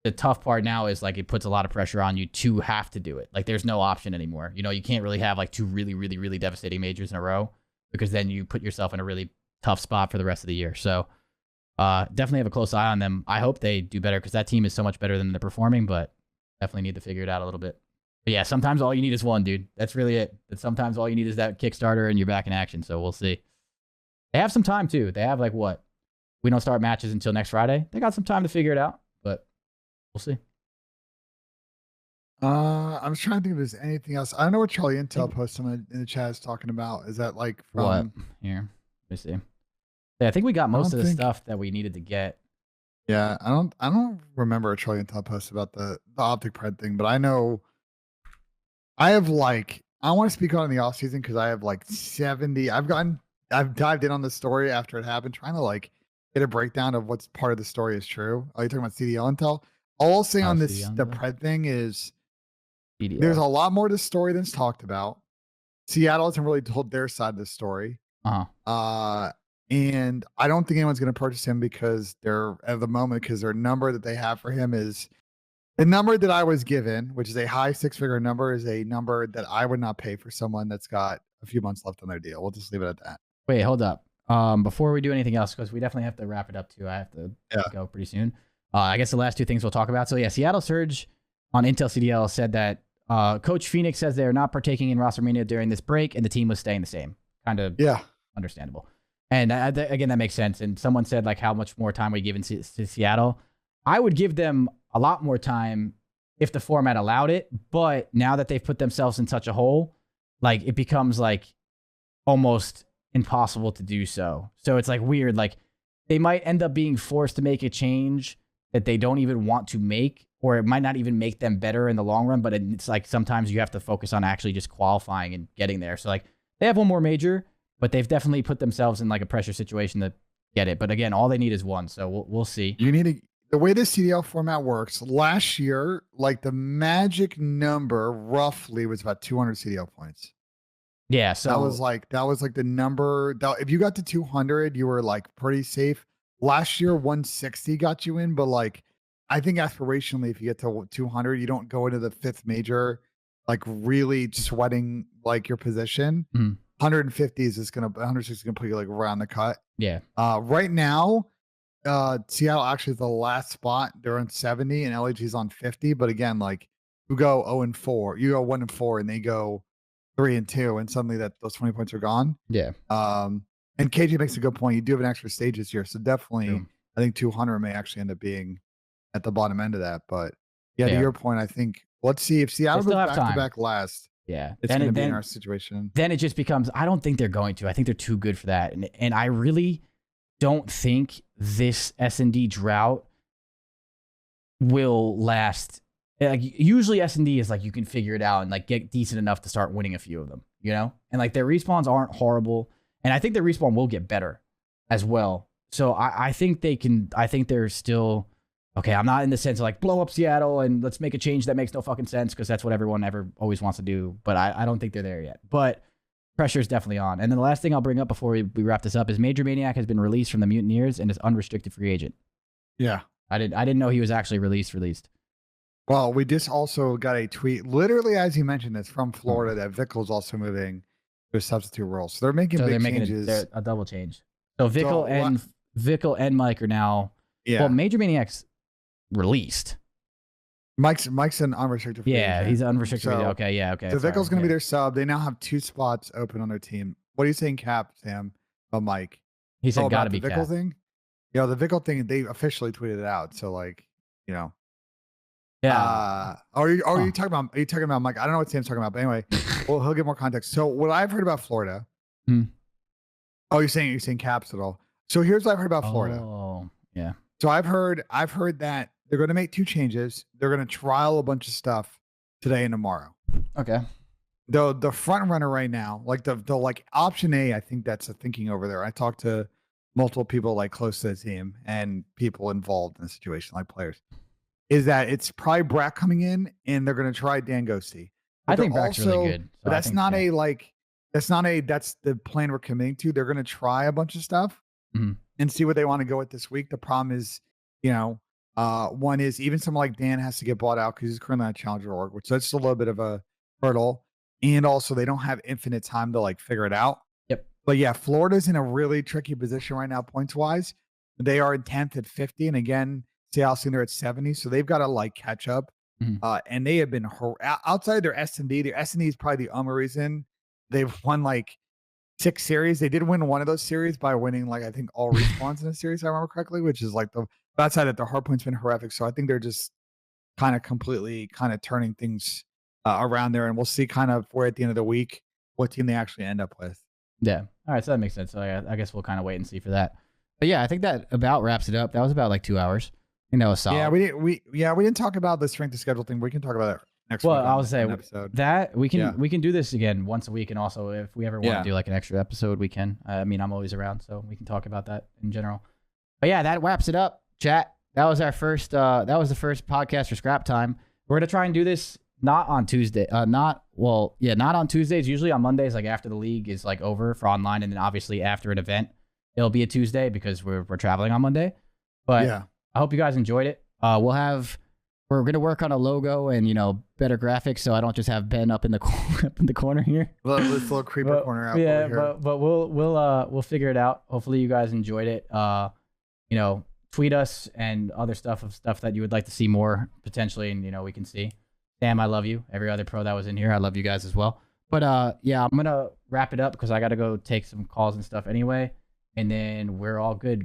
the tough part now is like it puts a lot of pressure on you to have to do it. Like there's no option anymore. You can't really have like two really, really, really devastating majors in a row because then you put yourself in a really tough spot for the rest of the year. So definitely have a close eye on them. I hope they do better because that team is so much better than they're performing, but Definitely need to figure it out a little bit. But yeah, sometimes all you need is one, dude. That's really it. But sometimes all you need is that Kickstarter and you're back in action. So we'll see. They have some time too. They have like what? We don't start matches until next Friday. They got some time to figure it out, but we'll see. I'm just trying to think if there's anything else. I don't know what Charlie Intel posted in the chat is talking about. Is that like from what? Here, let me see. Yeah, I think we got most of the stuff that we needed to get. Yeah, I don't remember a Charlie Intel post about the optic pred thing, but I know I have like I want to speak on it in the off season because I have like 70. I've dived in on the story after it happened, trying to like get a breakdown of what's part of the story is true. Are you talking about CDL Intel? All I'll say on this the pred thing is CDL. There's a lot more to the story than's talked about. Seattle hasn't really told their side of the story. And I don't think anyone's going to purchase him because they're at the moment because their number that they have for him is the number that I was given, which is a high six-figure number, is a number that I would not pay for someone that's got a few months left on their deal. We'll just leave it at that. Wait, hold up. Before we do anything else, because we definitely have to wrap it up too. I have to go pretty soon. I guess the last two things we'll talk about. So yeah, Seattle Surge on Intel CDL said that Coach Phoenix says they are not partaking in roster mania during this break, and the team was staying the same. Kind of understandable. And again, that makes sense. And someone said like how much more time we give to Seattle. I would give them a lot more time if the format allowed it. But now that they've put themselves in such a hole, like it becomes like almost impossible to do so. So it's like weird. Like they might end up being forced to make a change that they don't even want to make, or it might not even make them better in the long run. But it's like sometimes you have to focus on actually just qualifying and getting there. So like they have one more major, but they've definitely put themselves in like a pressure situation to get it. But again, all they need is one. So we'll see. You need the way the CDL format works. Last year, like the magic number roughly was about 200 CDL points. Yeah. So that was like the number that if you got to 200, you were like pretty safe. Last year, 160 got you in, but like I think aspirationally, if you get to 200, you don't go into the fifth major like really sweating like your position. 150 is just 160 is gonna put you like around the cut. Yeah. Right now, Seattle actually is the last spot. They're on 70 and LAG's on 50. But again, like you go 0-4, you go 1-4, and they go 3-2, and suddenly those 20 points are gone. Yeah. And KJ makes a good point. You do have an extra stage this year, so definitely, I think 200 may actually end up being at the bottom end of that. But yeah, to your point, I think let's see if Seattle goes back to back last. Yeah, it's going to be in our situation. Then it just becomes, I don't think they're going to. I think they're too good for that. And I really don't think this S&D drought will last. Like usually S&D is like you can figure it out and like get decent enough to start winning a few of them, you know? And like their respawns aren't horrible. And I think their respawn will get better as well. So I think they can, I think they're still... Okay, I'm not in the sense of like blow up Seattle and let's make a change that makes no fucking sense because that's what everyone always wants to do. But I don't think they're there yet. But pressure is definitely on. And then the last thing I'll bring up before we wrap this up is Major Maniac has been released from the Mutineers and is unrestricted free agent. Yeah. I didn't know he was actually released. Well, we just also got a tweet, literally as you mentioned this, from Florida that Vickel's also moving to a substitute role. So they're making big changes. A double change. So Vickel and Mike are now... Yeah. Well, Major Maniac's released. Mike's an unrestricted free agent. He's unrestricted. Okay. So Vickel's going to be their sub. They now have 2 spots open on their team. What are you saying, Cap, Sam? About Mike? He said got to be the Vickel thing. Yeah, the Vickel thing. They officially tweeted it out. So like, you know. Yeah. Are you talking about? Are you talking about Mike? I don't know what Sam's talking about, but anyway, well, he'll get more context. So what I've heard about Florida. Oh, you're saying Caps at all? So here's what I've heard about Florida. Oh, yeah. So I've heard that they're going to make 2 changes. They're going to trial a bunch of stuff today and tomorrow. Okay. The front runner right now, like the like option A, I think that's the thinking over there. I talked to multiple people like close to the team and people involved in the situation, like players, is that it's probably Brack coming in and they're going to try Dan Ghosty. I think Brack's really good. So but that's the plan we're committing to. They're going to try a bunch of stuff and see what they want to go with this week. The problem is, you know, one is even someone like Dan has to get bought out because he's currently on Challenger org, which that's a little bit of a hurdle. And also they don't have infinite time to like figure it out. Yep. But yeah, Florida's in a really tricky position right now, points wise. They are in 10th at 50. And again, Seattle's in there at 70. So they've got to like catch up And they have been outside their S&D. Their S&D is probably the only reason they've won like 6 series. They did win one of those series by winning like I think all respawns in a series, if I remember correctly, which is like the outside that the hardpoint's been horrific. So I think they're just kind of completely kind of turning things around there, and we'll see kind of where at the end of the week what team they actually end up with. Yeah. All right. So that makes sense. So I guess we'll kind of wait and see for that. But yeah, I think that about wraps it up. That was about like 2 hours. I think that was solid. Yeah, we didn't talk about the strength of schedule thing. We can talk about it next week. Well, I was saying episode. that we can do this again once a week, and also if we ever want to do like an extra episode, we can. I mean, I'm always around, so we can talk about that in general. But yeah, that wraps it up, chat. That was our first. That was the first podcast for Scrap Time. We're gonna try and do this not on Tuesday. Not on Tuesdays. Usually on Mondays, like after the league is like over for online, and then obviously after an event, it'll be a Tuesday because we're traveling on Monday. But yeah. I hope you guys enjoyed it. We're gonna work on a logo and better graphics, so I don't just have Ben up in the corner here. This little creeper corner out. Yeah, over here. but we'll figure it out. Hopefully you guys enjoyed it. Tweet us and other stuff that you would like to see more potentially, and we can see. Sam, I love you. Every other pro that was in here, I love you guys as well. But yeah, I'm gonna wrap it up because I gotta go take some calls and stuff anyway, and then we're all good.